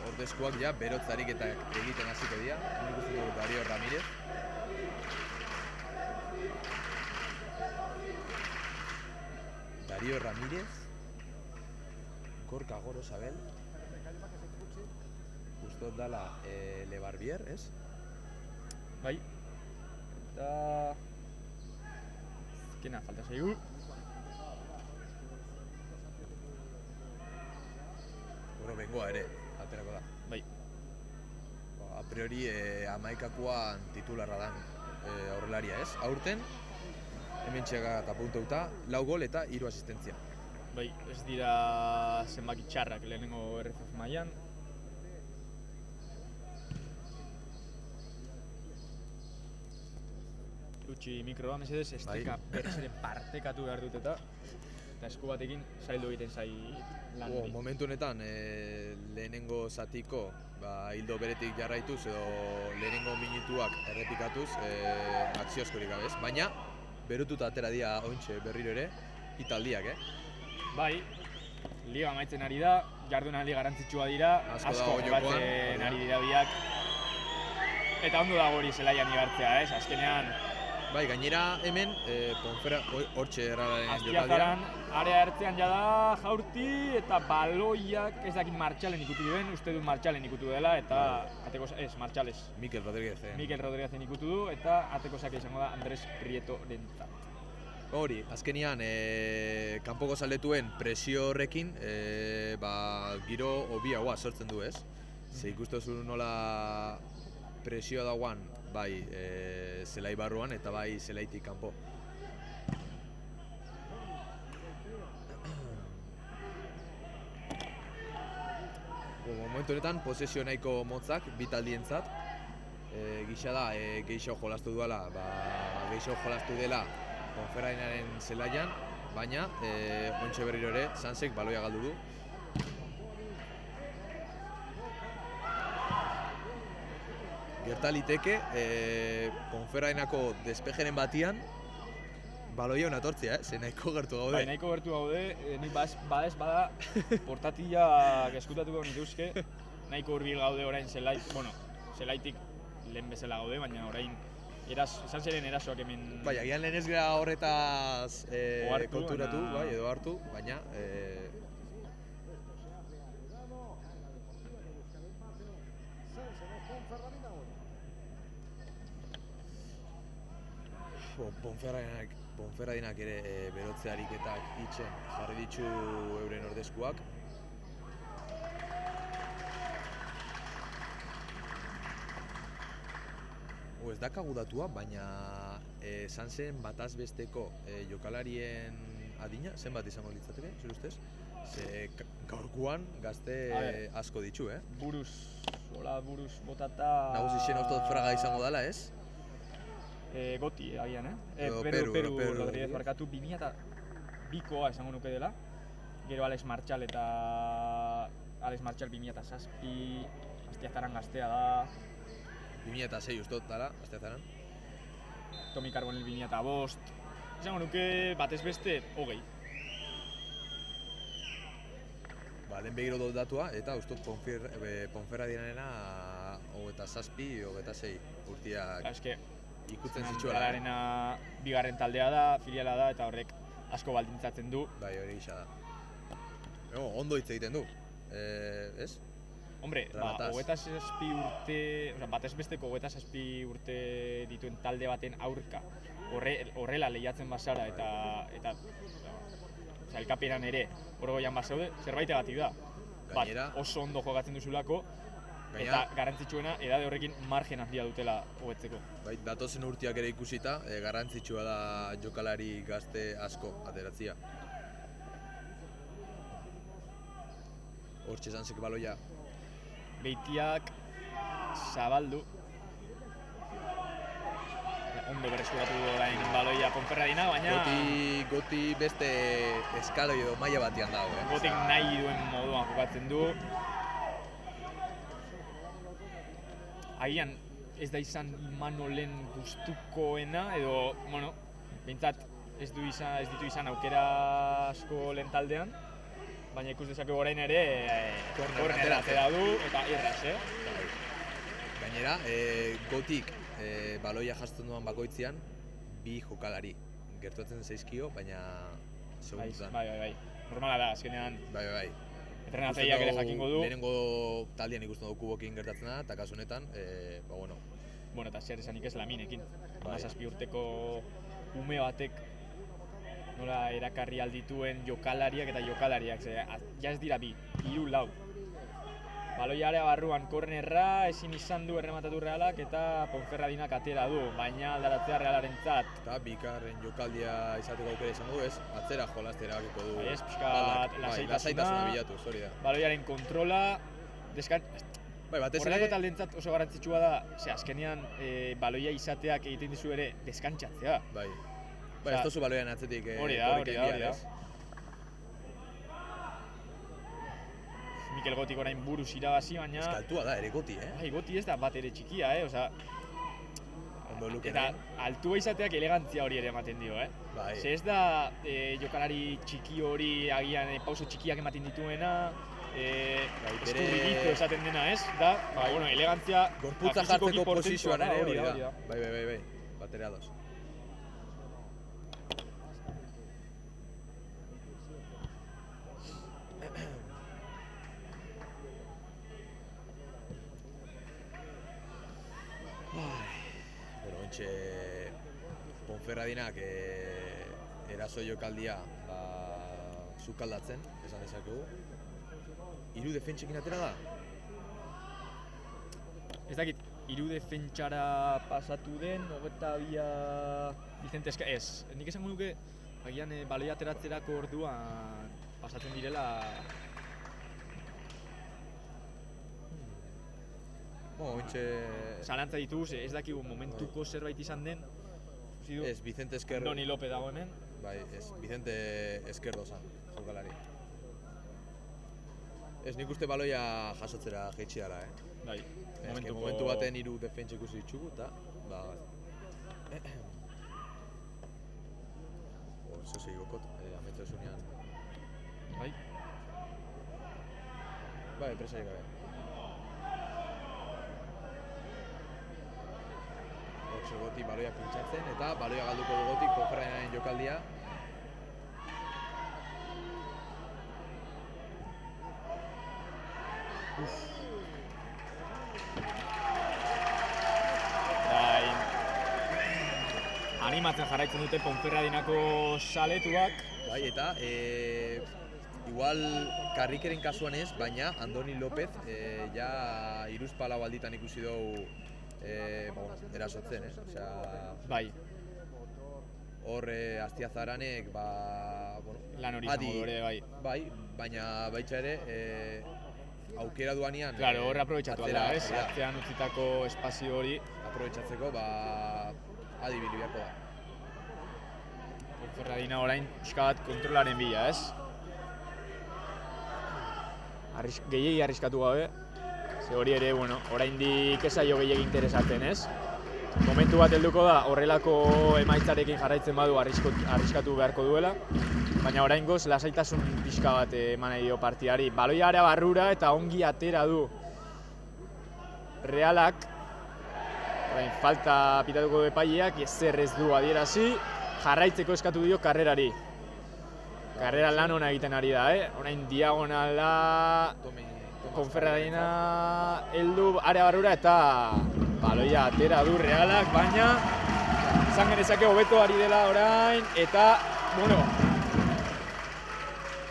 ordezkoak ja berotzarik eta egiten hasiko dira. Nik uste dugu Dario Ramirez. Dario Ramirez, Gorka Gorosabel, ustot dala Le Barbier, ez? Bai, eta... Azkena, falta zaigu. Bengoa ere, aterako da. Bai. A priori, 11-akuan titularra dan aurrelaria, ez? Aurten, hemen txega eta punteuta, 4 gol eta 3 asistentzia. Bai, ez dira zenbaki txarrak lehenengo RFF mailan. Utsi mikroa, mesedez, esteka berriz ere partekatu behar dut eta esku batekin zaildu egiten zai lan hori. Momentu honetan, lehenengo zatiko hildo beretik jarraituz edo lehenengo minutuak errepikatuz akzio askorik gabez, baina berututa atera dira ointxe berriro ere, hitaldiak, Bai, liga amaitzen ari da, jardunaldi garrantzitsua dira, asko jokatzen ari dira biak. Eta ondo dago hori zelaian igartzea, azkenean. Bai, gainera hemen, Ponferra hortxe erralaren jokaldia. Astiazaran, area ertzean jada jaurti eta baloiak ez dakit Martxalen ikutu duen, uste dut Martxalen ikutu dela eta ateko, Martxales. Mikel Rodríguezen ikutu du eta ateko zake izango da Andres Prieto rentzat. Hori, azkenian, kanpoko zaletuen presio horrekin, giro hobiagoa sortzen du, ez? Ze ikustezu nola presioa dagoan, bai zelai barruan eta bai zelaitik kanpo. Momentu honetan, posesio nahiko motzak, bi taldientzat. gisa da gehiago jolastu duela, gehiago jolastu dela Ponferradinaren zelaian, baina ontxe berriro ere Sansek baloia galdu du. Gerta liteke, Ponferradinako despejeren batian baloia hona tortzea, ze nahiko gertu gaude. Bai, nahiko gertu gaude, nik bada portatila eskutatuko nituzke, nahiko hurbil gaude orain zelaitik lehen bezala gaude, baina orain Sanseren erasoak hemen... Bai, agian lehen ez gara horretaz konturatu, bai, edo hartu, baina... Ponferradinak ere berotze ariketak itxen jarri ditu euren ordezkuak. Ez dakagu datua, baina Sansen bataz besteko jokalarien adina, zenbat izango litzateke, zure ustez? Ze gaurkoan gazte asko ditu, Buruz botata... Nagusixen ostot fraga izango dela, ez? Goti, agian, Peru. Rodríguez barkatu 2002koa esango nuke dela. Gero Alex Marchal 2007, Astiazaran gaztea da. 2006 ustot dela, Astiazaran. Tomi Carbonell 2005. Esango nuke batez beste 20. Lehen begiro dut datua, eta ustot Ponferradinarena 27-26 urtiak ikutzen zitsuela. Ponferradarena bigarren taldea da, filiala da, eta horrek asko baldintzatzen du. Bai, hori gisa da. Ondo hitz egiten du, ez? Hombre, 27 urte, batez besteko 27 urte dituen talde baten aurka horrela lehiatzen bazara eta elkaperan ere horgoian bazaude, zerbaitegatik da. Gainera, oso ondo jokatzen duzulako, eta garrantzitsuena edade horrekin margen handia dutela hobetzeko. Bai, datozen urteak ere ikusita, garrantzitsua da jokalari gazte asko ateratzea. Hortxe Sansek baloia. Beitiak zabaldu. Ondo berreskuratu du orain baloia Ponferradina, baina... Goti beste eskaloi edo maila batian dago, Gotik nahi duen moduan jokatzen du. Agian ez da izan Imanolen gustukoena, edo, behintzat ez ditu izan aukera asko lehen taldean, baina ikus dezakegu orain ere kornera atera du, eta irraz, Gainera, Gotik baloia jasten duan bakoitzean, bi jokalari gertuatzen zaizkio, baina segundutan. Bai. Normala da, azkenean. Bai. Entrenatzaileak ere jakingo du. Lehenengo taldean ikusten dugu Kubokin gertatzen da, eta kasu honetan, Eta zer esanik ez Laminekin. 17 urteko ume batek nola erakarri aldituen jokalariak eta jokalariak. Ja ez dira 2, 3, 4. Baloia area barruan kornerra, ezin izan du errematatu Realak eta Ponferradinak atera du, baina aldaratzea Realarentzat. Eta bikarren jokaldia izateko aukera izango du, ez? Atzera jolazte erabakiko du. Ez, pixkat lasaitasuna bilatuz, hori da. Baloiaren kontrola, batez horrelako taldeentzat oso garrantzitsua da, azkenean baloia izateak egiten dizu ere deskantzatzea. Bai, ez tozu baloian atzetik hori da. Mikel Gotik orain buruz irabazi, baina... Eskaltua da ere Goti, Bai, Goti ez da bat ere txikia, Ondo luke. Eta altua izateak elegantzia hori ere ematen dio, Bai. Ze ez da jokalari txiki hori agian pauso txikiak ematen dituena, eskurridizo esaten dena, ez? Da, elegantzia... Gorputza jartzeko posizioan ere hori da. Bai, batera ados. Ponferradinak eraso jokaldia sukaldatzen, esan dezakegu. 3 defentsekin atera da? Ez dakit, 3 defentsara pasatu den, 22 Vicente Eska, ez. Nik esango nuke, agian baloia ateratzerako orduan pasatzen direla... Ointxe... Zalantza ditugu, ez dakigu momentuko zerbait izan den. Ez, Vicente Esker... Doni Lope dago hemen. Bai, ez, Vicente Eskerdo zan, jokalari. Ez, nik uste baloia jasotzera jeitsi dara, Bai, momentu baten 3 defentsa ikusi ditugu, eta... Oso segikokot, ametzo esunean. Bai. Bai, presarik gabe. Hortxe goti baloia pintxatzen, eta baloia galduko dugotik Ponferradinaren jokaldia. Animatzen jarraitzen dute Ponferradinako saletuak. Bai, eta igual karrikeren kasuan ez, baina Andoni López ja 3 palau alditan ikusi dugu erasotzen, Osea, Bai. Hor Astiazaranek, Lan hori izango du ere, bai. Bai, baina baita ere aukera duanean... Claro, hor aprobetxatu alda, Atzean utzitako espazio hori. Aprobetxatzeko, adibili beharko da. Ponferradina orain pixka bat kontrolaren bila, Gehiegi arriskatu gabe. Ze hori ere, oraindik ez zaio gehiegi interesatzen, Momentu bat helduko da, horrelako emaitzarekin jarraitzen badu arriskatu beharko duela. Baina oraingoz lasaitasun pixka bat eman nahi dio partidari. Baloia area barrura eta ongi atera du Realak. Orain falta pitatuko du epaileak, ezer ez du adierazi. Jarraitzeko eskatu dio karrerari. Karrera lan ona egiten ari da, Orain diagonala Ponferradina heldu area barrura eta baloia atera du Realak, baina izan genezake hobeto ari dela orain eta,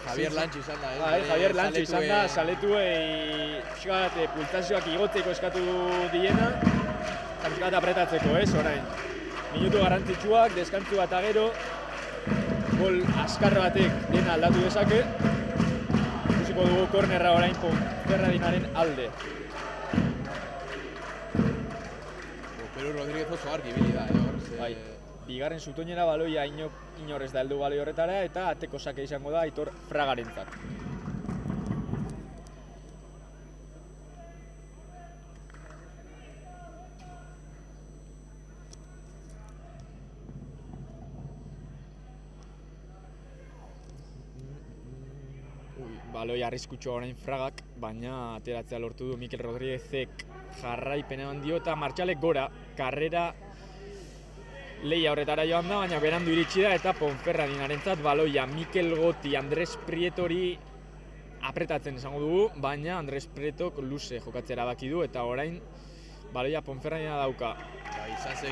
Javier Lantxi izan da, Javier Lantxi izan da, saletuei pulsazioak igotzeko eskatu diena, pixka bat apretatzeko, orain. Minutu garrantzitsuak, deskantzu bat agero, gol askar batek dena aldatu dezake. Ikusiko dugu kornerra orain Ponferradinaren alde. Peru Rodríguez oso argi ibili da, Bai, bigarren zutoinera baloia inor ez da heldu baloi horretara eta ateko sake izango da Aitor Fragarentzat. Baloi arriskutxoa orain Fragak, baina ateratzea lortu du Mikel Rodríguezek jarraipen eman dio eta Martxalek gora, karrera lehia horretara joan da, baina berandu iritsi da eta Ponferradinarentzat baloia Mikel Goti, Andres Prietori apretatzen izango dugu, baina Andres Prietok luze jokatzea erabaki du eta orain baloia Ponferradina dauka.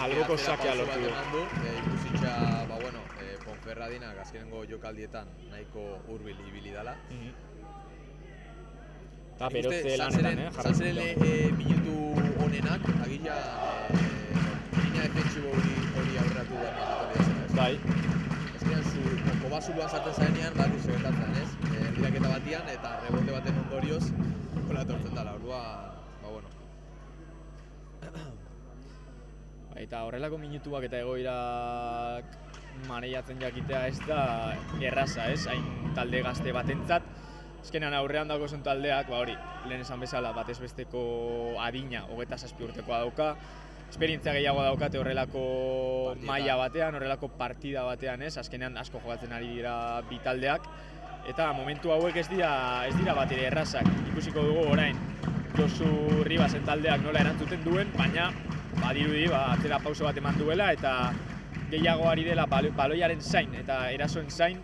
Alboko sakea lortu du. Ikusitza, Ponferradinak azkenengo jokaldietan nahiko hurbil ibili dela. Eta berotze lanetan, Sanzeren minutu honenak, agian linea defentsibo hori aurreratu da. Bai. Azkenean, Kobazuluan sartzen zarenean, barru segetatzen, erdiraketa batian, eta rebote baten ondorioz, hola etortzen dela, orduan, Eta horrelako minutuak eta egoirak maneiatzen jakitea ez da erraza, hain talde gazte batentzat. Azkenean aurrean dago zen taldeak, hori, lehen esan bezala batez besteko adina, 27 urtekoa dauka. Esperientzia gehiago daukate horrelako maila batean, horrelako partida batean, azkenean asko jokatzen ari dira bi taldeak. Eta momentu hauek ez dira bat ere errazak. Ikusiko dugu orain Josu Ribasen taldeak nola erantzuten duen, baina badirudi atzera pauso bat eman duela eta gehiago ari dela baloiaren zain eta erasoen zain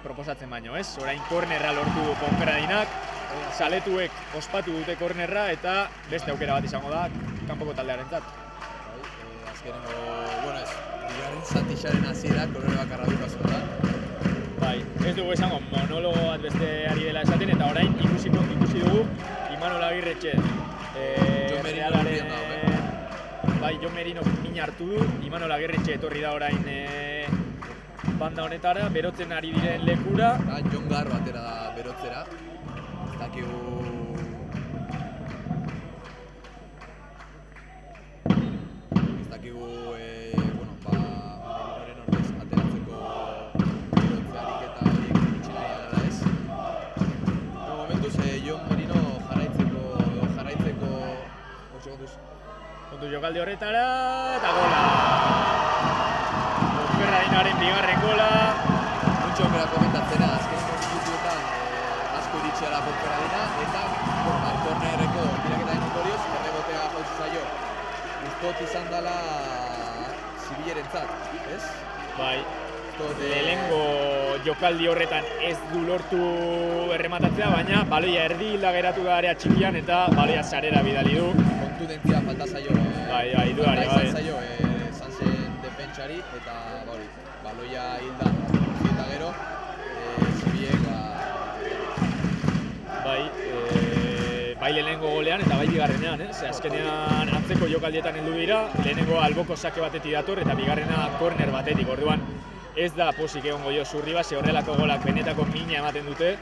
proposatzen baino, Orain kornerra lortu du Ponferradinak, saletuek ospatu dute kornerra eta beste aukera bat izango da kanpoko taldearentzat. Azkenengo, bigarren zatixaren hasiera kolore bakarra du kasu honetan. Bai, ez dugu esango monologo bat beste ari dela esaten eta orain ikusi dugu Imanol Agirretxe. Jon Merino urbian dago, Bai, Jon Merino min hartu du, Imanol Agirretxe etorri da orain banda honetara, berotzen ari diren lekura. Jon Garro atera da berotzera. Ez dakigu... digu, Merinoren ordez ateratzeko girotze ariketa horiek itxi nahi ala ez. Momentuz, Jon Merino jarraitzeko segunduz. Kontu jokaldi horretara, eta gola! Ponferradinaren bigarren gola. Muntxo bera komentatzena, azkeneko minutuetan asko iritxeala Ponferradina, eta kornerreko tiraketaren ondorioz, errebotea jauzi zaio. Gustot izan dela Zibilerentzat, ez? Bai, lehenengo jokaldi horretan ez du lortu errematatzea, baina baloia erdi hilda geratu da area txikian eta baloia sarera bidali du. Kontudentzia falta zaio. Bai, duari, bai. Falta zaio, Sansen defentsari, eta baloia hilda eta gero, Zibiek, bai lehenengo golean eta bai bigarrenean, azkenean antzeko jokaldietan heldu dira, lehenengo alboko sake batetik dator eta bigarrena korner batetik, orduan ez da posik egongo jo Zurriba, ze horrelako golak benetako mina ematen dute.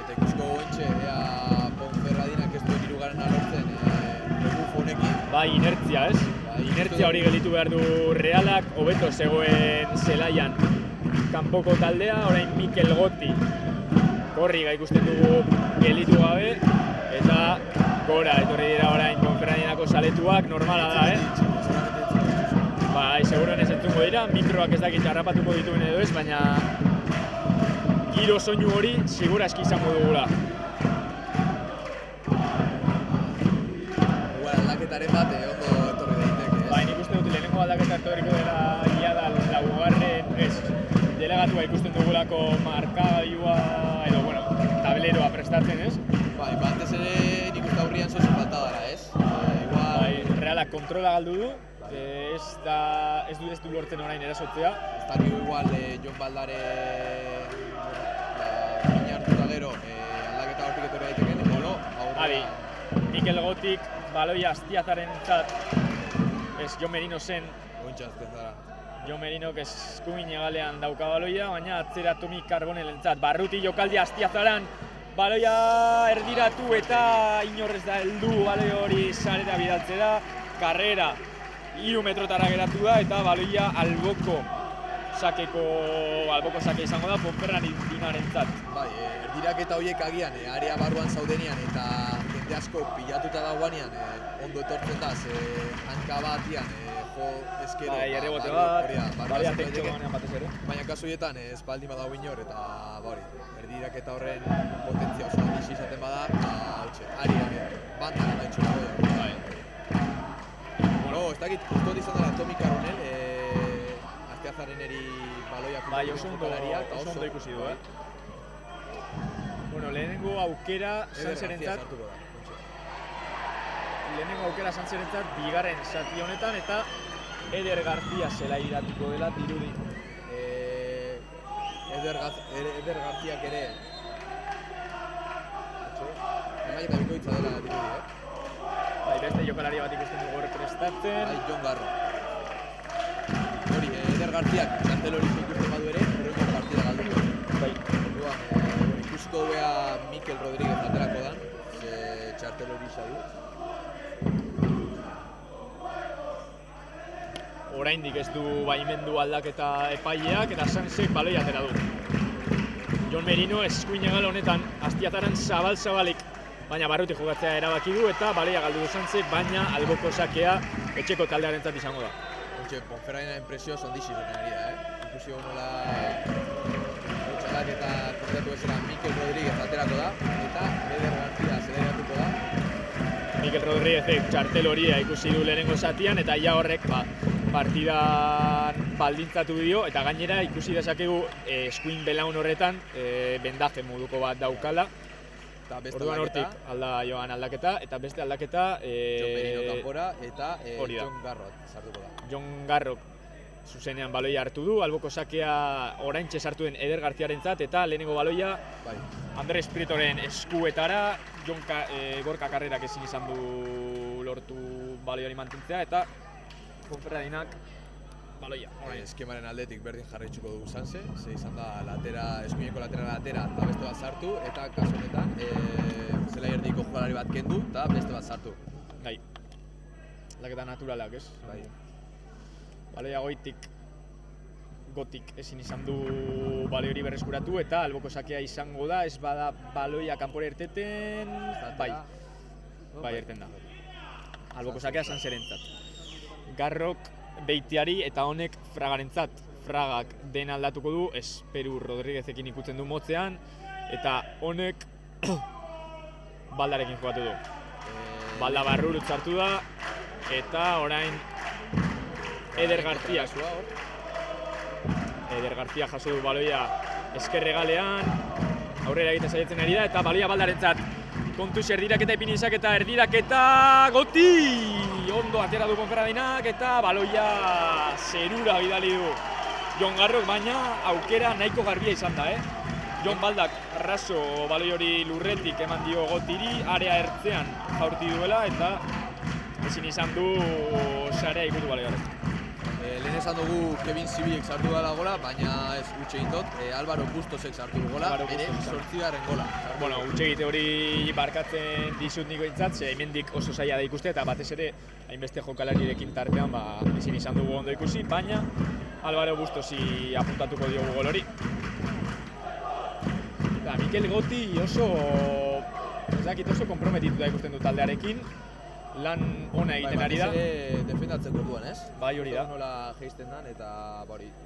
Eta ikusko goentxe, Ponferradinak ez duen hirugarrena lortzen rebufo honekin. Bai, inertzia, ez? Inertzia hori gelditu behar du Realak, hobeto zegoen zelaian kanpoko taldea, orain Mikel Goti korriga ikusten dugu gelditu gabe, eta gora etorri dira orain Ponferradinako zaletuak, normala da, Bai, seguruen ez entzungo dira, mikroak ez dakit harrapatuko dituen edo ez, baina giro soinu hori segurazki izango dugula. Igual aldaketaren bat ondo etorri daiteke, ez? Bai, nik uste dut lehenengo aldaketa etorriko dela ia da laugarren, delegatua ikusten dugulako markagailua edo, tableroa prestatzen, ez? Bai, batez ere nik uste aurrian zozu falta dara, ez? Bai, Realak kontrola galdu du, ez du lortzen orain erasotzea. Ez dakigu igual Jon Baldare mina hartu da gero aldaketa hortik etorri daiteken, edo no? Mikel Gotik baloia Astiazarentzat, ez Jon Merino zen. Jon Merino eskuin hegalean dauka baloia, baina atzera Tomi Carbonelentzat. Barruti jokaldi Astiazaran, baloia erdiratu eta inorrez da heldu baloi hori sarera bidaltzera. Karrera 3 metrotara geratu da eta baloia alboko sake izango da Ponferradinarentzat. Bai, erdiraketa horiek agian area barruan zaudenean eta jende asko pilatuta dagoanean ondo etortzen da, hanka batian jo ezkero. Bai, errebote bat, baloia tektxo ganean batez ere. Baina kasu horietan ez baldin badago inor eta erdiraketa horren potentzia oso handiz izaten bada, ariak bandan gaitxo dago. Ez dakit, ustot izan dela Tomi Carbonell, Astiazareneri baloia jokalariak, oso ondo ikusi du, lehenengo aukera Sanserentzat, bigarren zati honetan eta Eder García zela iratuko dela dirudi. Eder Garciak ere eta bikoitza dela dirudi, Beste jokalari bat ikusten dugu hor prestatzen. Jon Garro. Eder Garciak txartel hori ikusten badu ere, Jon partida galduko. Orduan, ikusiko duea Mikel Rodríguez aterako dan, txartel hori xadu. Oraindik ez du baimendu aldaketa epaileak eta Sansek baloi atera du. Jon Merino eskuin hegal honetan Astiazaran zabal-zabalik, baina barruti jokatzea erabaki du eta baloia galdu du Sansek, baina alboko sakea etxeko taldearentzat izango da. Ponferradinaren presioz ondixi zen ari da, Ikusi nola eta kontatu bezala Mikel Rodríguez aterako da, eta Eder García zeleratuko da. Mikel Rodríguezek txartel horia ikusi du lehenengo zatian, eta ja horrek partidan baldintzatu dio, eta gainera ikusi dezakegu eskuin belaun horretan bendaje moduko bat daukala. Orduan hortik joan aldaketa, eta beste aldaketa Jon Merino kanpora eta Jon Garro sartuko da. Jon Garro zuzenean baloia hartu du, alboko sakea oraintxe sartu den Eder Garciarentzat, eta lehenengo baloia Andres Prietoren eskuetara, Gorka Karrerak ezin izan du lortu baloiari mantentzea, eta Ponferradinak baloia. Eskemaren aldetik berdin jarraitzuko dugu Sanse, ze izan da eskuineko laterala atera eta beste bat sartu, eta kasu honetan zelai erdiko jokalari bat kendu eta beste bat sartu. aldaketa naturalak, ez? Bai. Baloia gotik ezin izan du baloi hori berreskuratu eta alboko sakea izango da, ez bada baloia kanpora irteten, bai irten da. Alboko sakea Sanserentzat. Garrok Beitiari eta honek Fragarentzat. Fragak den aldatuko du, Esperu Rodriguezekin ikutzen du motzean, eta honek Baldarekin jokatu du. Balda Barrurutz hartu da, eta orain Eder García jaso du baloia eskerregalean, aurrera egiten saiatzen ari da, eta baloia Baldarentzat. Kontuz erdiraketa ipinizak eta erdiraketa goti! Ondo atera du Ponferradinak eta baloia zerura bidali du Jon Garrok, baina aukera nahiko garbia izan da, Jon Baldak raso baloi hori lurretik eman dio gotiri, area ertzean jaurti duela eta ezin izan du sarea ikutu baloi hori. Lehen esan dugu Kevin Zibilek sartu dela gola, baina ez utxe egitot, Álvaro Bustosek sartu du gola, ere 8. gola. Bueno, utxe egite hori barkatzen dizut niko intzat, ze hemendik oso zaila da ikuste eta batez ere hainbeste jokalarirekin tartean ezin izan dugu ondo ikusi, baina Álvaro Bustosi apuntatuko diogu gol hori. Eta Mikel Goti oso komprometituta ikusten du taldearekin, lan ona egiten ari da. Defendatzeko orduan, ez? Bai, hori da. Nola geisten dan eta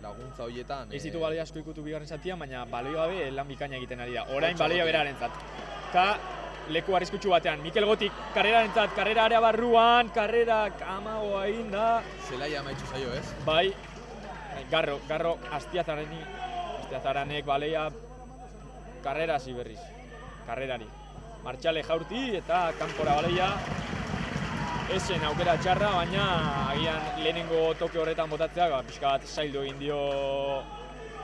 laguntza horietan. Ez ditu baloi asko ikutu bigarren zatian, baina baloi gabe lan bikaina egiten ari da. Orain baloia berarentzat. Eta leku arriskutsu batean, Mikel Gotik karrerarentzat, karrera area barruan, karrerak amagoa egin da. Zelaia amaitzu zaio, ez? Bai, Garro Astiazaranek baleia karrera hasi berriz, karrerari. Martxale jaurti eta kanpora baleia. Ezen aukera txarra, baina agian lehenengo toke horretan botatzea, pixka bat zaildu egin dio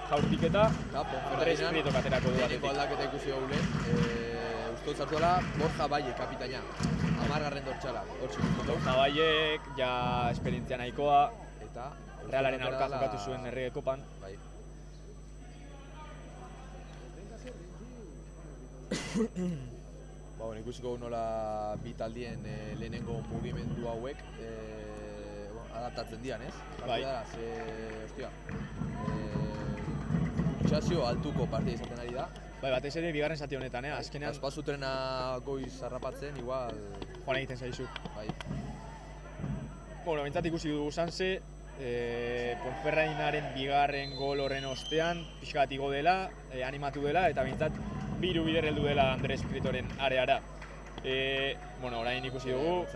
jaurtiketa. Andres Prieto katerako du batetik. Aldaketa ikusi dugu lehen, uste zartu dela Borja Baie kapitaina, 10. dortxala. Borja Baiek ja esperientzia nahikoa, eta Realaren aurka jokatu zuen Errege Kopan. Bai. Ikusiko nola bi taldien lehenengo mugimendu hauek adaptatzen dian, ez? Bai. Txasio altuko partida izaten ari da. Bai, batez ere bigarren zati honetan, azkenean... Azpazutrena goiz harrapatzen, igual... Joan egiten zaizu. Bai. Bueno, bentsat ikusi dugu Sanse, Ponferradinaren bigarren gol horren ostean, pixka bat igo dela, animatu dela, eta bentsat biru bider heldu dela Andres Prietoren areara. Orain ikusi dugu,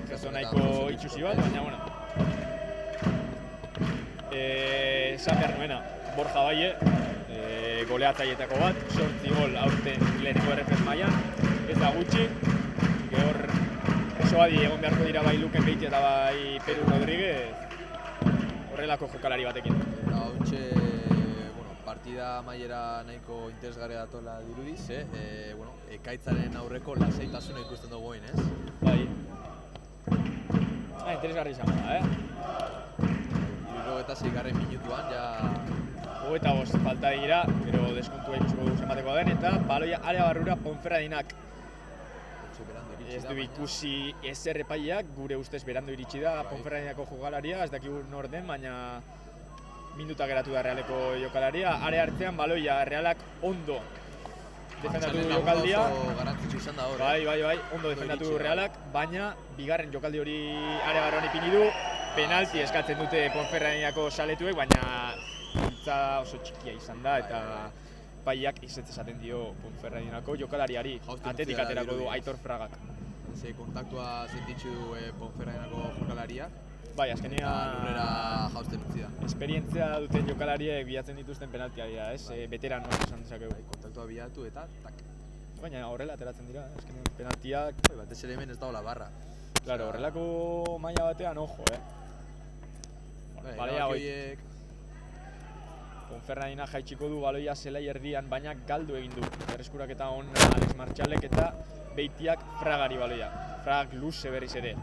gesto nahiko itxusi bat, baina, esan behar nuena, Borja Baie, goleatzailetako bat, 8 gol aurten lehenengo RFS mailan, ez da gutxi, gehor oso adi egon beharko dira bai Luken Beiti eta bai Peru Rodriguez, horrelako jokalari batekin. Eta hontxe, partida maiera nahiko interesgarria datola dirudiz, ekaitzaren aurreko lasaitasuna ikusten dugu ez? Bai. Interesgarri izango da, 76. minutuan, ja... 25 falta dira, gero deskontua ikusiko dugu zenbateko den, eta baloia area barrura Ponferradinak. Ez du ikusi ezer epaileak, gure ustez berandu iritsi da Ponferradinako jokalaria, ez dakigu nor den, baina minuta geratu da Realeko jokalaria. Area hartzean baloia Realak ondo defendatu du jokaldia. Bai, ondo defendatu du Realak, baina bigarren jokaldi hori area barruan ipini du. Penalti eskatzen dute Ponferradinako saletuek, baina giltza oso txikia izan da eta paiak izetz esaten dio Ponferradinako jokalariari. Atetik aterako du Aitor Fragak. Ze kontaktua sentitzu du Ponferradinako jokalaria. Bai, azkenean lurrera jausten utzi da. Esperientzia duten jokalariek bilatzen dituzten penaltia dira, ez? Veteranoak esan dezakegu. Kontaktua bilatu eta tak. Baina horrela ateratzen dira, azkenean penaltiak... Batez ere hemen ez dago la barra. Claro, horrelako maila batean, ojo, Baloia horiek... Ponferradina jaitsiko du baloia zelai erdian, baina galdu egin du. Berreskuraketa on Alex Martxalek eta Beitiak Fragari baloia. Frag luze berriz ere.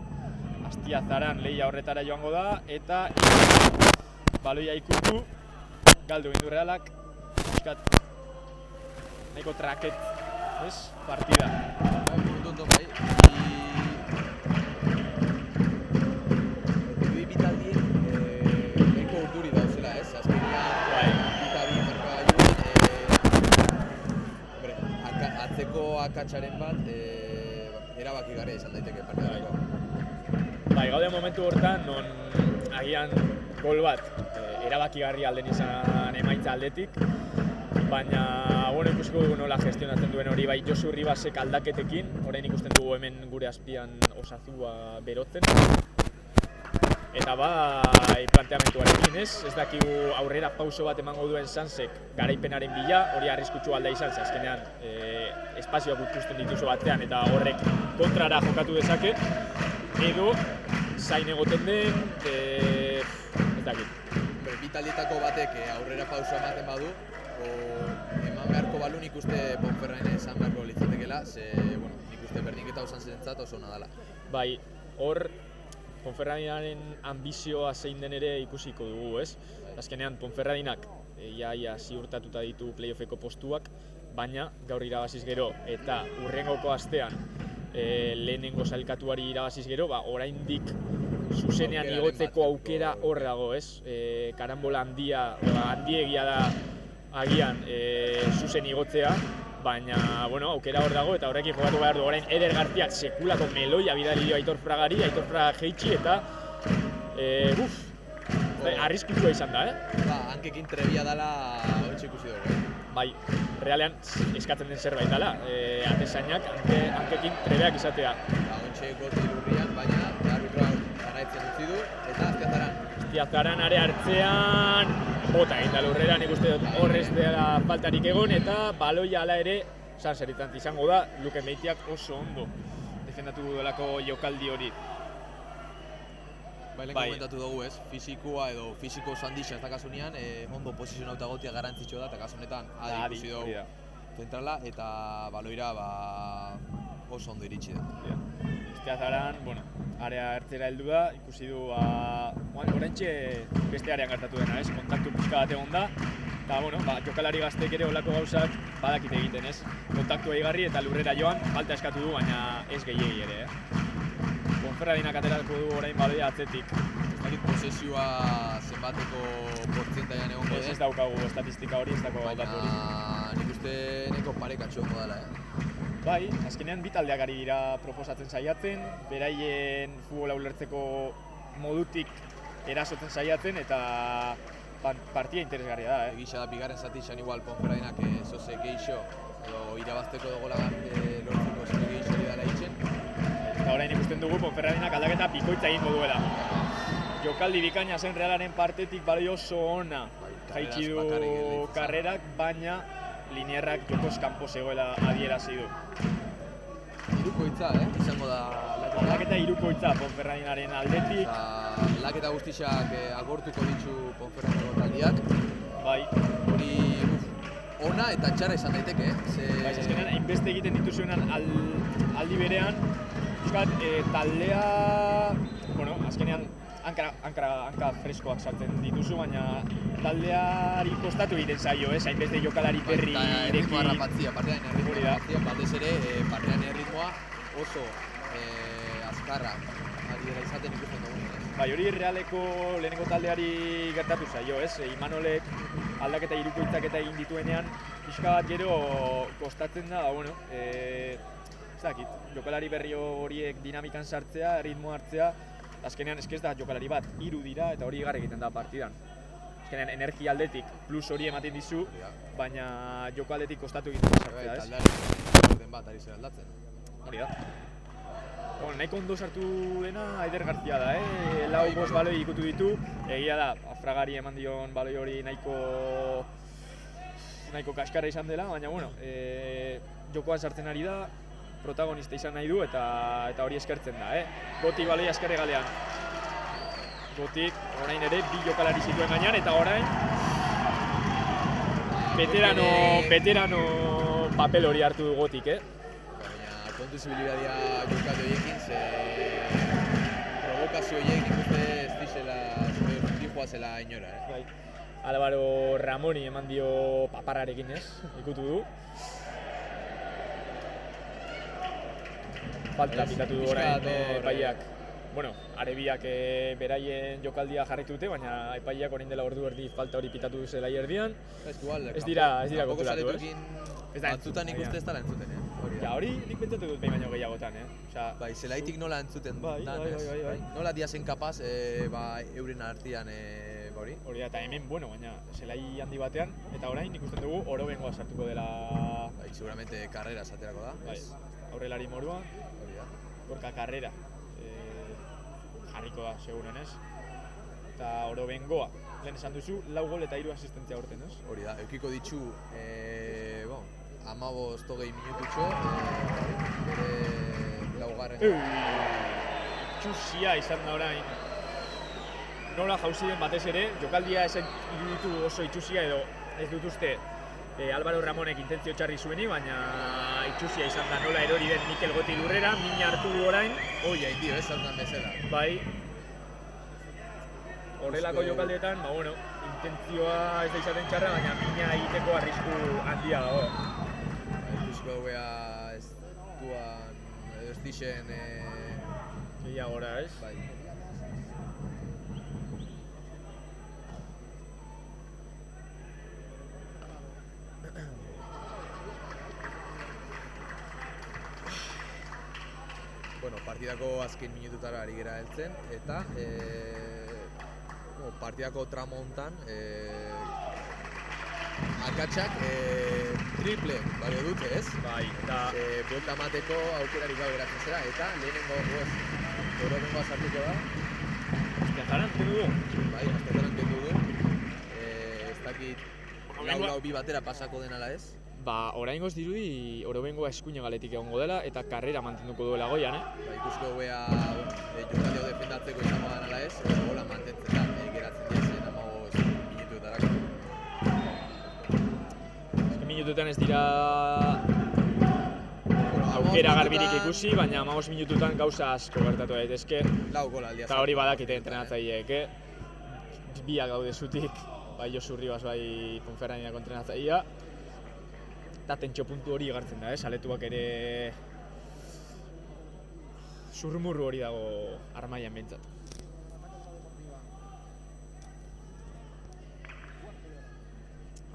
Astiazaran lehia horretara joango da, eta baloia ikutu, galdu egin du Realak, piskat nahiko traket, partida. olako akatsaren bat erabakigarria izan daiteke partidarako. Bai, gaude momentu hortan, non agian gol bat erabakigarria alden izan emaitza aldetik, baina, bueno, ikusiko dugu nola gestionatzen duen hori, bai, Josu Ribasek aldaketekin, orain ikusten dugu hemen gure azpian Osazua berotzen. Eta bai, planteamentuarekin, ez dakigu aurrera pauso bat emango duen Sansek garaipenaren bila, hori arriskutsu alda izan, ze azkenean espazioak ikusten dituzu batean eta horrek kontrara jokatu dezake, edo zain egoten den, ez dakit. Bi taldeetako batek aurrera pauso ematen badu, eman beharko balu nik uste Ponferradina esan beharko litzatekeela, ze, bueno, nik uste berdinketa osan zirentzat oso ona dela. Bai, hor Ponferradinaren ambizioa zein den ere ikusiko dugu, ez? Azkenean Ponferradinak ia ziurtatuta ditu playoffeko postuak, baina gaur irabaziz gero eta hurrengoko astean lehenengo sailkatuari irabaziz gero, oraindik zuzenean igotzeko aukera hor dago, ez? Karambola handiegia da agian zuzen igotzea, baina, bueno, aukera hor dago eta horrekin jokatu behar du. Orain Eder Garziak sekulako meloia bidali dio Aitor Fragari, Aitor Fraga jeitsi eta arriskutsua izan da, Hankekin trebia dela hori ikusi dugu. Bai, realean eskatzen den zerbait dela, atezainak hankekin trebeak izatea. Ontxe goti lurrian, baina arbitroa jarraitzen utzi du eta Aztiazaran are hartzean bota egin da lurrera, nik uste dut horrez dela faltarik egon eta baloia hala ere Sanseretan izango da, Luke Meitiak oso ondo defendatu delako jokaldi hori. Lehen komentatu dugu, ez? Fisikoa edo fisiko oso handixak eta kasunean ondo posizionauta gotia garantzitsua da eta kasunetan adi ikusi dugu zentrala eta baloira oso ondo iritsi da. Aztiazaran, bueno, area ertzera heldu da, ikusi du oraintxe beste arean gertatu dena, ez? Kontaktu pixka bat egon da, eta bueno, jokalari gazteek ere olako gauzak badakite egiten, ez? Kontaktua igarri eta lurrera joan, falta eskatu du, baina ez gehiegi ere, Ponferradinak aterako du orain baloia atzetik. Ez dakit posesioa zenbateko portzentaian egongo den. Ez daukagu estatistika hori, ez daukagu datu hori. Baina nik uste neko parekatxo egongo dela, Bai, azkenean bi taldeak ari dira proposatzen saiatzen, beraien futbola ulertzeko modutik erasotzen saiatzen eta partida interesgarria da, Egisa da bigarren zati izan igual Ponferradinak zoze geixo edo irabazteko dagoela lortzeko zoze geixo hori dela itxen. Eta orain ikusten dugu Ponferradinak aldaketa bikoitza egingo duela. Jokaldi bikaina zen Realaren partetik baloi oso ona jaitsi du karrerak, baina Linierrak jokoz kanpo zegoela adierazi du. Hirukoitza, izango da aldaketa hirukoitza Ponferradinaren aldetik. Aldaketa guztiak agortuko ditu Ponferradinako taldiak. Bai. Hori ona eta txarra izan daiteke, Bai, azkenean hainbeste egiten dituzuenan aldi berean, taldea, bueno, azkenean hanka freskoak sartzen dituzu, baina taldeari kostatu egiten zaio, hainbeste jokalari berri ireki. Erritmoa rapatzia, partean erritmoa rapatzia, batez ere partean erritmoa oso azkarra ari dela izaten ikusten dugu. Bai, hori Realeko lehenengo taldeari gertatu zaio, Imanolek aldaketa hirukoitzak eta egin dituenean, pixka bat gero kostatzen da, bueno, ez dakit, jokalari berri horiek dinamikan sartzea, ritmoa hartzea, azkenean ez da jokalari bat, 3 dira eta hori igarri egiten da partidan. Azkenean energia aldetik plus hori ematen dizu, baina joko aldetik kostatu egiten sartzea, ez? Taldeari den bat ari zer aldatzen. Hori da. Nahiko ondo sartu dena Aider Garzia da, 4-5 baloi ikutu ditu, egia da, Fragari eman dion baloi hori nahiko kaskarra izan dela, baina bueno, jokoan sartzen ari da, protagonista izan nahi du eta hori eskertzen da, Gotik baloi askerre galean. Gotik orain ere bi jokalari zituen gainean eta orain veterano papel hori hartu du Gotik, Baina kontu zibilidadia jokatu horiekin, ze provokazio horiek nik uste ez dizela, dijoa zela inora, Bai. Álvaro Ramoni eman dio paparrarekin, ikutu du. Falta pitatu du orain epaiak. Bueno, Arebiak beraien jokaldia jarraitu dute, baina epaiak orain dela ordu erdi falta hori pitatu du zelai erdian. Ez dira konturatu, Ez da batzutan nik uste ez dela entzuten, hori Ja, da. hori nik pentsatu dut behin baino gehiagotan, Osea, Bai, zelaitik nola entzuten Bai, dan, bai, ez? bai, bai. Nola diazen kapaz, euren artean, hori? hori da, eta hemen, bueno, baina zelai handi batean, eta orain ikusten dugu orobengoa sartuko dela Bai, seguramente karrera esaterako da, bai, ez? aurrelari moruan, Hori da. gorka karrera jarriko da, segurenez. Eta orobengoa, lehen esan duzu, 4 gol eta 3 asistentzia aurten, ez? Hori da, eukiko ditxu, bon, 15-20 minututxo, bere laugarren. Itxusia izan da orain. Nola jauzi den batez ere, jokaldia ez iruditu oso itxusia edo ez dut uste Álvaro Ramonek intentzio txarri zueni, baina itxusia izan da nola erori den Mikel Goti lurrera, mina hartu du orain, Hoi haindio, ez zautan bezala. bai. Horrelako jokaldietan, bueno, intentzioa ez da izaten txarra, baina mina egiteko arrisku handia dago. Ikusiko guea ez duan, edo ez dixen, Gehiagora, ez? bai. Bueno, partidako azken minututara ari gera heltzen, eta partidako tramo hontan akatsak triple balio dute, ez? Bai, eta Buelta emateko aukerarik gabe geratzen zera, eta lehenengo orobengoa sartuko da. Azteazaran, kendu du? Bai, azteazaran kendu du. Ez dakit lau bi batera pasako den ala ez? Ba, oraingoz dirudi orobengoa eskuina galetik egongo dela eta karrera mantenduko duela goian, Ba, ikusko guea jokaldi hau defendatzeko izango den ala ez, gola mantentzen da, geratzen diazen 15 minutuetarako. Azken minututan ez dira aukera garbirik ikusi, baina 15 minututan gauza asko gertatu daitezke. Lau gola aldia. Eta hori badakite entrenatzaileek, biak gaude zutik, bai Josu Ribas, bai Ponferradinako entrenatzailea. Eta tentxo puntu hori igartzen da, aletuak ere zurrumurru hori dago armaian behintzat.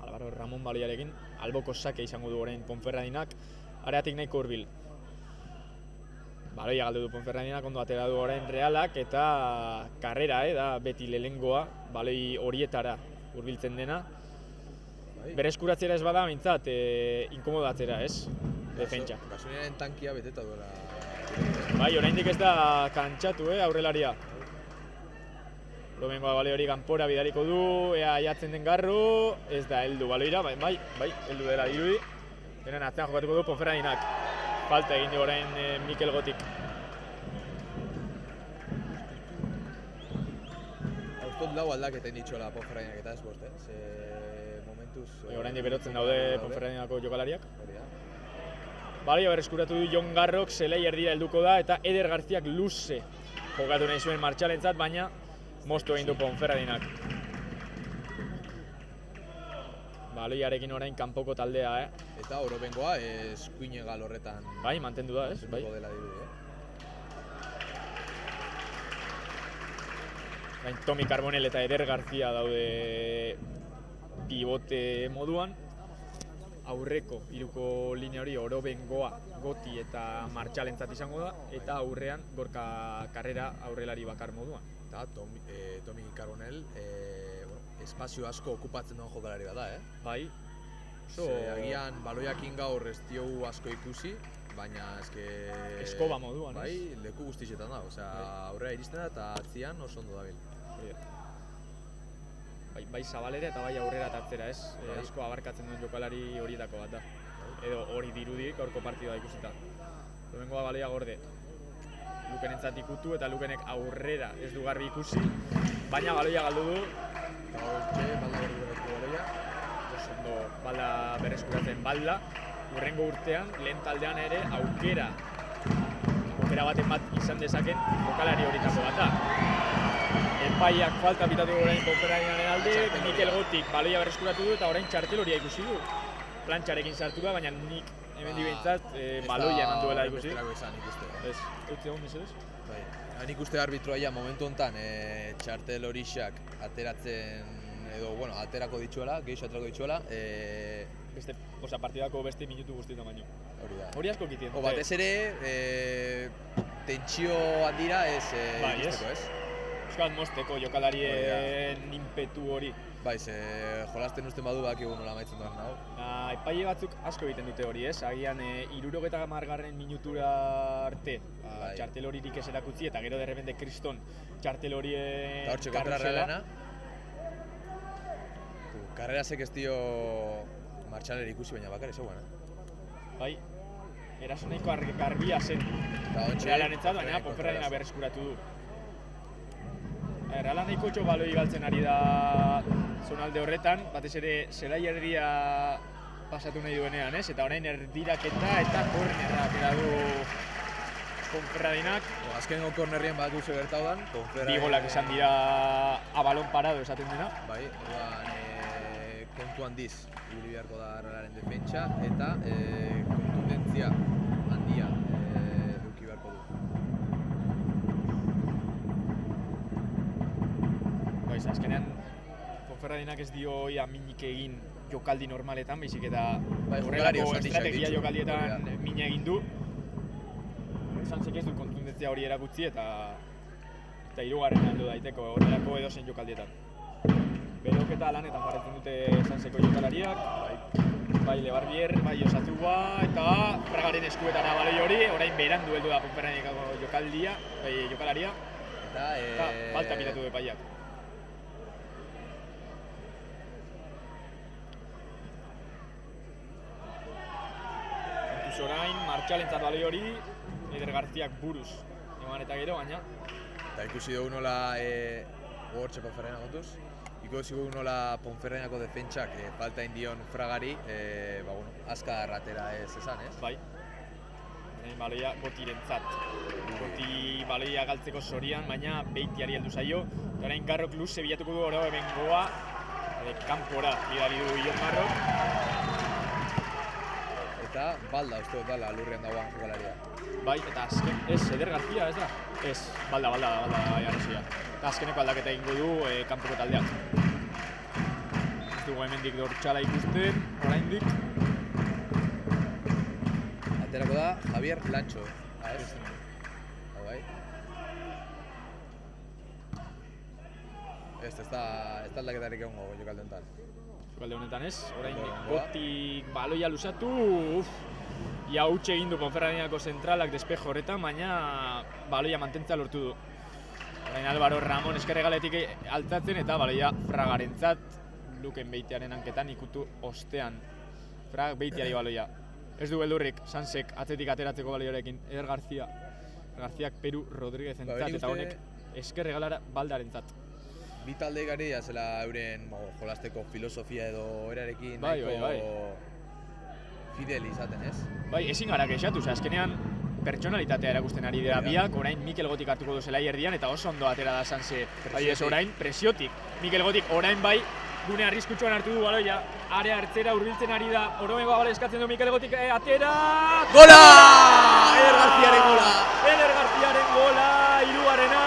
Álvaro Ramon baloiarekin, alboko sake izango du orain Ponferradinak, areatik nahiko hurbil. Baloia galdu du Ponferradinak, ondo atera du orain Realak, eta karrera, da beti lehengoa, baloi horietara hurbiltzen dena. Bereskuratzera ez bada, behintzat, inkomodatzera, ez? Defentsa. Gasolinaren tankia beteta duela. Bai, oraindik ez da kantxatu, aurrelaria. Orobengoa bale hori kanpora bidaliko du, ea aiatzen den garro, ez da heldu baloira, bai, heldu dela dirudi. Beren atzean jokatuko du Ponferradinak. Falta egin du orain Mikel Gotik. Haustot lau aldaketen ditxola Ponferradinak eta ez bost, Oraindik berotzen daude Ponferradinako jokalariak. Hori da. Baloia berreskuratu du Jon Garrok, zelai erdira helduko da, eta Eder Garziak luze jokatu nahi zuen Martxalentzat, baina moztu egin du Ponferradinak. Baloiarekin orain kanpoko taldea, Eta orobengoa eskuinegal horretan. Bai, mantendu da, ez? Bai. Dela dirudi, Bain, Tomi Carbonell eta Eder Garzia daude pivote moduan. Aurreko hiruko linea hori Orobengoa, Goti eta Martxalentzat izango da, eta aurrean Gorka Karrera aurrelari bakar moduan. Eta Tomi Carbonell espazio asko okupatzen duen jokalari bat da, Bai. Agian baloiakin gaur ez diogu asko ikusi, baina eskoba moduan, bai, leku guztixetan da, aurrera iristen da eta atzian oso ondo dabil. Bai zabalera eta bai aurrera tatzera, ez? Asko abarkatzen duen jokalari horietako bat da. Edo hori dirudik gaurko partida ikusita. Orobengoa baloia gorde. Lukenentzat ikutu eta Lukenek aurrera ez du garbi ikusi, baina baloia galdu du. Eta hortxe, balda berreskuratzeko baloia. Oso balda berreskuratzen balda. Hurrengo urtean, lehen taldean ere aukera baten bat izan dezaken jokalari horietako bat da. Epaiak falta bitatu orain Ponferradinaren alde, Mikel Gotik baloia berreskuratu du eta orain txartel horia ikusi du. Plantxarekin sartu da, baina nik hemendik behintzat baloia eman duela ikusi. Ez, utzi egon mesedez? Bai, nik uste arbitroa momentu honetan txartel horixak ateratzen edo, bueno, aterako ditxuela, geixo aterako ditxuela, partidako beste minutu guztietan baino. hori da. Hori asko kitien. Batez ere, tentsio handira ez iristeko, ez? Euskal mosteko jokalarien impetu hori. Bai, jolasten usten badu bakigu nola amaitzen duen nago. Epaile batzuk asko egiten dute hori, ez? Agian 70. Minutura arte txartel horirik ez erakutzi eta gero derrepente kriston txartel horien Eta hortxe kontrarrealena. Karrerasek ez dio martxaler ikusi baina bakar ezaguan, Bai, eraso nahiko garbia zen. Realarentzat, baina Ponferradina berreskuratu du. Reala nahiko txo baloi galtzen ari da zonalde horretan, batez ere zelai erdia pasatu nahi duenean, ez? Eta orain erdiraketa eta kornerra atera du Ponferradinak. Azkenengo kornerrien bat duzu gertaudan. Bi golak izan dira a balon parado esaten dena. Bai, orduan kontu handiz ibili beharko da Realaren defentsa eta kontundentzia handia eduki beharko du. Baiz, azkenean Ponferradinak ez dio minik egin jokaldi normaletan, baizik eta horrelako estrategia jokaldietan mina egin du. Sanzek ez du kontundentzia hori erakutzi eta hirugarren aldo daiteko horrelako edozein jokaldietan. Beroketa lanetan jarretzen dute Sanzeko jokalariak, bai Lebarbier, bai Osazua eta Fragaren eskuetara baloi hori, orain berandu heldu da Ponferradinako jokalaria eta falta pitatu du epaiak. Orain, Martxalentzat baloi hori, Eder Garziak buruz eman eta gero, baina. Eta ikusi dugu nola gogortxe Ponferradina kontuz. Ikusi dugu nola Ponferradinako defentsak falta indion Fragari, azkar atera ez esan, ez? Bai. Baloia Gotirentzat. Goti baloia galtzeko zorian, baina Beitiari heldu zaio. Eta orain Garrok luze bilatuko du oro bengoa, kanpora bidali du Ion Garrok. Eta balda, uste dut bala lurrean dagoan jokalaria. Bai, eta azken, ez, Eder García, ez da? Ez, balda, jarrazia. Eta azkeneko aldaketa egingo du kanpoko taldeak. Ez dugu hemendik Dortxala ikusten, oraindik. Aterako da Javier Lancho. Ez? Bai. Ez da aldaketarik egongo jokalde honetan. Jokalde honetan ez, oraindik Gotik baloia luzatu, ia hutxe egin du Ponferradinako zentralak despejo horretan, baina baloia mantentzea lortu du. Orain Álvaro Ramon eskerregaletik altzatzen eta baloia Fragarentzat Luken Beitiaren hanketan ikutu ostean. Frag Beitiari baloia. Ez du beldurrik, Sanzek atzetik ateratzeko balioarekin, Eder Garziak Peru Rodríguezentzat eta honek eskerregalara baldarentzat. Bi talde gari zela euren jolasteko filosofia edo erarekin fidel izaten, ez? Bai, ezin gara kexatu, azkenean pertsonalitatea erakusten ari dira biak, orain Mikel Gotik hartuko du zelai erdian eta oso ondo atera da Sanze. Bai, ez orain, presiotik. Mikel Gotik orain bai, gune arriskutsuan hartu du baloia, area hartzera hurbiltzen ari da, oromengoa bale eskatzen du Mikel Gotik, atera! Gola! Eder Garziaren gola! Eder Garziaren gola, hirugarrena!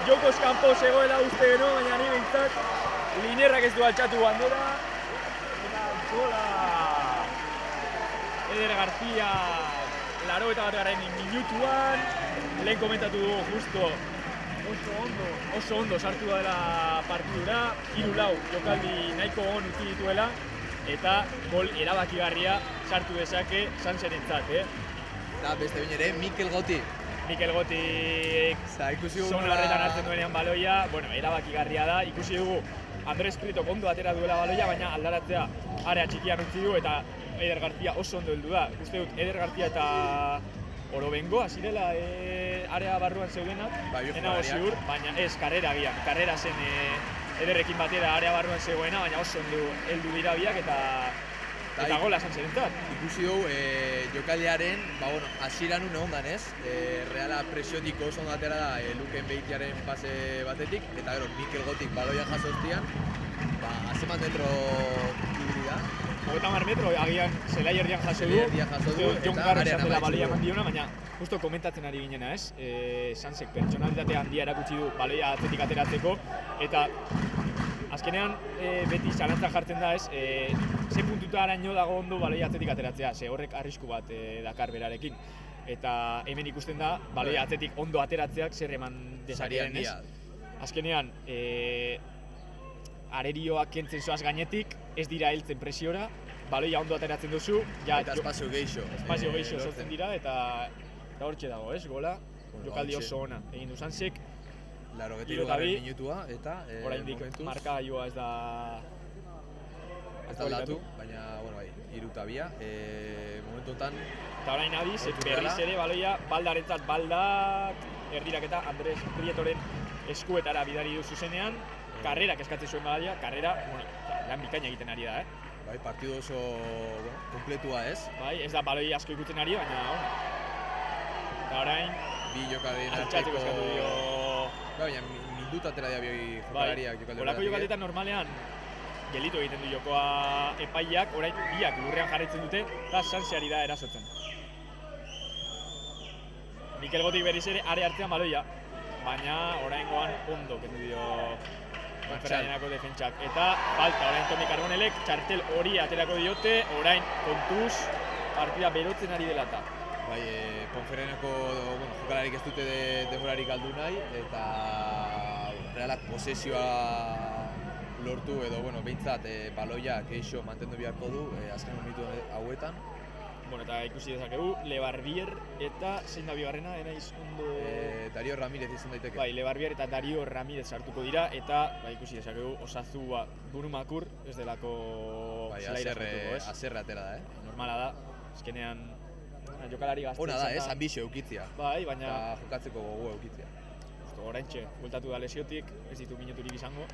Jokos kanpo zegoela uste gero, baina ni behintzat Linerrak ez du altxatu bandera eta gola! Eder García 81. minutuan lehen komentatu dugu justo oso ondo sartu dela partidura 3-4 jokaldi nahiko on utzi dituela eta gol erabakigarria sartu dezake Sanzerentzat, Eta beste bain ere, Mikel Gotik zona horretan hartzen duenean baloia, erabakigarria da, ikusi dugu Andres Prieto ondo atera duela baloia, baina aldaratzea area txikian utzi du eta Eder García oso ondo heldu da. Uste dut, Eder García eta Orobengo zirela area barruan zeudenak, enago ziur, baina ez, karrera zen Ederrekin batera area barruan zegoena, baina oso ondo heldu dira biak eta gola Sanzerentzat. Ikusi dugu jokaldearen, hasieran une ondan ez, Reala presiotik oso ondo atera da Luken Beitiaren pase batetik, eta gero Mikel Gotik baloia jasoztian, zeman metro ibili da. 30 metro, agian zelai erdian jaso du, Jon Garro zartela baloia eman diona, baina justo komentatzen ari ginena ez, Sanzek pertsonalitate handia erakutsi du baloia atzetik ateratzeko, eta azkenean beti zalantzan jartzen da, ez, ze puntuta araño dago ondo baloi atzetik ateratzea, ze horrek arrisku bat dakar berarekin. Eta hemen ikusten da, baloi atzetik ondo ateratzeak zer eman dezakeen, ez? Azkenean, arerioak kentzen zoaz gainetik, ez dira heltzen presiora, baloia ondo ateratzen duzu, Eta espazio geixo. espazio geixo sortzen dira, eta hortxe dago, ez, gola, jokaldi oso ona. Egin du Sansek, 83. minutua, eta oraindik momentuz markagailua ez da ez da aldatu, baina, bueno, bai, 3-2. Momentu honetan eta orain abiz, Kontu berriz gara. ere baloia baldarentzat baldak erdiraketa Andres Prietoren eskuetara bidari du zuzenean, karrerak eskatzen zuen baloia, karrera, bueno, lan bikaina egiten ari da, bai, partidu oso kompletua ez. Bai, ez da baloi asko ikutzen ari, baina ona. Eta orain, Bi jokaleen altxatzeko eskatu dio. Baina minduta atera dira bi jokalariak jokaldi Olako jokaldetan normalean gelitu egiten du jokoa epaileak, orain biak lurrean jarraitzen dute, eta Sanseari da erasotzen. Mikel Gotik berriz ere are hartzean baloia, baina oraingoan ondo kendu dio Ponferradinako defentsak. Eta falta orain Tomi Carbonelek, txartel hori aterako diote, orain kontuz partida berotzen ari dela eta. Bai, Ponferradinako jokalarik ez dute denborarik galdu nahi, eta Realak posesioa lortu edo, behintzat baloia geixo mantendu beharko du azken minutu hauetan. Bueno, eta ikusi dezakegu, Lebarbier eta zein da bigarrena, naiz ondo... Dario Ramirez izan daiteke. Bai, Lebarbier eta Dario Ramirez sartuko dira, eta ikusi dezakegu Osazua Burumakur ez delako zelaira sartuko, ez? Azerra atera da, Normala da, azkenean jokalari gazte Ona da, ez, ambizio eukitzia. Bai, baina... Eta jokatzeko gogo eukitzia. Oraintxe, bueltatu da lesiotik, ez ditu minuturik izango.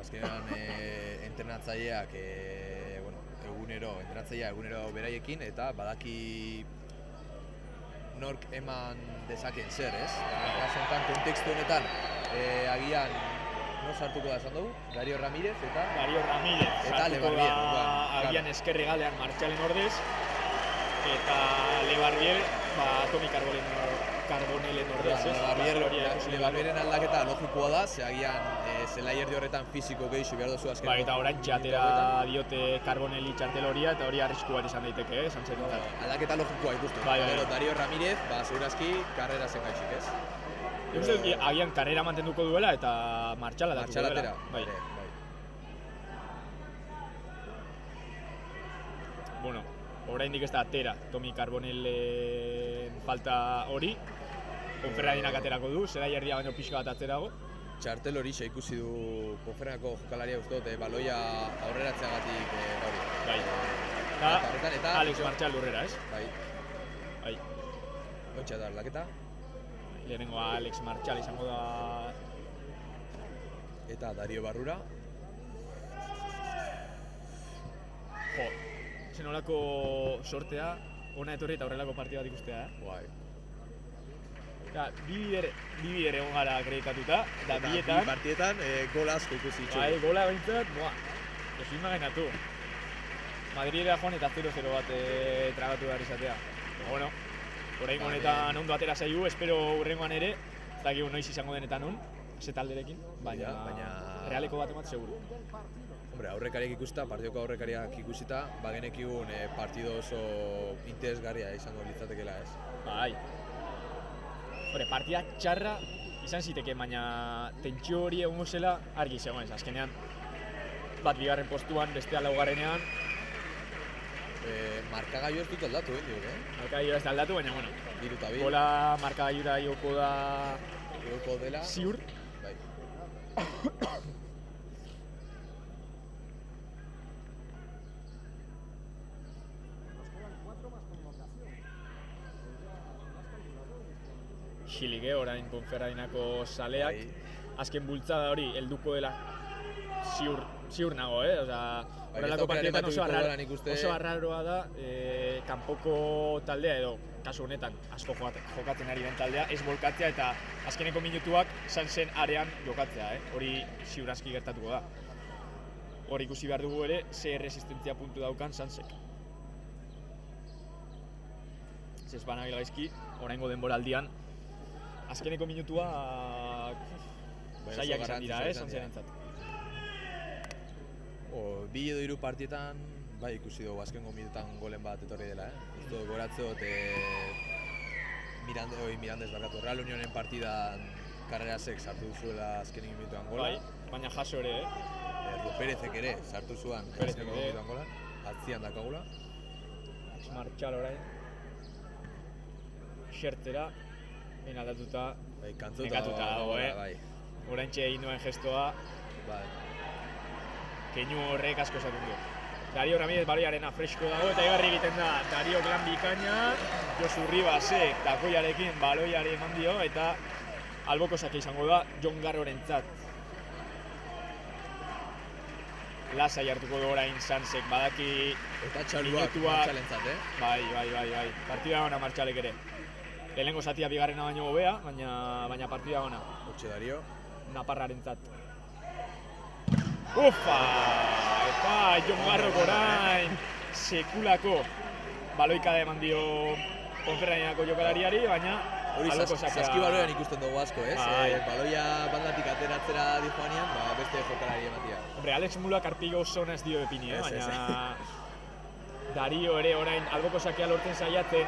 Azkenean entrenatzaileak egunero beraiekin eta badaki nork eman dezaken zer, ez? Eta kontekstu honetan agian no sartuko da esan dugu, Dario Ramirez eta sartuko da agian eskerri galean Martxalen ordez eta Lebarbier Tomi Carbonelen ordez, ez? Lebarbieren aldaketa logikoa da, ze agian zelai erdi horretan fiziko gehixu behar duzu azken. Eta orain txatera diote Carbonelli txartel horia eta hori arrisku bat izan daiteke, Sanserentzat. Aldaketa logikoa ikustu. Dario Ramirez, segurazki karrera zen gaixik, ez? Uste dut, agian karrera mantenduko duela eta Martxala datuko duela. Bai. Bueno, oraindik ez da atera Tomi Carbonellen falta hori. Ponferradinak aterako du, zelai erdia baino pixka bat atzerago. Txartel hori ikusi du Ponferradinako jokalaria uste dut, baloia aurreratzeagatik hori. Bai. Eta Alex Martxal lurrera, ez? Bai. Hontxa da aldaketa. Lehenengo Alex Martxal izango da... Eta Dario Barrura. Zen olako sortea, ona etorri eta horrelako partida bat ikustea, Bai. Bi bider egon gara akreditatuta, eta bietan... Bi partietan gol asko ikusi itxu. Bai, gola behintzat, ezin imaginatu. Madridera joan eta 0-0 bat tragatu behar izatea. Bueno, orain honetan ondo atera zaigu, espero hurrengoan ere, ez dakigu noiz izango denetan non, ze talderekin, baina realeko bat emat seguru. Hombre, aurrekariak ikusta, partidoko aurrekariak ikusita, bagenekigun partido oso interesgarria izango litzatekeela, ez? Bai. Partida txarra izan ziteke, baina tentsio hori egongo zela argi zegoen, azkenean bat bigarren postuan, bestea laugarrenean. Markagailu ez dut aldatu, Markagailu ez da aldatu, baina, bueno, 3-2. gola markagailura joko da... Joko dela... Ziur. Bai. Xilik, orain Ponferradinako zaleak. Azken bultzada hori helduko dela ziur nago, horrelako partidetan oso arraroa da kanpoko taldea edo kasu honetan asko jokatzen ari den taldea ez bolkatzea eta azkeneko minutuak Sansen arean jokatzea, hori ziur aski gertatuko da. Hori ikusi behar dugu ere, ze resistentzia puntu daukan Sansek. Ez banabil gaizki, oraingo denboraldian azkeneko minutuak Zaiak izan dira, Sanserentzat. Bi edo 3 partietan, bai ikusi dugu azkengo minutan golen bat etorri dela, Ez dut goratzeo, Mirandez barkatu, Real Unionen partidan Carrerasek sartu zuela azkenengo minutuan gola. Bai, baina jaso ere, Perezek ere sartu zuen azkenengo minutuan gola, atzian dakagula. Martxal orain. Xertzera, aldatuta, Bai, nekatuta dago, Bai. Oraintxe egin duen gestoa, Bai. keinu horrek asko esaten du. Dario Ramirez baloiarena fresko dago eta egarri egiten da Dario lan bikaina, Josu Ribasek takoiarekin baloiari eman dio eta alboko sake izango da Jon Garrorentzat. Lasai hartuko du orain Sansek, badaki Eta txaluak minutuak- Martxalentzat, Bai. Partida ona Martxalek ere. Lehenengo zatia bigarrena baino hobea, baina partida ona. Hortxe Dario. Naparrarentzat. Ufa! Eta Jon Garrok orain sekulako baloikada eman dio Ponferradinako jokalariari, baina Hori alboko sakea. saskibaloian ikusten dugu asko, Bai. Baloia bandatik ateratzera dijoanean, beste jokalari ematia. Hombre, Alex Mulak arpigo oso ez dio epini, Ez, baina Dario ere orain alboko sakea lortzen saiatzen.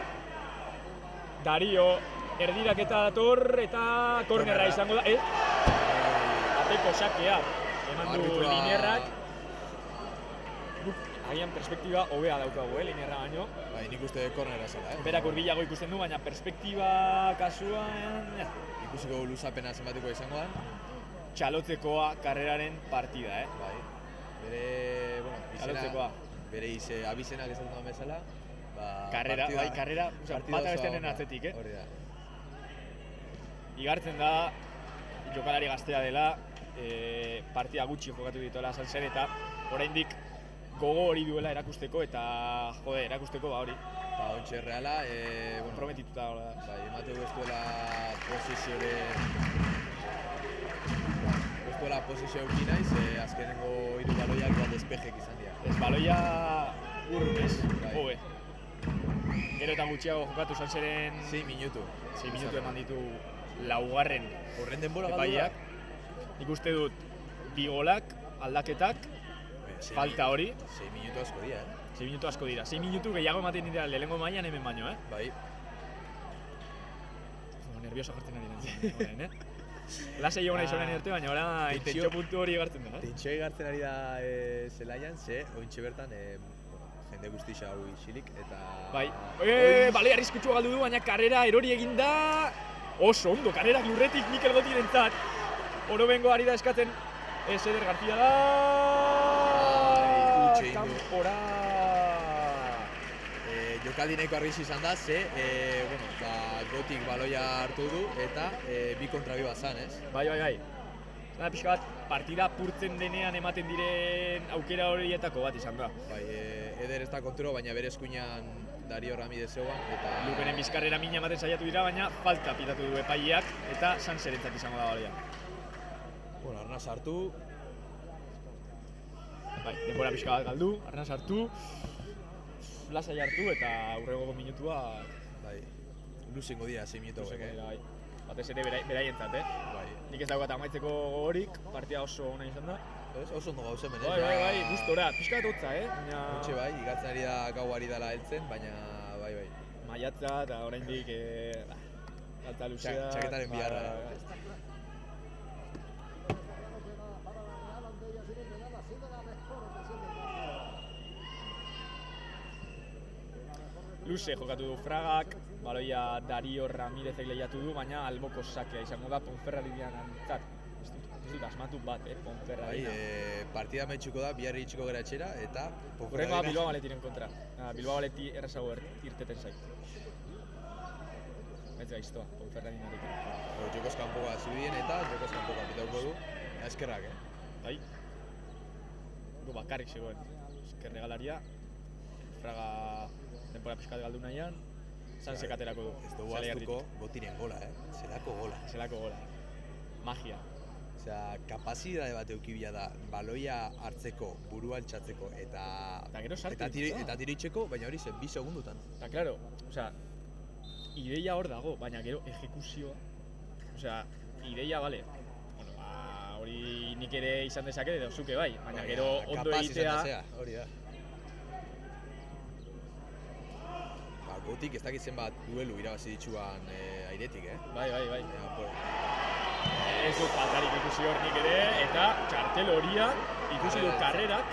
Dario erdiraketa dator eta kornerra izango da. Ateko sakea eman du Arbitroa- Linerrak. Guk agian perspektiba hobea daukagu, Linerra baino. Bai, nik uste kornera zela, Berak hurbilago ikusten du, baina perspektiba kasuan Ikusiko luzapena zenbateko izango da. txalotzekoa karreraren partida, Bai. Bere, Txalotzekoa. abizenak esaten duen bezala. Karrera, bata bestearen atzetik, Hori da. Igartzen da, jokalari gaztea dela, partida gutxi jokatu dituela Sansen eta oraindik gogo hori duela erakusteko eta erakusteko hori. Eta ontxe Reala, Prometituta da. bai, emateu ez duela posizio eukin naiz, azkenengo 3 baloiak bat despejek izan dira. Ez baloia urrun ez, Bai. hobe. Gero eta gutxiago jokatu Sanseren 6 minutu. 6 minutu eman ditu laugarren Horren denbora galdu da. epaiak. Nik uste dut bi golak, aldaketak, falta hori. 6 minutu asko dira, 6 minutu asko dira. 6 minutu gehiago ematen dira lehenengo mailan hemen baino, Bai. Nervioso jartzen ari nintzen, orain, Lasai egon naiz orain arte, baina orain Tentsio- tentxo puntu hori egartzen da, Tentxoi gartzen ari da zelaian, ointxe bertan jende guzti hau isilik eta... Bai, baloi arriskutsua galdu du, baina karrera erori egin da. Oso ondo, karrerak lurretik Mikel Gotirentzat. Orobengo ari da eskatzen, Eder García da. Bai, utxe egin du. Kanpora. Jokaldi nahiko arrisi izan da, Gotik baloia hartu du eta bi kontra bi bazan, Bai. Zena pixka bat, partida purtzen denean ematen diren aukera horietako bat izan da. Bai, Eder ez da kontro, baina bere eskuinan Dario Ramirez zegoen eta... Lukenen bizkarrera mina ematen saiatu dira, baina falta pitatu du epaileak eta Sanserentzat izango da baloia. Bueno, Arnaz hartu, Bai, denbora pixka bat galdu, Arnaz hartu, lasai hartu eta aurrengoko minutua bai, luzingo dira 6 minutu luzeko hauek, dira, bai. Batez ere beraientzat, Bai. Nik ez daukat amaitzeko gogorik, partida oso ona izan da. Oso ondo gauza hemen, Bai, gustora, pixka bat hotza, baina Hortxe bai, igatzen ari da gauari dela heltzen, baina bai. maiatza eta oraindik alta luzea. Txaketaren biharra. Luze jokatu du Fragak, baloia Dario Ramirezek lehiatu du, baina alboko sakea izango da Ponferradinantzat. Ez dut asmatu bat, Ponferradina. Bai, partida metxuko da, biharri itxiko gara etxera, eta... Horrengoa Bilbao Baletiren kontra. Bilbao Baleti errazago irteten zait. Ez gaiztoa, Ponferradinarekin. Jokoz kanpoa zibidien eta jokoz kanpoa pitauko du, eskerrak, Bai. Gu bakarrik zegoen. Esker regalaria. Fraga denbora pixkat galdu nahian. Sansek aterako du. Ez dugu aztuko Gotiren gola, zelako gola. Zelako gola. Magia. Osea, kapazidade bat eukibia da, baloia hartzeko, burua altxatzeko eta gero sartu eta tiro itxeko, baina hori zen 2 segundutan. Eta, klaro, ideia hor dago, baina gero ejekuzioa. Ideia, bale, hori nik ere izan dezaket edo zuke bai, baina gero ondo kapaz egitea... izan da, hori da. Gotik ez dakit zenbat duelu irabazi dituan airetik, Bai. Ja, Ez dut faltarik ikusi hor nik ere, eta txartel horia ikusi dut karrerak.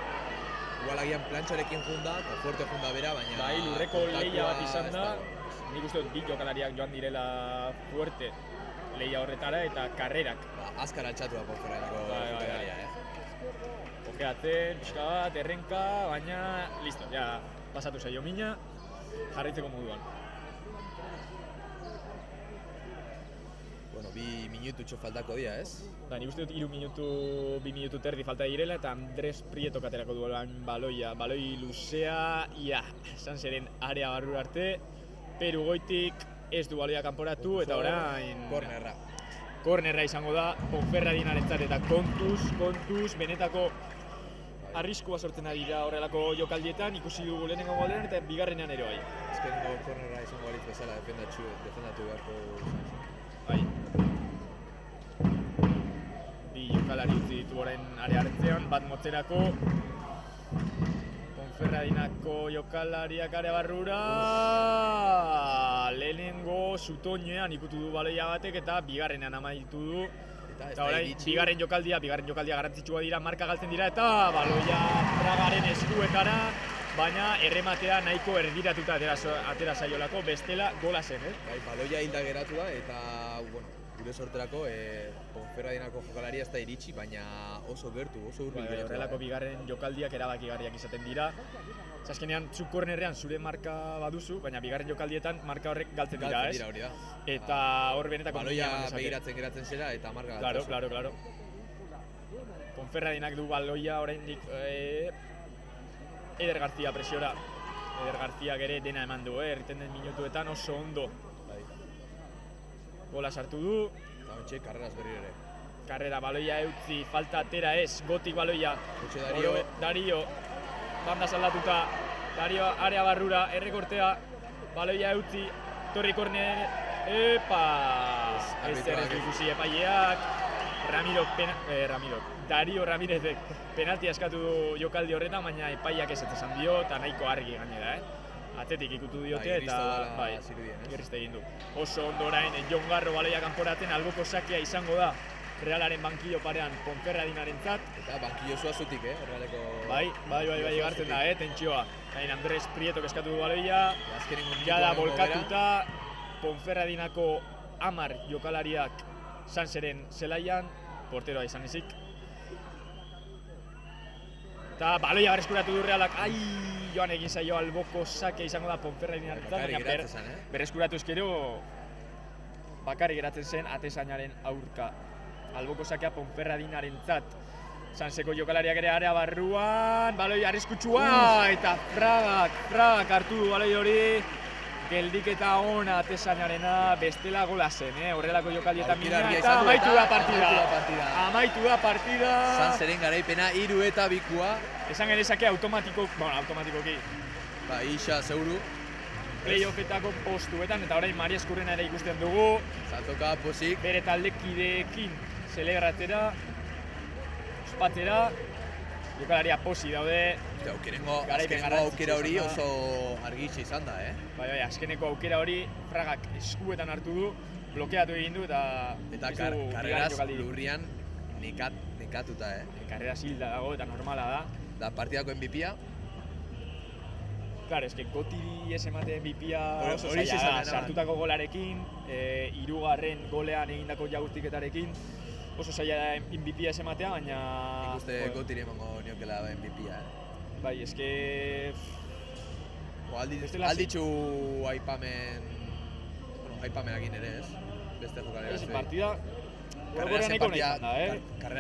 Igual agian plantxarekin junda, eta fuerte junda bera, baina... Bai, lurreko lehia bat izan da. Nik uste dut bi jokalariak joan direla fuerte lehia horretara eta karrerak. Azkar altxatu da Ponferradinako jokalaria, Ojeatzen, pixka bat, errenka, baina listo, ja pasatu zaio mina, jarraitzeko moduan. Bueno, 2 minututxo faltako dira, ez? Nik uste dut 2 minutu terdi falta direla eta Andres Prieto katerako duelan baloia. Baloi luzea, Sanseren area barrura arte, Peru goitik ez du baloia kanporatu eta orain... Kornerra izango da, Ponferradinarentzat eta kontuz, benetako arriskua sortzen ari dira horrelako jokaldietan, ikusi dugu lehenengo goldean eta bigarrenean ere bai. Azkenengo kornerra izango balitz bezala defendatu beharko bai. Bi jokalari utzi ditu orain areartzean, bat motzerako. Ponferradinako jokalariak area barrura. Lehenengo zutoinean ikutu du baloia batek eta bigarrenean amaitu du. Eta orain, bigarren jokaldia garrantzitsua dira, marka galtzen dira eta baloia Fragaren eskuetara, baina errematea nahiko erdiratuta atera zaiolako, bestela gola zen, Bai, baloia hilda geratu da eta, gure sorterako Ponferradinako jokalaria ez da iritsi, baina oso gertu, oso hurbil geratu. Horrelako bigarren jokaldiak erabakigarriak izaten dira. Azkenean, zuk kornerrean zure marka baduzu, baina bigarren jokaldietan marka horrek galtzen dira, ez? Hori da. Eta hor benetako baloia begiratzen geratzen zera eta marka galtzen. Claro. Ponferradinak du baloia oraindik Eder García presiora. Eder Garcíak ere dena eman du, erriten den minutuetan oso ondo. Gola sartu du. Eta ontxe, karreraz berri ere. Karrera baloia eutzi, falta atera ez, gotik baloia. Dario, banda saldatuta, Dario area barrura, errekortea, baloia eutzi, torri korner, ez ikusi epaileak, Dario Ramirezek penalti askatu du jokaldi horretan, baina epaileak ez esan dio, eta nahiko argi gainera, Atzetik ikutu diote eta irriste egin du. Oso ondo orain, Jon Garro baloia kanporatzen, alboko sakea izango da Realaren bankillo parean Ponferradinarentzat. Eta bankillo zuazutik, Realeko... Bai, gartzen da, tentsioa. Gain Andres Prieto eskatu du baloia, jada bolkatuta, Ponferradinako 10 jokalariak Sanseren zelaian, porteroa izan ezik. Eta baloia berreskuratu du Realak, joan egin zaio alboko sake izango da Ponferradinarentzat, baina berreskuratu ezkero bakarrik geratzen zen atezainaren aurka. Alboko sakea Ponferradinarentzat. Sanseko jokalariak ere area barruan, baloi arriskutsua eta Fragak hartu du baloi hori. Geldiketa ona atezainarena, bestela gola zen, horrelako jokaldietan mina eta amaitu da partida. Sanseren garaipena 3-2. Esan genezake automatikoki. Isa, zeuru. Playoffetako postuetan eta orain Mari Eskurrena ere ikusten dugu. Zatoka pozik. Bere taldekideekin zelebratera, ospatzera, jokalaria posi daude. Azkenengo aukera hori oso argitxe izan da, Bai, azkeneko aukera hori Fragak eskuetan hartu du, blokeatu egin du eta... Eta karreraz lurrian nekatuta, Karreraz hilda dago eta normala da. Da partidako MVP-a. Claro, Gotiri ez emate MVP-a oso zaila da, sartutako golarekin, 3. golean egindako jagurtiketarekin, oso zaila da MVP-a ez ematea, baina... Nik uste Gotiri emango niokela MVP-a, Bai, alditxu aipamenakin ere, ez? Beste jokalera. Ez, partida... Karrera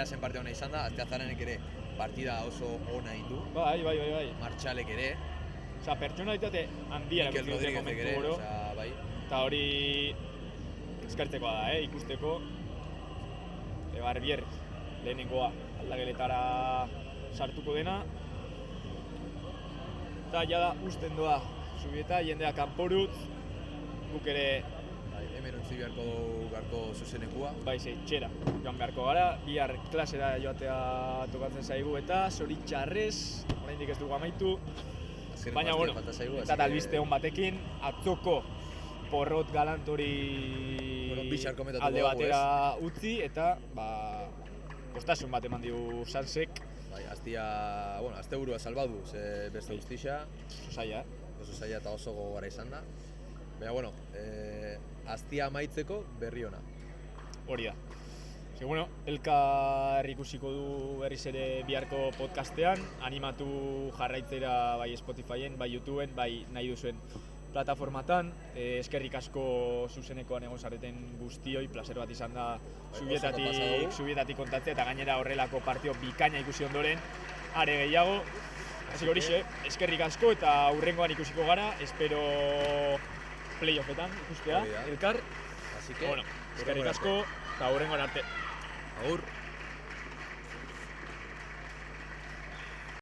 zen partida hona izan da, Azteazarenek ere partida oso ona indu. Bai. Martxalek ere. Osa, pertsonalitate handia Mikel Rodríguezek ere, bai. Eta hori eskertzekoa da, ikusteko. Barbier, lehenengoa aldageletara sartuko dena. Eta jada usten doa Zubieta, jendea kanporut, guk ere Hemen utzi beharko dugu garko zuzenekua. Bai, txera, joan beharko gara, bihar klasera joatea tokatzen zaigu eta zoritxarrez, oraindik ez dugu amaitu. Baina, bueno, eta albiste hon batekin, atzoko porrot galantori alde batera utzi eta postasun bat eman digu Sansek. Bai, azte burua salbadu, ze beste guztixa. Oso zaila eta oso gogara izan da. Baina, bueno, aztia amaitzeko berri ona. Hori da. Bueno, elkar ikusiko du berriz ere biharko podcastean, animatu jarraitzera bai Spotifyen, bai YouTubeen, bai nahi duzuen plataformatan. Eskerrik asko zuzenekoan egon zareten guztioi, placer bat izan da zubietatik kontatzea eta gainera horrelako partio bikaina ikusi ondoren, are gehiago. Hasi horixe, eskerrik asko eta hurrengoan ikusiko gara, espero playoffetan ikustea, elkar. Así que, eskerrik asko eta hurrengoan arte. Agur.